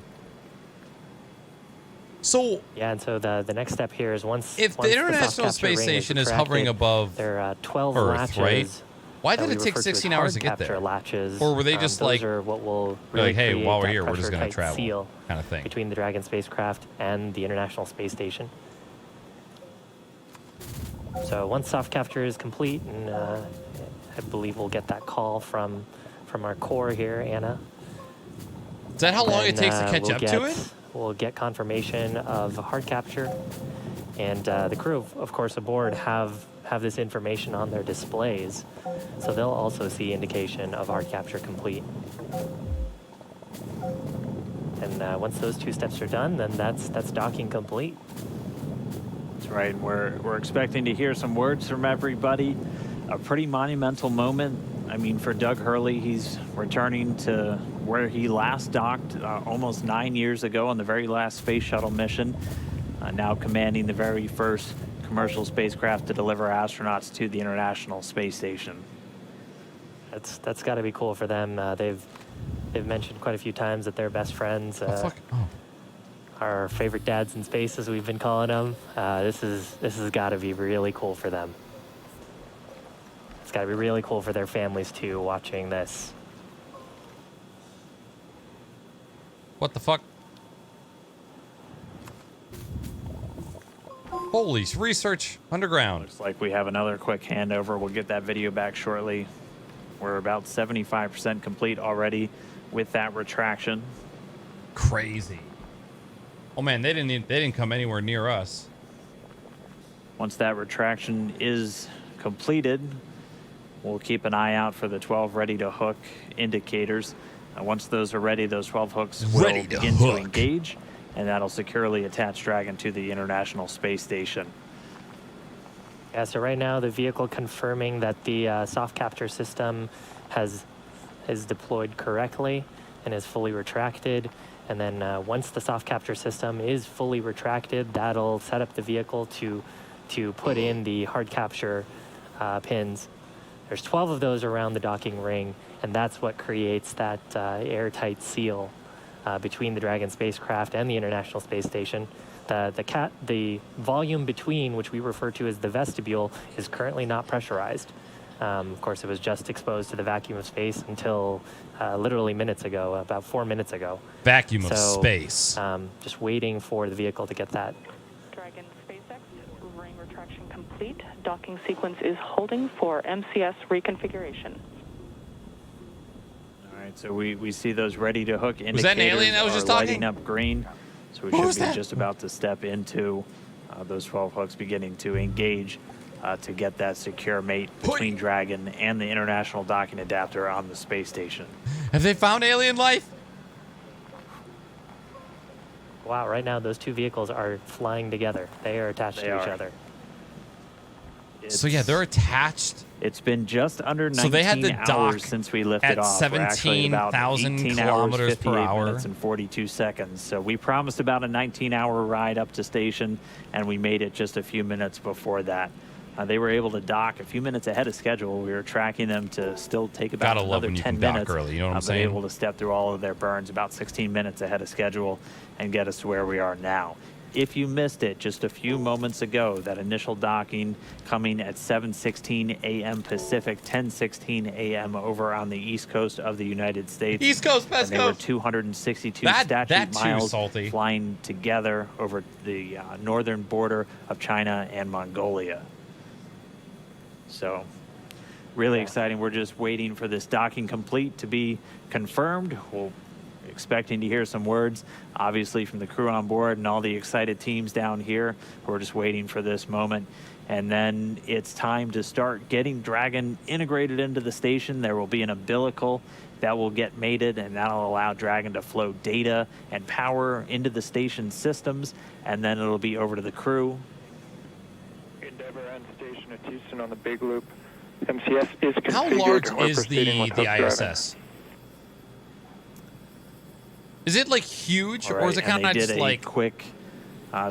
So Yeah, and so the next step here is once if once the soft International capture Space ring Station is hovering retracted, above there are 12 Earth, latches. right? Why that did it we take refer to as 16 hours to hard get there? capture Latches. Or were they just those like, are what will like, really hey, create while we're that here, we're just gonna pressure-tight travel, seal kind of thing. between the Dragon spacecraft and the International Space Station. So once soft capture is complete, and I believe we'll get that call from our core here, Anna. Is that how long it Then, takes to catch we'll up get, to it? We'll get confirmation of hard capture, and the crew, of course, aboard have this information on their displays, so they'll also see indication of hard capture complete. And once those two steps are done, then that's docking complete. That's right. We're expecting to hear some words from everybody. A pretty monumental moment. I mean, for Doug Hurley, he's returning to where he last docked almost 9 years ago on the very last space shuttle mission. Now commanding the very first commercial spacecraft to deliver astronauts to the International Space Station. That's got to be cool for them. They've mentioned quite a few times that they're best friends. Our favorite dads in space, as we've been calling them. This has got to be really cool for them. It's got to be really cool for their families too, watching this. What the fuck? Holy research underground. Looks like we have another quick handover. We'll get that video back shortly. We're about 75% complete already with that retraction. Crazy. Oh man, they didn't come anywhere near us. Once that retraction is completed, we'll keep an eye out for the 12 ready to hook indicators. Once those are ready, those 12 hooks will begin to engage, and that'll securely attach Dragon to the International Space Station. Yeah, so right now the vehicle confirming that the soft capture system is deployed correctly and is fully retracted. And then once the soft capture system is fully retracted, that'll set up the vehicle to put in the hard capture pins. There's 12 of those around the docking ring, and that's what creates that airtight seal between the Dragon spacecraft and the International Space Station. The volume between, which we refer to as the vestibule, is currently not pressurized. Of course, it was just exposed to the vacuum of space until literally minutes ago, about 4 minutes ago. Vacuum of space. Just waiting for the vehicle to get that. Dragon SpaceX, ring retraction complete. Docking sequence is holding for MCS reconfiguration. All right, so we see those ready to hook indicators. Was that an alien that was just talking? Lighting up green. So we should be just about to step into those 12 hooks beginning to engage to get that secure mate between Dragon and the International Docking Adapter on the space station. Have they found alien life? Wow, right now those two vehicles are flying together. They are attached to each other. So yeah, they're attached. It's been just under 19 so they had to hours dock since we lifted at off. 17,000 kilometers per hour. Minutes and 42 seconds. So we promised about a 19-hour ride up to station, and we made it just a few minutes before that. They were able to dock a few minutes ahead of schedule. We were tracking them to still take about another 10 minutes. Early, you know what I'm saying? Able to step through all of their burns about 16 minutes ahead of schedule and get us to where we are now. If you missed it just a few moments ago, that initial docking coming at 7:16 a.m. Pacific, 10:16 a.m. over on the east coast of the United States. East Coast, West Coast. They were 262 statute miles flying together over the northern border of China and Mongolia. So really exciting. We're just waiting for this docking complete to be confirmed. We're expecting to hear some words, obviously, from the crew on board and all the excited teams down here. We're just waiting for this moment. And then it's time to start getting Dragon integrated into the station. There will be an umbilical that will get mated, and that'll allow Dragon to flow data and power into the station systems. And then it'll be over to the crew. Endeavour and station at Houston on the Big Loop. MCS is configured. How large We're is proceeding with the hook ISS? driving. Is it like huge, Right, or is it kind of just like quick?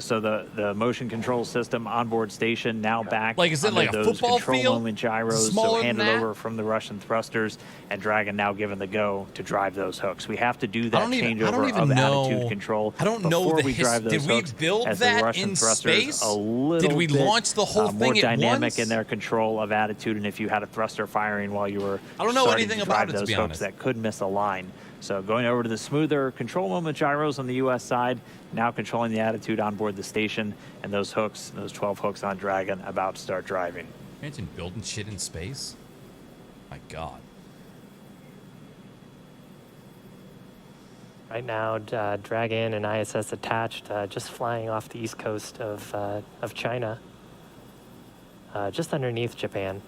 So the motion control system onboard station now back. Like, is it like a those football control field? moment gyros, Smaller so than handed that? over from the Russian thrusters, and Dragon now given the go to drive those hooks. We have to do that changeover of attitude control. I don't know before the we drive those Did we hooks, build as the that Russian in thrusters space? A little Did we bit, launch the whole more thing at dynamic once? in their control of attitude, and if you had a thruster firing while you were I don't know starting anything to about drive it, to those be hooks honest. that could miss a line. So going over to the smoother control moment gyros on the U.S. side, now controlling the attitude on board the station, and those hooks, those 12 hooks on Dragon, about to start driving. Imagine building shit in space. My God. Right now, Dragon and ISS attached, just flying off the east coast of China, just underneath Japan.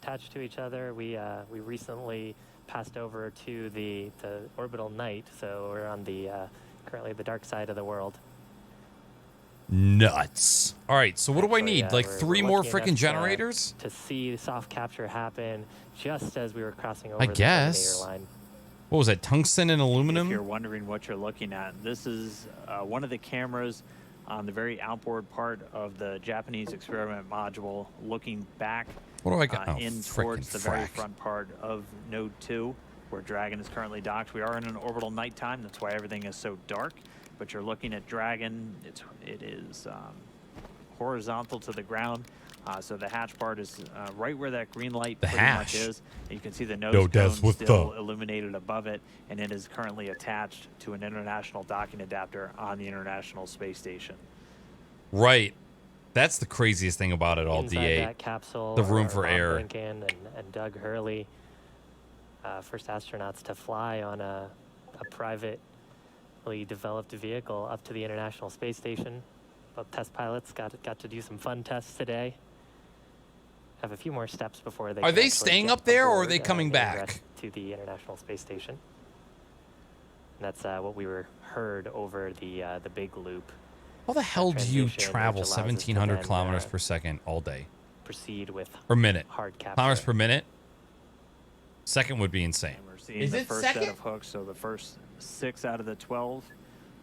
Attached to each other, we recently passed over to the orbital night, so we're on the currently the dark side of the world. Nuts. All right, so what do I need? Like we're 3 more lucky enough freaking generators? to see soft capture happen just as we were crossing over I the guess. Terminator line. What was that, tungsten and aluminum? If you're wondering what you're looking at, this is one of the cameras on the very outboard part of the Japanese experiment module, looking back What do I got? Oh, in frickin' towards the very frack. front part of Node 2, where Dragon is currently docked. We are in an orbital nighttime. That's why everything is so dark. But you're looking at Dragon. It is horizontal to the ground. So the hatch part is right where that green light pretty much is. And you can see the nose cone still illuminated above it, and it is currently attached to an international docking adapter on the International Space Station. Right. That's the craziest thing about it all, Inside D8. that capsule, The room are for Bob air. Lincoln and Doug Hurley, first astronauts to fly on a privately developed vehicle up to the International Space Station. Both test pilots got to do some fun tests today. have a few more steps before they Are can they actually staying get up there, or are aboard they coming and back? ingress to the International Space Station? And that's what we heard over the big loop. How the hell do you transition, which travel allows us to 1,700 then, kilometers per second all day? Proceed with Per minute. hard capture. Kilometers per minute? Second would be insane. And we're seeing Is the it first set second? of hooks, so the first 6 out of the 12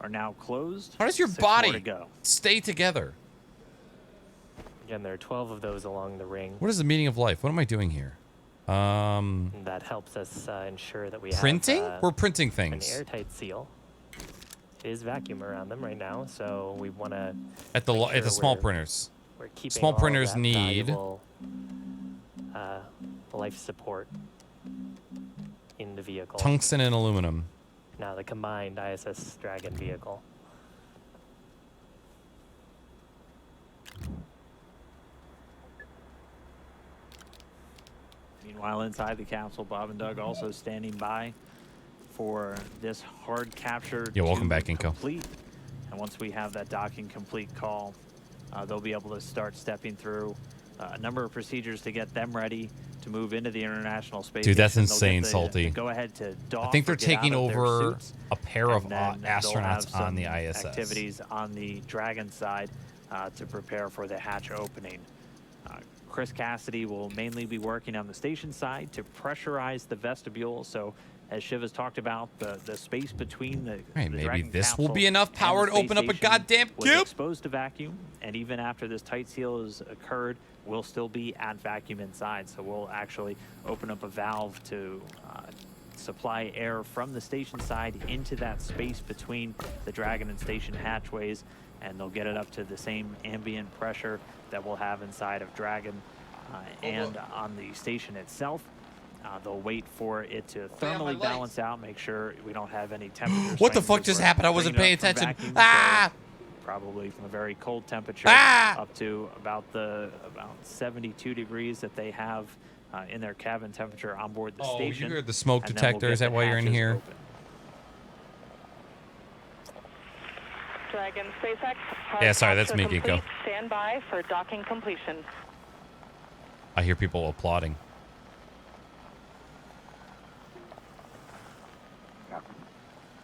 are now closed. How does your 6 more body to go. stay together? Again, there are 12 of those along the ring. What is the meaning of life? What am I doing here? That helps us ensure that we Printing? have We're printing an things. airtight seal. It is vacuum around them right now, so we want to At the small printers. We're keeping Small all of printers that need valuable, life support in the vehicle. tungsten and aluminum. Now the combined ISS Dragon vehicle. Meanwhile, inside the capsule, Bob and Doug also standing by for this hard capture. Yeah, welcome to back, Inko. complete. And once we have that docking complete call, they'll be able to start stepping through a number of procedures to get them ready to move into the International Space Dude, that's Station. They'll insane, get the Salty. Go ahead to dock. I think they're or get out taking of their over suits, a pair of and then they'll have astronauts on some the ISS. Activities on the Dragon side to prepare for the hatch opening. Chris Cassidy will mainly be working on the station side to pressurize the vestibule. So, as Shiv has talked about, the space between the Right, the maybe Dragon this will capsule be enough and power the to open space up a station goddamn was cube. exposed to vacuum, and even after this tight seal has occurred, we'll still be at vacuum inside. So we'll actually open up a valve to supply air from the station side into that space between the Dragon and station hatchways, and they'll get it up to the same ambient pressure that we'll have inside of Dragon and on the station itself. They'll wait for it to thermally balance out, make sure we don't have any temperature What the swings fuck as just we're happened? I wasn't bringing paying it up from attention. vacuum, so probably from a very cold temperature up to about 72 degrees that they have in their cabin temperature on board the station. You heard the smoke and then we'll detector. get Is that the why you're in hatches here? open. Dragon SpaceX. Yeah, sorry, that's me, complete. Geeko. Stand by for docking completion. I hear people applauding.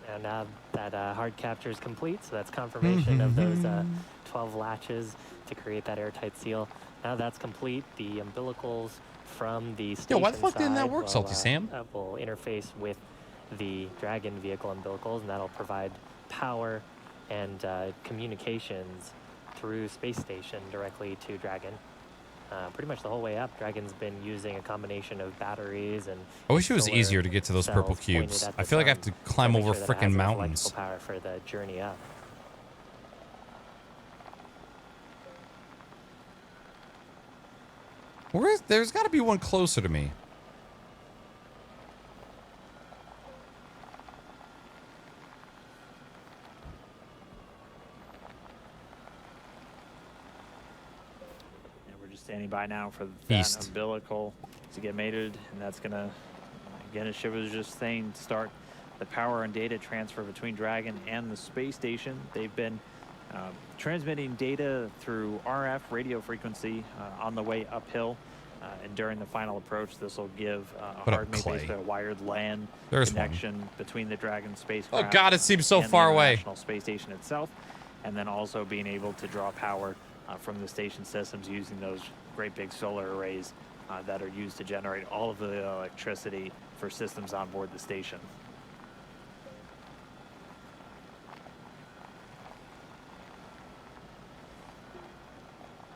And now that hard capture is complete, so that's confirmation of those 12 latches to create that airtight seal. Now that's complete. The umbilicals from the station why the fuck didn't that side work, will, Salty Sam? will interface with the Dragon vehicle umbilicals, and that'll provide power and communications through space station directly to Dragon. Pretty much the whole way up, Dragon's been using a combination of batteries and I wish it was solar easier to get to those purple cells pointed cubes. at I the feel like I sun have to climb make over sure that it frickin' has enough mountains. electrical power for the journey up. There's got to be one closer to me. And we're just standing by now for that East. umbilical to get mated, and that's gonna, again, as Shiv was just saying, start the power and data transfer between Dragon and the space station. They've been transmitting data through RF radio frequency on the way uphill. And during the final approach, this will give Put up hard made clay. basically a wired LAN There's one. connection between the Dragon spacecraft. Oh God, it seems so and far the away. International Space Station itself, and then also being able to draw power from the station systems using those great big solar arrays that are used to generate all of the electricity for systems on board the station.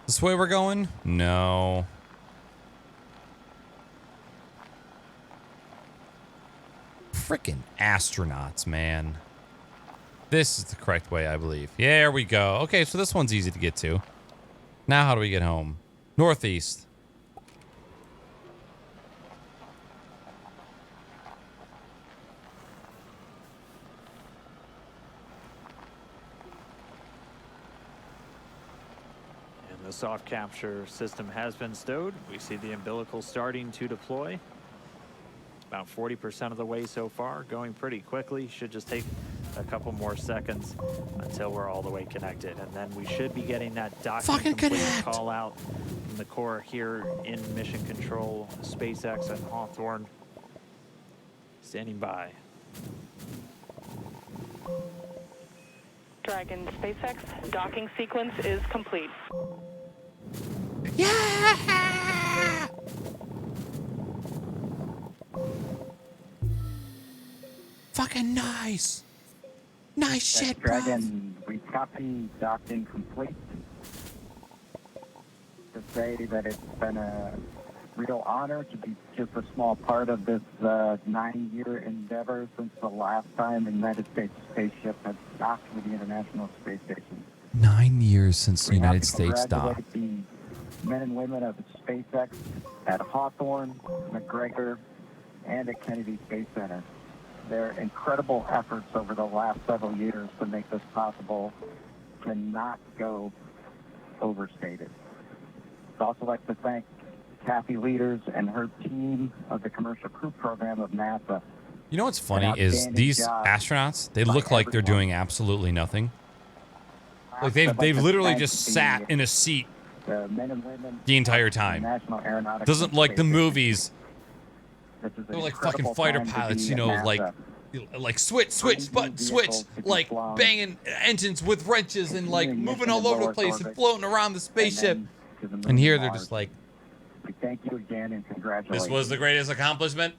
This way we're going? No. Frickin' astronauts, man. This is the correct way, I believe. There we go. Okay, so this one's easy to get to. Now how do we get home? Northeast. And the soft capture system has been stowed. We see the umbilical starting to deploy. About 40% of the way so far, going pretty quickly. Should just take a couple more seconds until we're all the way connected. And then we should be getting that docking complete call out from the Corps here in Mission Control, SpaceX and Hawthorne. Standing by. Dragon SpaceX docking sequence is complete. Yeah! Fucking nice. Nice shit, bro. Dragon, we copy docking complete. To say that it's been a real honor to be just a small part of this 9-year endeavor since the last time the United States spaceship has docked with the International Space Station. 9 years since the We have United to States congratulate docked. the men and women of SpaceX at Hawthorne, McGregor, and at Kennedy Space Center. Their incredible efforts over the last several years to make this possible cannot go overstated. I'd also like to thank Kathy Leaders and her team of the Commercial Crew Program of NASA. You know what's funny is outstanding these job astronauts, they by look like they're everyone. doing absolutely nothing. Like I'd like they've to literally thank just the- sat in a seat the men and women the entire of the time. National Aeronautics Doesn't and like the Space movies. This is an They're like incredible fucking fighter time to pilots, be you at know, NASA. like switch, button, switch, like banging engines with wrenches and like moving all over the place and floating around the spaceship. And here they're just like, We thank you again and congratulations. this was the greatest accomplishment.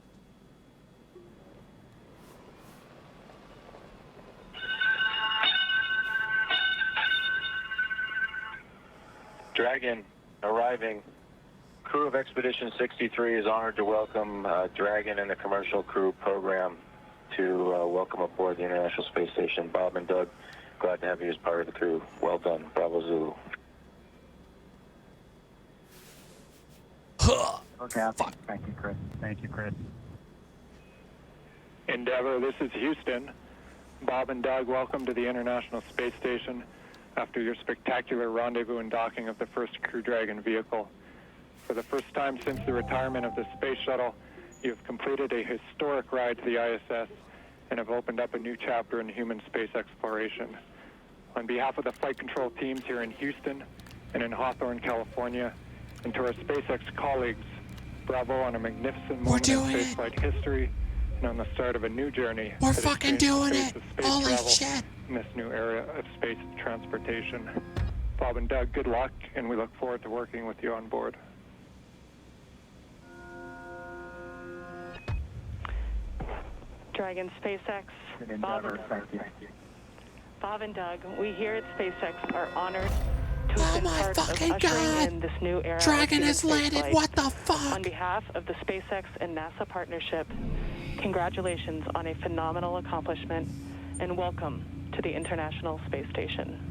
Dragon arriving. Crew of Expedition 63 is honored to welcome Dragon and the Commercial Crew Program to welcome aboard the International Space Station. Bob and Doug, glad to have you as part of the crew. Well done. Bravo Zulu. Okay, thank you, Chris. Thank you, Chris. Endeavour, this is Houston. Bob and Doug, welcome to the International Space Station after your spectacular rendezvous and docking of the first Crew Dragon vehicle. For the first time since the retirement of the space shuttle, you've completed a historic ride to the ISS and have opened up a new chapter in human space exploration. On behalf of the flight control teams here in Houston and in Hawthorne, California, and to our SpaceX colleagues, bravo on a magnificent moment in doing it. spaceflight history and on the start of a new journey. We're that has fucking changed the doing face it. of space Holy travel shit. in this new area of space transportation. Bob and Doug, good luck, and we look forward to working with you on board. Dragon SpaceX, Good Bob endeavor. and, Thank you. Bob and Doug, we here at SpaceX are honored to Oh have been my part of fucking ushering God. in this new era of Dragon human has landed. spaceflight. What the fuck? On behalf of the SpaceX and NASA partnership, congratulations on a phenomenal accomplishment and welcome to the International Space Station.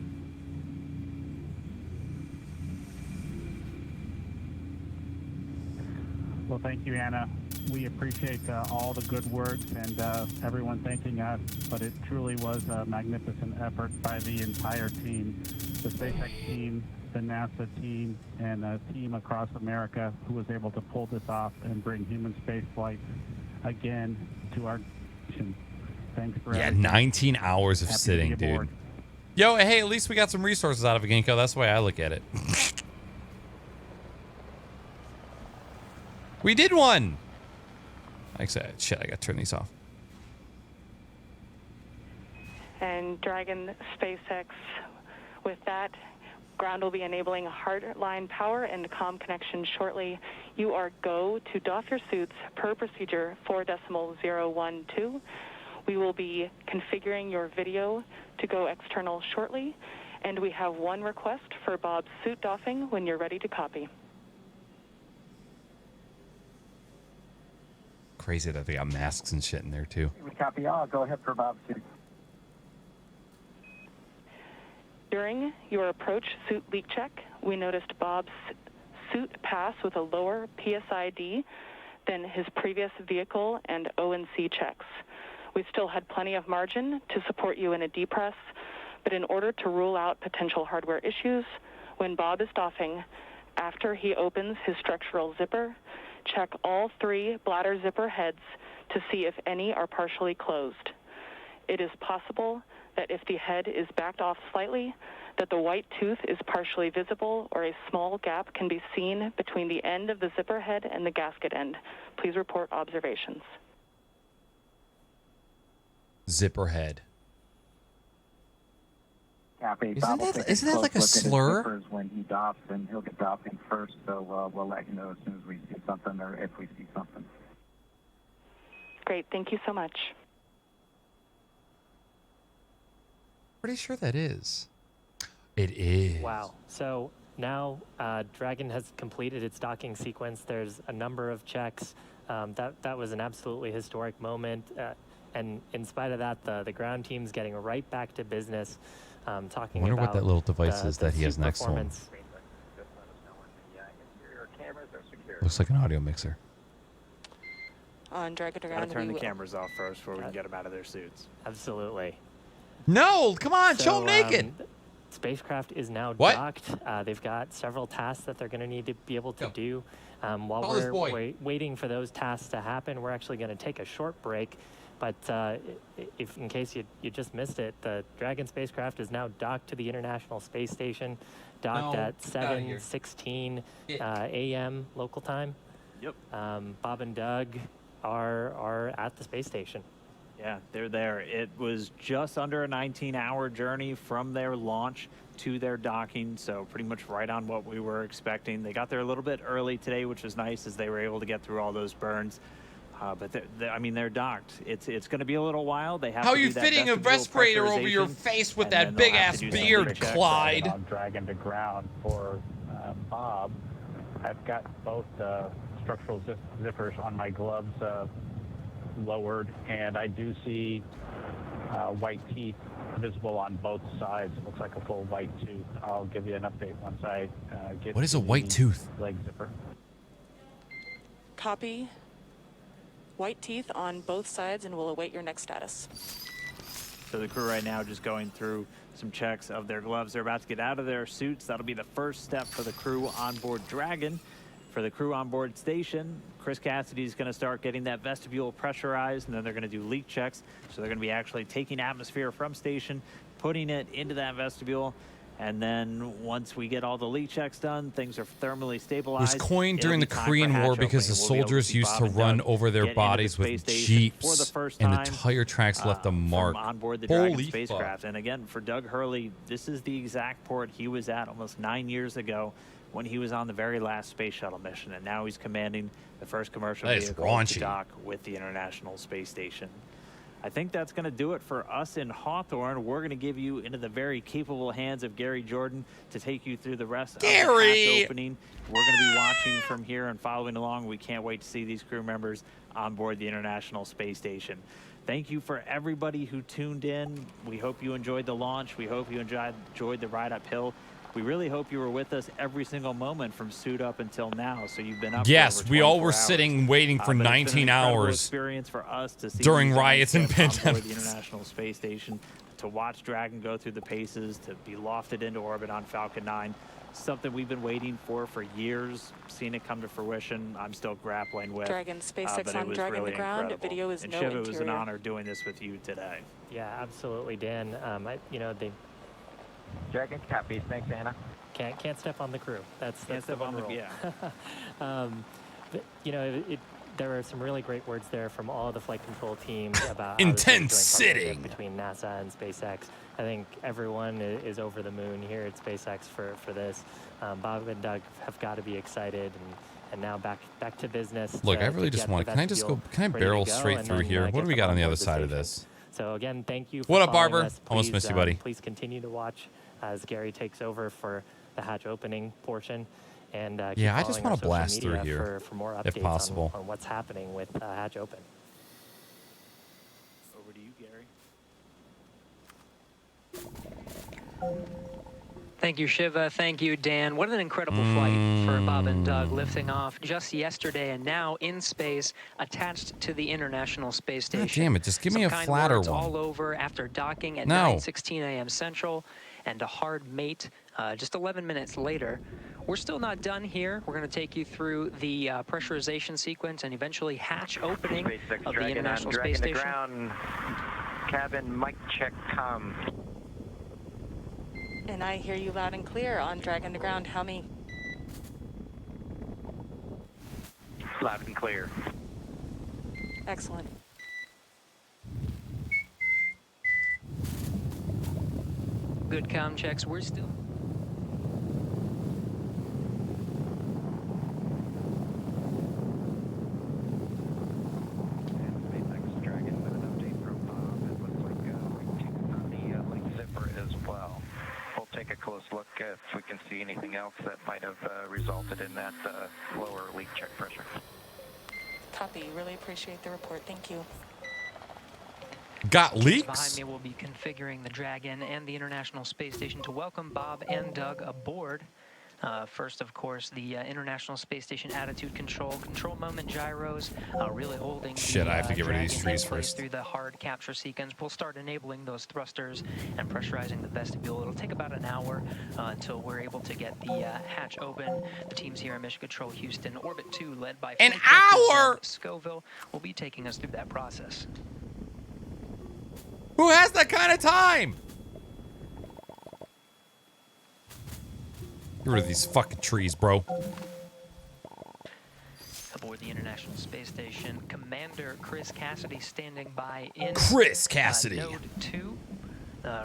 Well, thank you, Anna. We appreciate all the good words and everyone thanking us, but it truly was a magnificent effort by the entire team, the SpaceX team, the NASA team, and a team across America who was able to pull this off and bring human spaceflight again to our nation. Thanks for Yeah, everything. 19 hours of Happy to sitting, be aboard. dude. Yo, hey, at least we got some resources out of it, Ginkgo. That's the way I look at it. We did one. Like I said, shit, I gotta turn these off. And Dragon SpaceX, with that, ground will be enabling hardline power and comm connection shortly. You are go to doff your suits per procedure 4.012. We will be configuring your video to go external shortly, and we have one request for Bob's suit doffing when you're ready to copy. Crazy that they got masks and shit in there too. We copy all. Go ahead for Bob. During your approach suit leak check, we noticed Bob's suit pass with a lower PSID than his previous vehicle and O&C checks. We still had plenty of margin to support you in a depress, but in order to rule out potential hardware issues, when Bob is doffing, after he opens his structural zipper, check all 3 bladder zipper heads to see if any are partially closed. It is possible that if the head is backed off slightly, that the white tooth is partially visible or a small gap can be seen between the end of the zipper head and the gasket end. Please report observations. Zipper head. Cappy, Isn't Bob will that- take isn't that close like a look at his slur? zippers when he doffs, and he'll get doffing first, so we'll let you know as soon as we see something or if we see something. Great, thank you so much. Pretty sure that is. It is. Wow. So now Dragon has completed its docking sequence. There's a number of checks. That was an absolutely historic moment. And in spite of that, the ground team's getting right back to business, talking I wonder about what that little device the- is the that he has suit next to him. performance. Looks like an audio mixer. On Dragon to Gotta Ground, turn we the will- cameras off first before we can get them out of their suits. Absolutely. No, come on, show him naked. Spacecraft is now What? docked. They've got several tasks that they're going to need to be able to do. While Call this we're boy. waiting for those tasks to happen, we're actually going to take a short break. But if in case you just missed it, the Dragon spacecraft is now docked to the International Space Station, docked No, at get outta here. 7:16 a.m. local time. Yep. Bob and Doug are at the space station. Yeah, they're there. It was just under a 19-hour journey from their launch to their docking, so pretty much right on what we were expecting. They got there a little bit early today, which was nice as they were able to get through all those burns. But they're docked. It's going to be a little while. They have How to are you do that fitting a vestibular respirator over your pressurization, face with and that then they'll big have ass to do some beard, checks. Clyde? On Dragon to ground for Bob. I've got both structural zippers on my gloves lowered, and I do see white teeth visible on both sides. It looks like a full white tooth. I'll give you an update once I get. What is to a white the tooth? Leg zipper. Copy. White teeth on both sides, and we'll await your next status. So the crew right now just going through some checks of their gloves. They're about to get out of their suits. That'll be the first step for the crew on board Dragon. For the crew on board station, Chris Cassidy is going to start getting that vestibule pressurized, and then they're going to do leak checks. So they're going to be actually taking atmosphere from station, putting it into that vestibule. And then once we get all the leak checks done, things are thermally It stabilized. was coined It'll during be the time for Korean hatch War because the opening. We'll be able soldiers see used Bob to and run Doug over their get into the bodies space with station for the jeeps, first and the time, tire tracks left a mark. From on board the Dragon Holy spacecraft. fuck. And again, for Doug Hurley, this is the exact port he was at almost 9 years ago when he was on the very last space shuttle mission. And now he's commanding the first commercial That is vehicle raunchy. to dock with the International Space Station. I think that's going to do it for us in Hawthorne. We're going to give you into the very capable hands of Gary Jordan to take you through the rest of the hatch opening. We're going to be watching from here and following along. We can't wait to see these crew members on board the International Space Station. Thank you for everybody who tuned in. We hope you enjoyed the launch. We hope you enjoyed the ride uphill. We really hope you were with us every single moment from suit up until now. So you've been up for Yes, over we all 24 were hours. sitting waiting for But it's been an 19 incredible hours experience for us to see during these riots and assets on board pandemics. the International Space Station, to watch Dragon go through the paces, to be lofted into orbit on Falcon 9. Something we've been waiting for years, seeing it come to fruition. I'm still grappling with. Dragon SpaceX but it on was Dragon really to ground. incredible. Video is and no Shiv, it was an interior. honor doing this with you today. Yeah, absolutely, Dan. They Dragon Cappy, thanks, Anna. can't step on the crew. That's Can't the step on one the- rule. yeah. But, there were some really great words there from all the flight control teams about Intense how this is a joint sitting. partnership between NASA and SpaceX. I think everyone is over the moon here at SpaceX for this. Bob and Doug have got to be excited, and now back to business. Look, to- I really to just get want the to. Can I just go? vestibule Can I ready to barrel go, straight and through then, here? What get do we them got on the board other the side of station. this? So again, thank you for What up, following Barber? us. Almost Please, missed you, buddy. Please continue to watch as Gary takes over for the hatch opening portion. And keep Yeah, I just following wanna our social blast through media here, for more if updates possible. on what's happening with Hatch Open. Over to you, Gary. Thank you, Shiva. Thank you, Dan. What an incredible flight for Bob and Doug, lifting off just yesterday and now in space, attached to the International Space God Station. damn it, just give me Some a kind flatter words one. all over after docking at No. 9:16 a.m. Central. and a hard mate just 11 minutes later. We're still not done here. We're going to take you through the pressurization sequence and eventually hatch opening of the International Space Station. Ground. Cabin, mic check, com. And I hear you loud and clear on Dragon to Ground. How me? Loud and clear. Excellent. Good comm checks. We're still... SpaceX Dragon with an update from Bob. It looks like the link zipper as well. We'll take a close look if we can see anything else that might have resulted in that lower leak check pressure. Copy. Really appreciate the report. Thank you. Got leaks? Behind me, we'll be configuring the Dragon and the International Space Station to welcome Bob and Doug aboard. First, of course, the International Space Station attitude control moment gyros, really holding. Shit, the, I have to get rid of these Dragon trees in place first. through the hard capture sequence. We'll start enabling those thrusters and pressurizing the vestibule. It'll take about an hour until we're able to get the hatch open. The teams here at Mission Control Houston, Orbit 2, led by An Flight Director hour! Doug Scoville, will be taking us through that process. Who has that kind of time? Get rid of these fucking trees, bro. Aboard the International Space Station, Commander Chris Cassidy standing by in Chris Cassidy. Node 2.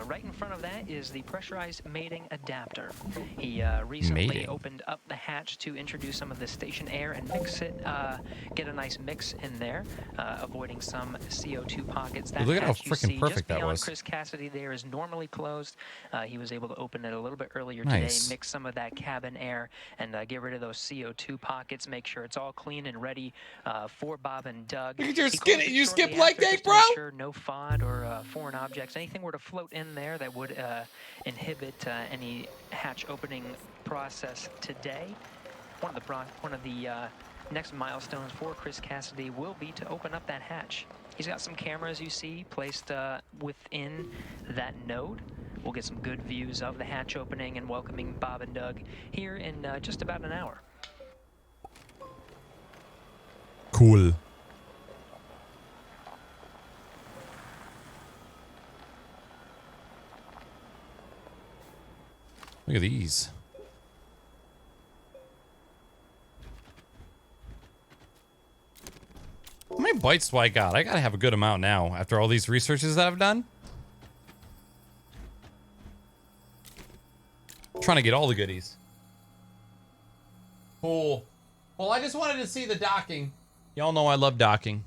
Right in front of that is the pressurized mating adapter. He recently Mating. opened up the hatch to introduce some of the station air and mix it, get a nice mix in there, avoiding some CO2 pockets. That Look at how hatch you freaking see perfect just that beyond was. Chris Cassidy there is normally closed. He was able to open it a little bit earlier Nice. today, mix some of that cabin air, and get rid of those CO2 pockets, make sure it's all clean and ready for Bob and Doug. Look at your He skin. closed it You shortly skip leg after day, just to bro? make sure no FOD or foreign objects, anything were to float in there that would inhibit any hatch opening process today. One of the next milestones for Chris Cassidy will be to open up that hatch. He's got some cameras you see placed within that node. We'll get some good views of the hatch opening and welcoming Bob and Doug here in just about an hour. Cool. Look at these. How many bites do I got? I gotta have a good amount now after all these researches that I've done. Trying to get all the goodies. Cool. Well, I just wanted to see the docking. Y'all know I love docking.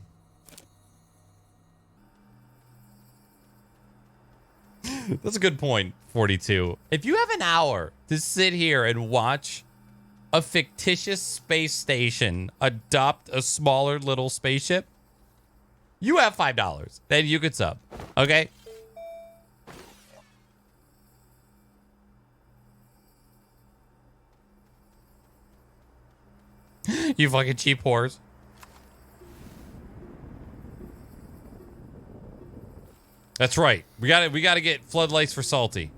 That's a good point, 42. If you have an hour to sit here and watch a fictitious space station adopt a smaller little spaceship, you have $5. Then you could sub. Okay? You fucking cheap whores. That's right. We gotta get floodlights for Salty.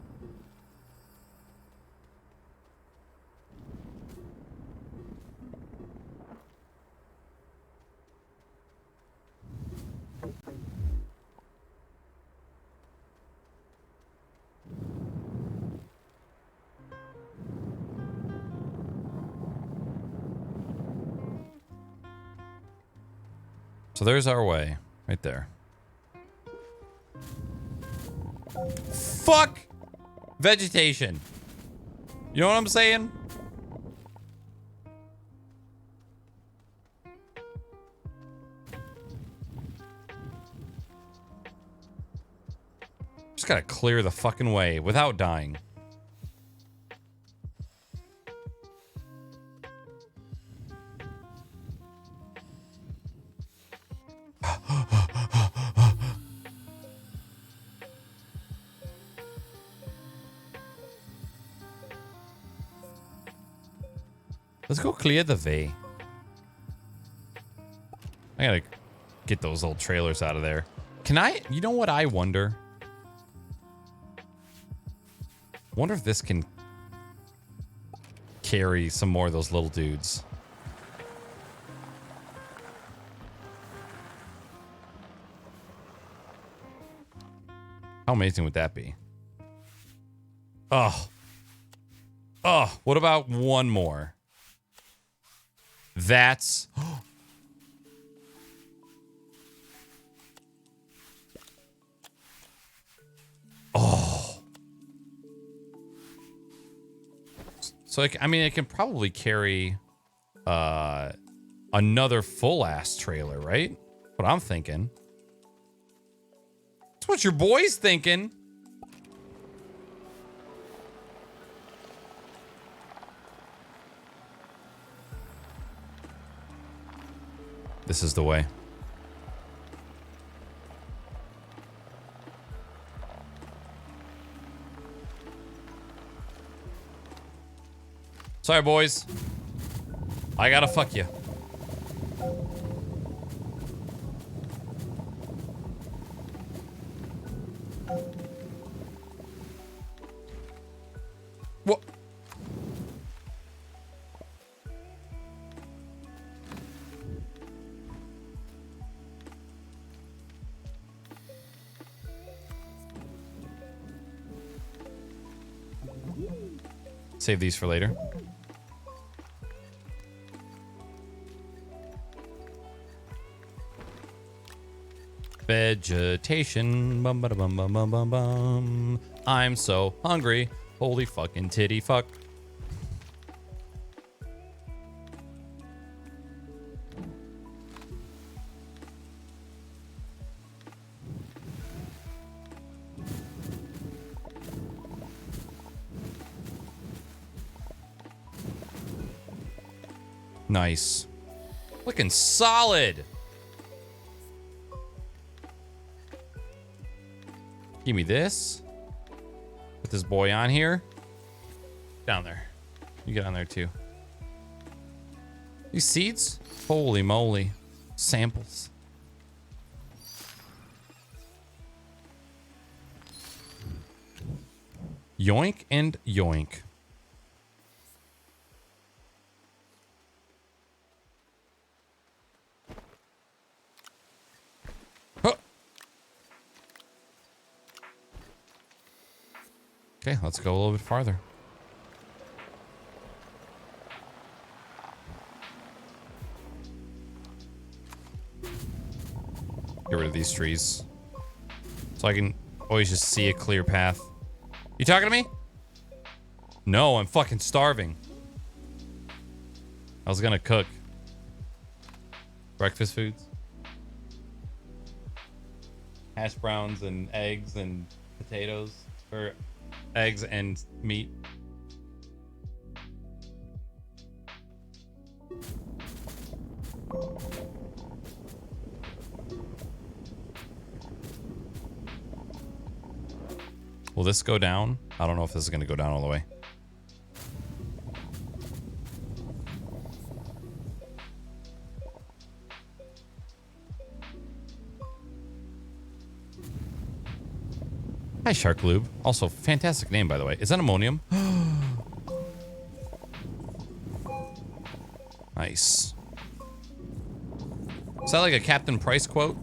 So there's our way, right there. Fuck vegetation. You know what I'm saying? Just gotta clear the fucking way without dying. Let's go clear the way. I gotta get those old trailers out of there. Can I, you know what I wonder? Wonder if this can carry some more of those little dudes. How amazing would that be? Oh. Oh, what about one more? That's... Oh. So, I mean, it can probably carry another full-ass trailer, right? What I'm thinking. That's what your boy's thinking. This is the way. Sorry, boys. I gotta fuck you. What? Save these for later. Vegetation. Bum, bada, bum, bum, bum, bum, bum. I'm so hungry. Holy fucking titty fuck. Nice. Looking solid. Give me this. Put this boy on here. Down there. You get on there too. These seeds? Holy moly. Samples. Yoink and yoink. Okay, let's go a little bit farther. Get rid of these trees. So I can always just see a clear path. You talking to me? No, I'm fucking starving. I was gonna cook. Breakfast foods. Hash browns and eggs and potatoes. Or eggs and meat. Will this go down? I don't know if this is going to go down all the way. Hi, Shark Lube. Also, fantastic name, by the way. Is that ammonium? Nice. Is that like a Captain Price quote?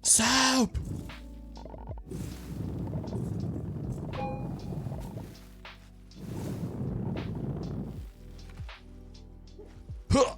Soap! Huh.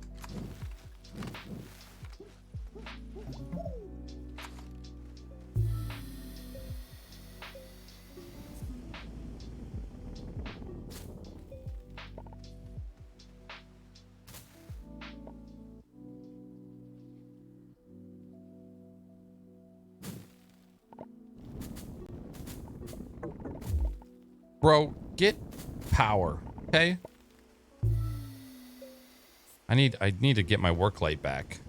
Bro, get power, okay? I need to get my work light back.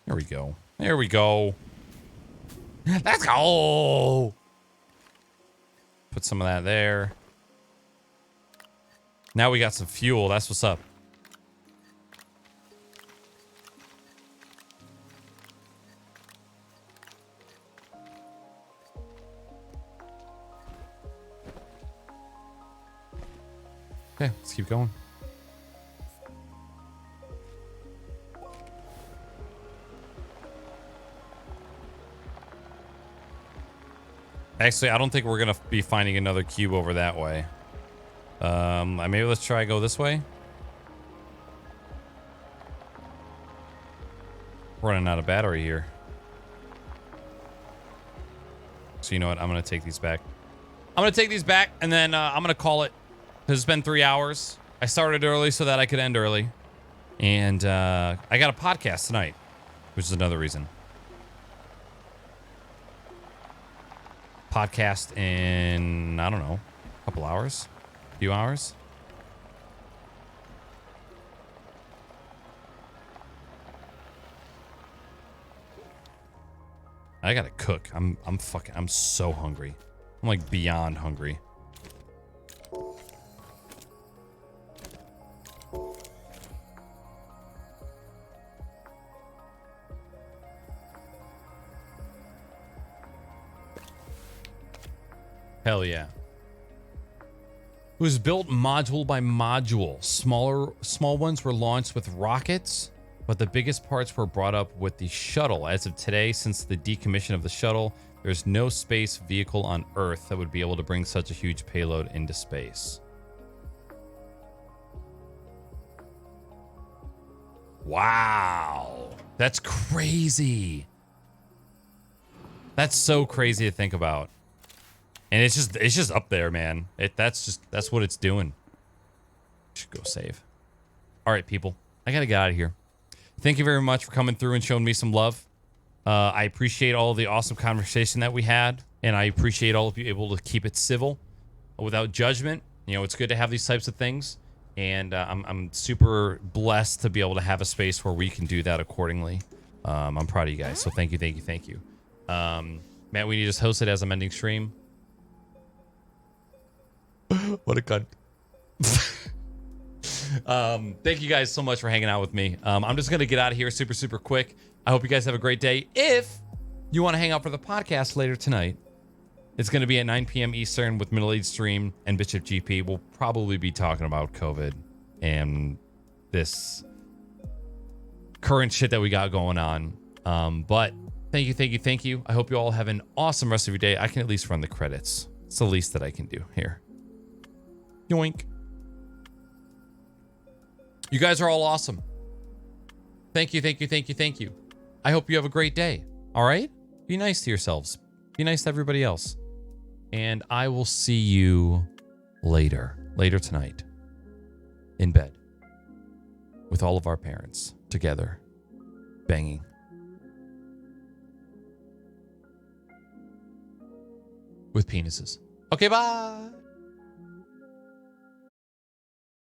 There we go. There we go. Let's go. Put some of that there. Now we got some fuel. That's what's up. Okay, let's keep going. Actually, I don't think we're going to be finding another cube over that way. Maybe let's try go this way. Running out of battery here. So you know what? I'm going to take these back. I'm going to take these back and then I'm going to call it. Because it's been 3 hours. I started early so that I could end early. And I got a podcast tonight, which is another reason. Podcast in, I don't know, a couple hours, a few hours. I gotta cook. I'm so hungry. I'm like beyond hungry. Hell yeah. It was built module by module. Small ones were launched with rockets, but the biggest parts were brought up with the shuttle. As of today, since the decommission of the shuttle, there's no space vehicle on Earth that would be able to bring such a huge payload into space. Wow. That's crazy. That's so crazy to think about. And it's just up there, man. That's what it's doing. Should go save. All right, people. I gotta get out of here. Thank you very much for coming through and showing me some love. I appreciate all the awesome conversation that we had, and I appreciate all of you able to keep it civil, without judgment. You know, it's good to have these types of things, and I'm super blessed to be able to have a space where we can do that accordingly. I'm proud of you guys, so thank you. Matt, we just host it as I'm ending stream. What a cunt. Thank you guys so much for hanging out with me. I'm just going to get out of here super quick. I hope you guys have a great day. If you want to hang out for the podcast later tonight, it's going to be at 9 p.m. Eastern with Middle Age Stream and Bishop GP. We'll probably be talking about COVID and this current shit that we got going on. But thank you. I hope you all have an awesome rest of your day. I can at least run the credits. It's the least that I can do here. Yoink. You guys are all awesome. Thank you. I hope you have a great day. All right? Be nice to yourselves. Be nice to everybody else. And I will see you later tonight in bed with all of our parents together, banging. With penises. Okay, bye.